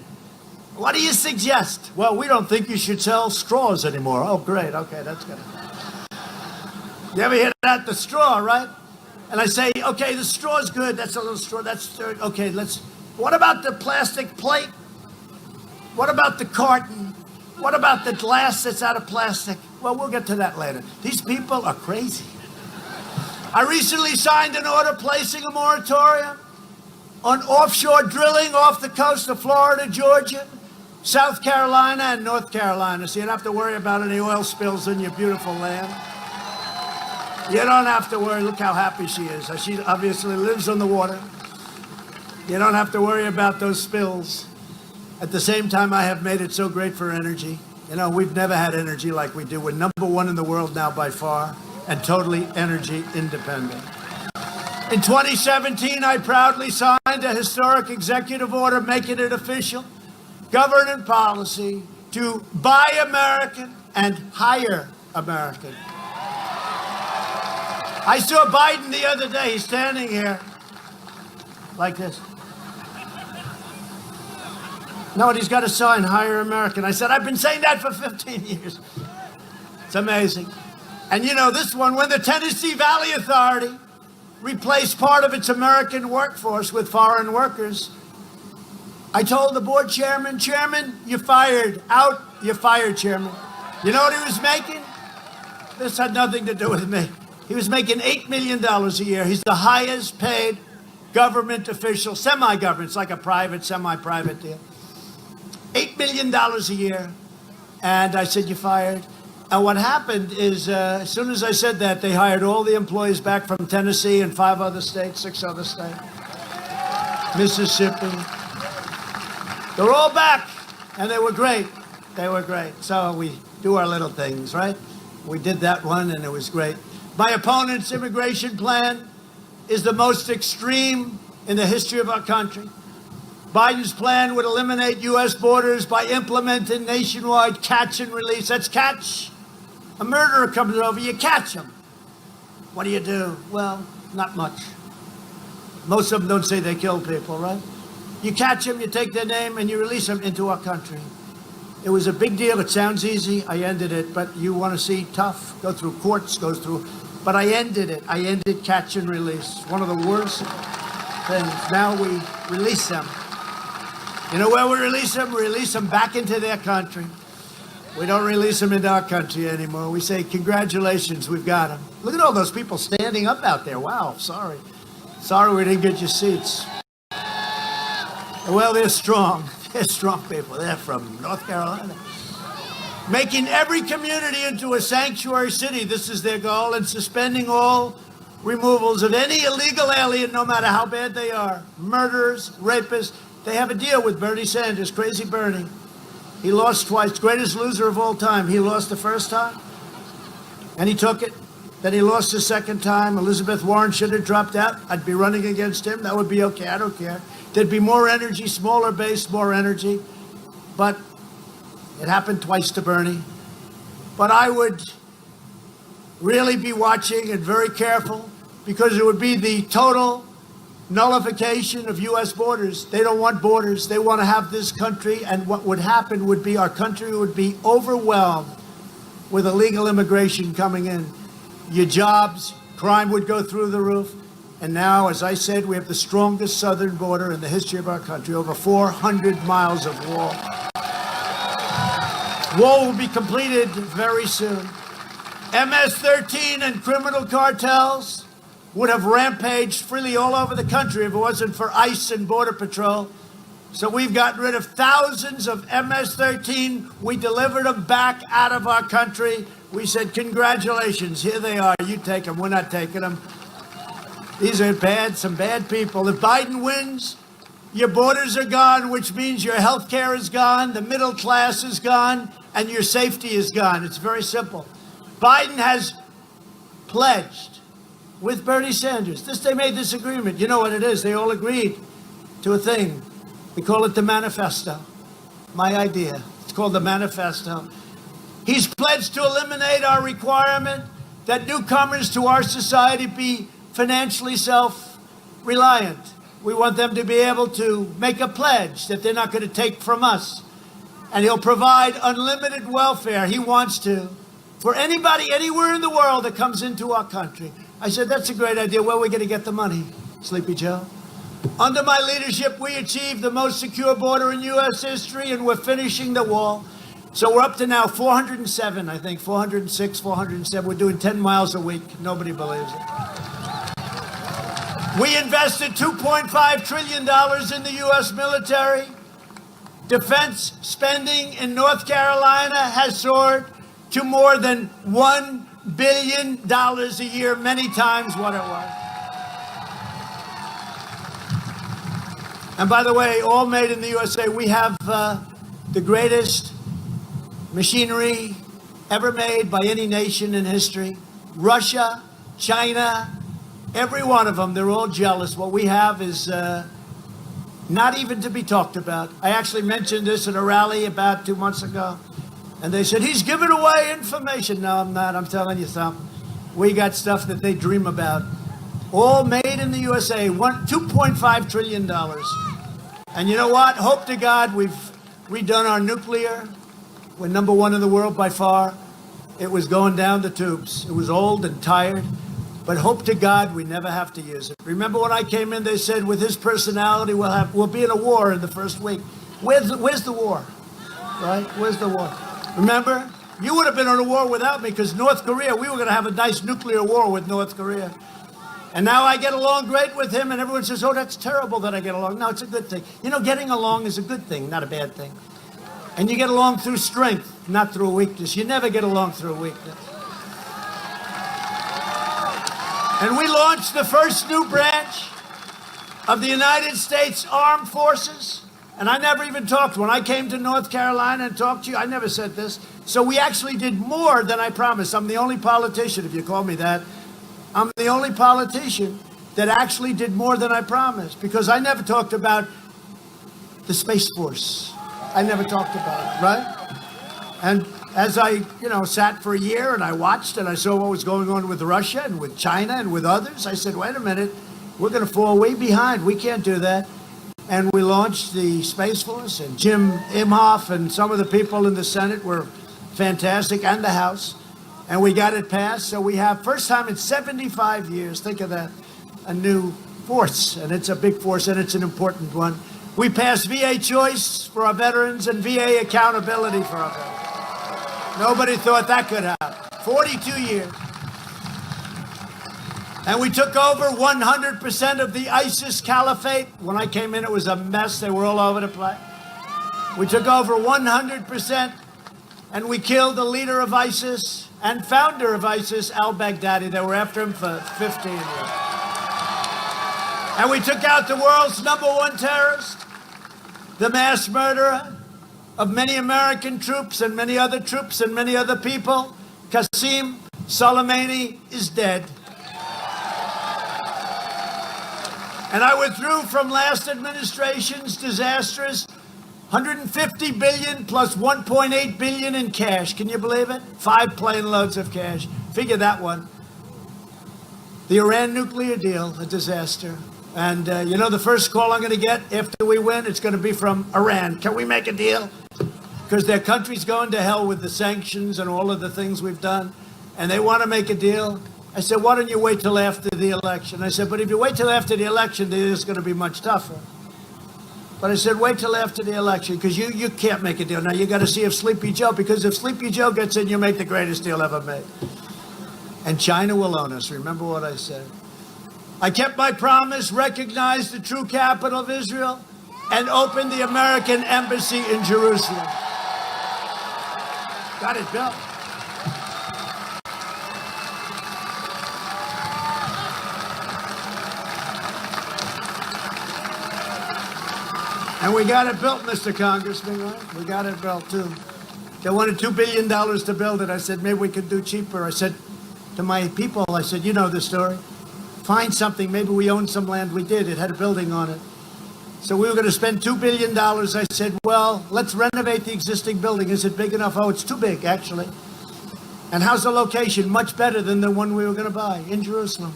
What do you suggest? Well, we don't think you should sell straws anymore. Oh, great. Okay, that's good. You ever hear that? The straw, right? And I say, okay, the straw's good. That's a little straw. That's okay. What about the plastic plate? What about the carton? What about the glass that's out of plastic? Well, we'll get to that later. These people are crazy. I recently signed an order placing a moratorium on offshore drilling off the coast of Florida, Georgia, South Carolina, and North Carolina. So you don't have to worry about any oil spills in your beautiful land. You don't have to worry. Look how happy she is. She obviously lives on the water. You don't have to worry about those spills. At the same time, I have made it so great for energy. You know, we've never had energy like we do. We're #1 in the world now by far, and totally energy independent. In 2017, I proudly signed a historic executive order making it official government policy to buy American and hire American. I saw Biden the other day. He's standing here like this. No, and he's got a sign, hire American. I said, I've been saying that for 15 years. It's amazing. And you know, this one, when the Tennessee Valley Authority replaced part of its American workforce with foreign workers, I told the board chairman, you're fired. Out, you're fired, chairman. You know what he was making? This had nothing to do with me. He was making $8 million a year. He's the highest paid government official, semi-government. It's like a private, semi-private deal. $8 million a year. And I said, you're fired. And what happened is, as soon as I said that, they hired all the employees back from Tennessee and 5 other states, 6 other states, Mississippi. They're all back, and they were great. They were great. So we do our little things, right? We did that one, and it was great. My opponent's immigration plan is the most extreme in the history of our country. Biden's plan would eliminate U.S. borders by implementing nationwide catch and release. That's catch. A murderer comes over, you catch him. What do you do? Well, not much. Most of them don't say they kill people, right? You catch them, you take their name, and you release them into our country. It was a big deal. It sounds easy. I ended it. But you want to see tough, go through courts, go through. But I ended it. I ended catch and release. One of the worst things. Now we release them. You know where we release them? We release them back into their country. We don't release them into our country anymore. We say, congratulations, we've got them. Look at all those people standing up out there. Wow, sorry. Sorry we didn't get your seats. Well, they're strong. They're strong people. They're from North Carolina. Making every community into a sanctuary city. This is their goal. And suspending all removals of any illegal alien, no matter how bad they are. Murderers, rapists. They have a deal with Bernie Sanders, Crazy Bernie. He lost twice, greatest loser of all time. He lost the first time, and he took it. Then he lost the second time. Elizabeth Warren should have dropped out. I'd be running against him. That would be okay. I don't care. There'd be more energy, smaller base, more energy. But it happened twice to Bernie. But I would really be watching and very careful, because it would be the total nullification of U.S. borders. They don't want borders. They want to have this country, and what would happen would be our country would be overwhelmed with illegal immigration coming in. Your jobs, crime would go through the roof. And now, as I said, we have the strongest southern border in the history of our country, over 400 miles of wall. Wall will be completed very soon. MS-13 and criminal cartels would have rampaged freely all over the country if it wasn't for ICE and Border Patrol. So we've gotten rid of thousands of MS-13. We delivered them back out of our country. We said, congratulations, here they are. You take them. We're not taking them. These are bad, some bad people. If Biden wins, your borders are gone, which means your health care is gone, the middle class is gone, and your safety is gone. It's very simple. Biden has pledged with Bernie Sanders. They made this agreement. You know what it is. They all agreed to a thing. We call it the manifesto. My idea. It's called the manifesto. He's pledged to eliminate our requirement that newcomers to our society be financially self-reliant. We want them to be able to make a pledge that they're not going to take from us. And he'll provide unlimited welfare. He wants to. For anybody anywhere in the world that comes into our country. I said, that's a great idea. Where are we going to get the money, Sleepy Joe? Under my leadership, we achieved the most secure border in U.S. history, and we're finishing the wall. So we're up to now 407, I think, 406, 407. We're doing 10 miles a week. Nobody believes it. We invested $2.5 trillion in the U.S. military. Defense spending in North Carolina has soared to more than $1 billion a year, many times what it was. And by the way, all made in the USA. We have the greatest machinery ever made by any nation in history. Russia, China, every one of them, they're all jealous. What we have is not even to be talked about. I actually mentioned this at a rally about 2 months ago. And they said, he's giving away information. No, I'm not. I'm telling you something. We got stuff that they dream about. All made in the USA, $2.5 trillion. And you know what? Hope to God we've redone our nuclear. We're number one in the world by far. It was going down the tubes. It was old and tired. But hope to God we never have to use it. Remember when I came in, they said, with his personality, we'll be in a war in the first week. Where's the war? Right? Where's the war? Remember? You would have been on a war without me, because North Korea, we were going to have a nice nuclear war with North Korea. And now I get along great with him, and everyone says, oh, that's terrible that I get along. No, it's a good thing. You know, getting along is a good thing, not a bad thing. And you get along through strength, not through weakness. You never get along through weakness. And we launched the first new branch of the United States Armed Forces. And I never even talked. When I came to North Carolina and talked to you, I never said this. So we actually did more than I promised. I'm the only politician, if you call me that. I'm the only politician that actually did more than I promised, because I never talked about the Space Force. I never talked about it, right? And as I, sat for a year and I watched and I saw what was going on with Russia and with China and with others, I said, wait a minute, we're going to fall way behind. We can't do that. And we launched the Space Force, and Jim Imhoff and some of the people in the Senate were fantastic, and the House. And we got it passed. So we have, first time in 75 years, think of that, a new force. And it's a big force, and it's an important one. We passed VA choice for our veterans and VA accountability for our veterans. Nobody thought that could happen. 42 years. And we took over 100% of the ISIS caliphate. When I came in, it was a mess. They were all over the place. We took over 100%, and we killed the leader of ISIS and founder of ISIS, al-Baghdadi. They were after him for 15 years. And we took out the world's #1 terrorist, the mass murderer of many American troops and many other troops and many other people. Qasem Soleimani is dead. And I withdrew from last administration's disastrous $150 billion plus $1.8 billion in cash. Can you believe it? 5 plane loads of cash. Figure that one. The Iran nuclear deal, a disaster. And you know the first call I'm going to get after we win? It's going to be from Iran. Can we make a deal? Because their country's going to hell with the sanctions and all of the things we've done. And they want to make a deal. I said, why don't you wait till after the election? I said, but if you wait till after the election, then it's going to be much tougher. But I said, wait till after the election, because you can't make a deal. Now, you got to see if Sleepy Joe, because if Sleepy Joe gets in, you make the greatest deal ever made. And China will own us. Remember what I said. I kept my promise, recognized the true capital of Israel, and opened the American embassy in Jerusalem. Got it, Bill. And we got it built, Mr. Congressman, right? We got it built, too. They wanted $2 billion to build it. I said, maybe we could do cheaper. I said to my people, I said, you know the story. Find something. Maybe we own some land. We did. It had a building on it. So we were going to spend $2 billion. I said, well, let's renovate the existing building. Is it big enough? Oh, it's too big, actually. And how's the location? Much better than the one we were going to buy in Jerusalem.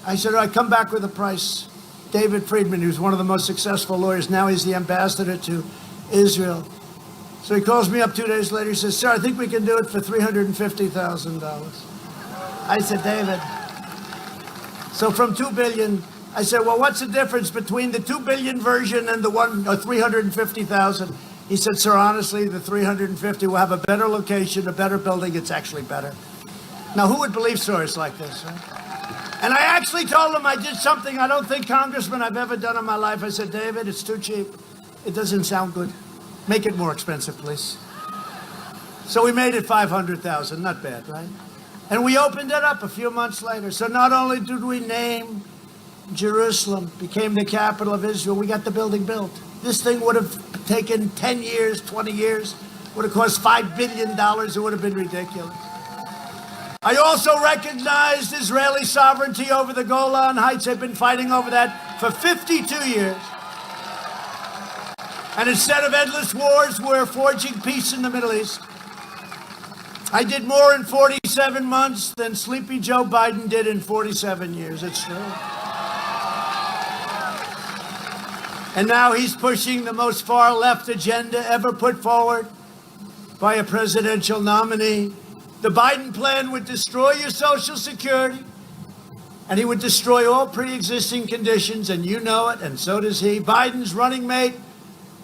I said, all right, come back with a price. David Friedman, who's one of the most successful lawyers, now he's the ambassador to Israel. So he calls me up 2 days later. He says, sir, I think we can do it for $350,000. I said, David. So from $2 billion, I said, well, what's the difference between the $2 billion version and the one, or $350,000? He said, sir, honestly, the 350 will have a better location, a better building. It's actually better. Now, who would believe stories like this, right? And I actually told him I did something I don't think, Congressman, I've ever done in my life. I said, David, it's too cheap. It doesn't sound good. Make it more expensive, please. So we made it $500,000. Not bad, right? And we opened it up a few months later. So not only did we name Jerusalem, became the capital of Israel, we got the building built. This thing would have taken 10 years, 20 years, would have cost $5 billion. It would have been ridiculous. I also recognized Israeli sovereignty over the Golan Heights. They've been fighting over that for 52 years. And instead of endless wars, we're forging peace in the Middle East. I did more in 47 months than Sleepy Joe Biden did in 47 years. It's true. And now he's pushing the most far-left agenda ever put forward by a presidential nominee. The Biden plan would destroy your Social Security, and he would destroy all pre-existing conditions, and you know it, and so does he. Biden's running mate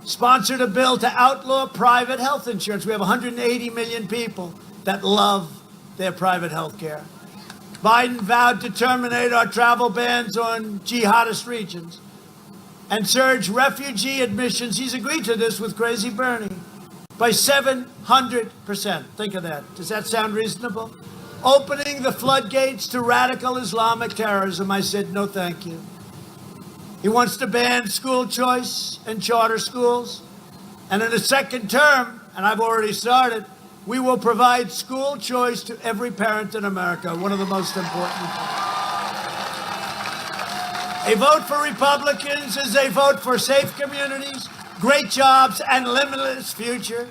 sponsored a bill to outlaw private health insurance. We have 180 million people that love their private health care. Biden vowed to terminate our travel bans on jihadist regions and surge refugee admissions. He's agreed to this with Crazy Bernie. By 700%. Think of that. Does that sound reasonable? Opening the floodgates to radical Islamic terrorism. I said, no, thank you. He wants to ban school choice and charter schools. And in the second term, and I've already started, we will provide school choice to every parent in America. One of the most important. A vote for Republicans is a vote for safe communities, great jobs, and limitless future.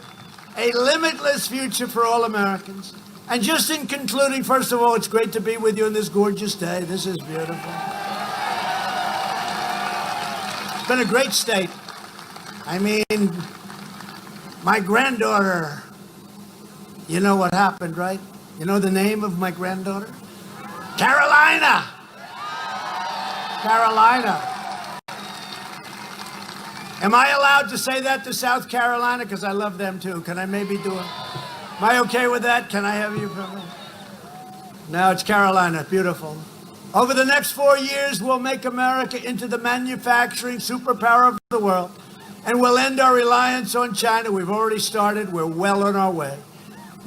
A limitless future for all Americans. And just in concluding, first of all, it's great to be with you on this gorgeous day. This is beautiful. It's been a great state. I mean, my granddaughter, you know what happened, right? You know the name of my granddaughter? Carolina. Carolina. Am I allowed to say that to South Carolina? Because I love them too. Can I maybe do it? Am I okay with that? Can I have you? No, it's Carolina. Beautiful. Over the next 4 years, we'll make America into the manufacturing superpower of the world. And we'll end our reliance on China. We've already started. We're well on our way.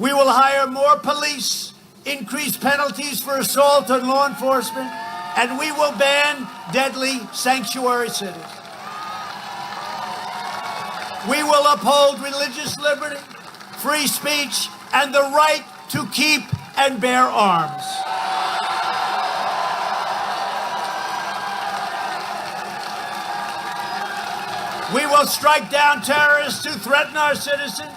We will hire more police, increase penalties for assault on law enforcement, and we will ban deadly sanctuary cities. We will uphold religious liberty, free speech, and the right to keep and bear arms. We will strike down terrorists who threaten our citizens,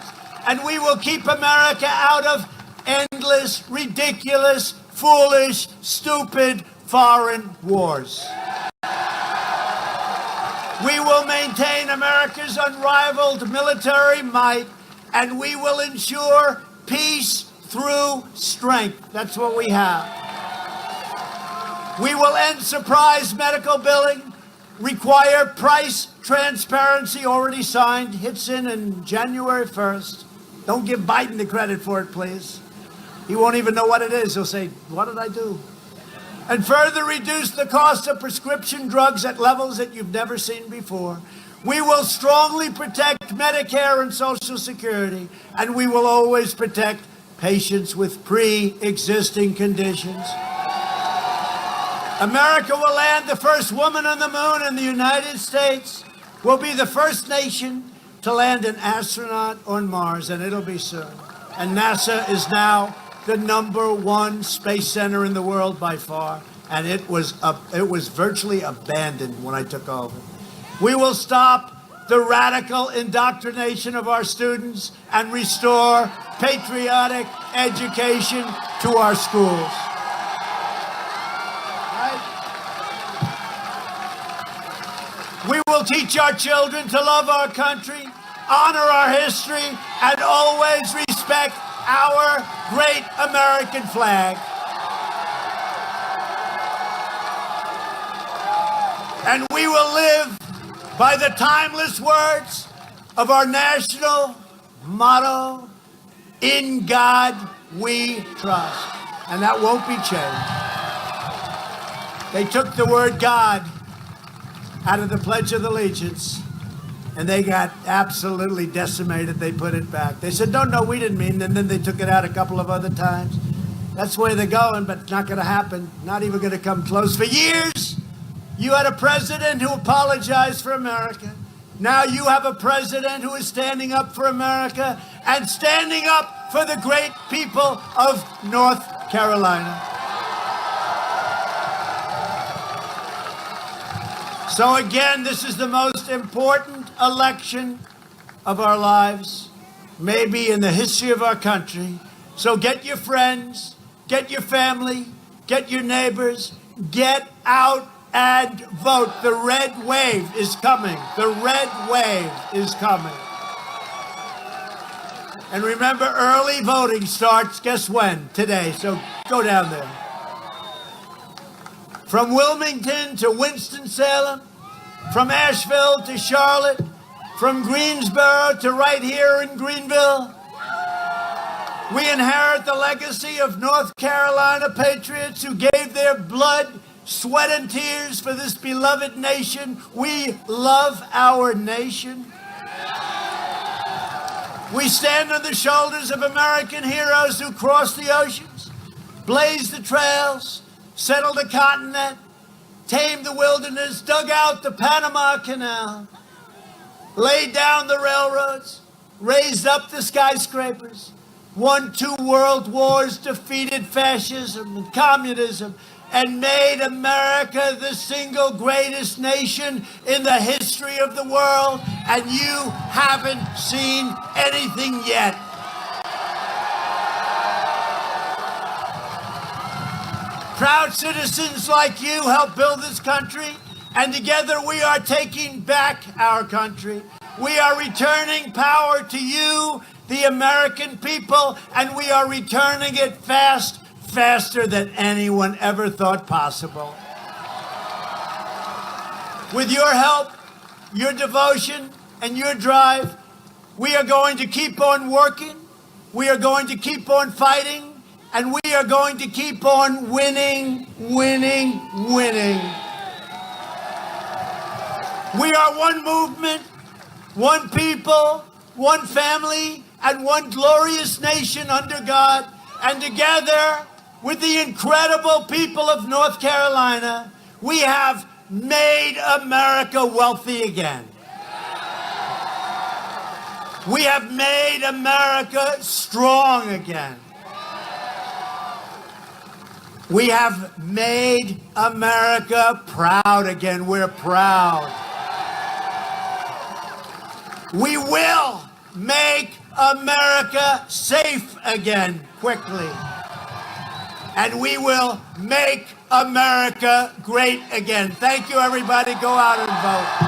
and we will keep America out of endless, ridiculous, foolish, stupid foreign wars. We will maintain America's unrivaled military might, and we will ensure peace through strength. That's what we have. We will end surprise medical billing, require price transparency, already signed, hits in January 1st. Don't give Biden the credit for it, please. He won't even know what it is. He'll say, what did I do? And further reduce the cost of prescription drugs at levels that you've never seen before. We will strongly protect Medicare and Social Security, and we will always protect patients with pre-existing conditions. America will land the first woman on the moon, and the United States will be the first nation to land an astronaut on Mars, and it'll be soon. And NASA is now the #1 space center in the world by far, and it was virtually abandoned when I took over. We will stop the radical indoctrination of our students and restore patriotic education to our schools. We will teach our children to love our country, honor our history, and always respect our great American flag. And we will live by the timeless words of our national motto, "In God we trust." And that won't be changed. They took the word God out of the Pledge of Allegiance, and they got absolutely decimated. They put it back. They said, no, we didn't mean, and then they took it out a couple of other times. That's where they're going, but it's not going to happen. Not even going to come close. For years, you had a president who apologized for America. Now you have a president who is standing up for America and standing up for the great people of North Carolina. So again, this is the most important election of our lives, maybe in the history of our country. So get your friends, get your family, get your neighbors, get out and vote. The red wave is coming. The red wave is coming. And remember, early voting starts, guess when? Today. So go down there. From Wilmington to Winston-Salem, from Asheville to Charlotte, from Greensboro to right here in Greenville, we inherit the legacy of North Carolina patriots who gave their blood, sweat, and tears for this beloved nation. We love our nation. We stand on the shoulders of American heroes who crossed the oceans, blazed the trails, settled the continent, tamed the wilderness, dug out the Panama Canal, laid down the railroads, raised up the skyscrapers, won 2 world wars, defeated fascism and communism, and made America the single greatest nation in the history of the world. And you haven't seen anything yet. Proud citizens like you help build this country, and together we are taking back our country. We are returning power to you, the American people, and we are returning it faster than anyone ever thought possible. With your help, your devotion, and your drive, we are going to keep on working, we are going to keep on fighting, and we are going to keep on winning. We are one movement, one people, one family, and one glorious nation under God. And together with the incredible people of North Carolina, we have made America wealthy again. We have made America strong again. We have made America proud again. We're proud. We will make America safe again quickly. And we will make America great again. Thank you, everybody. Go out and vote.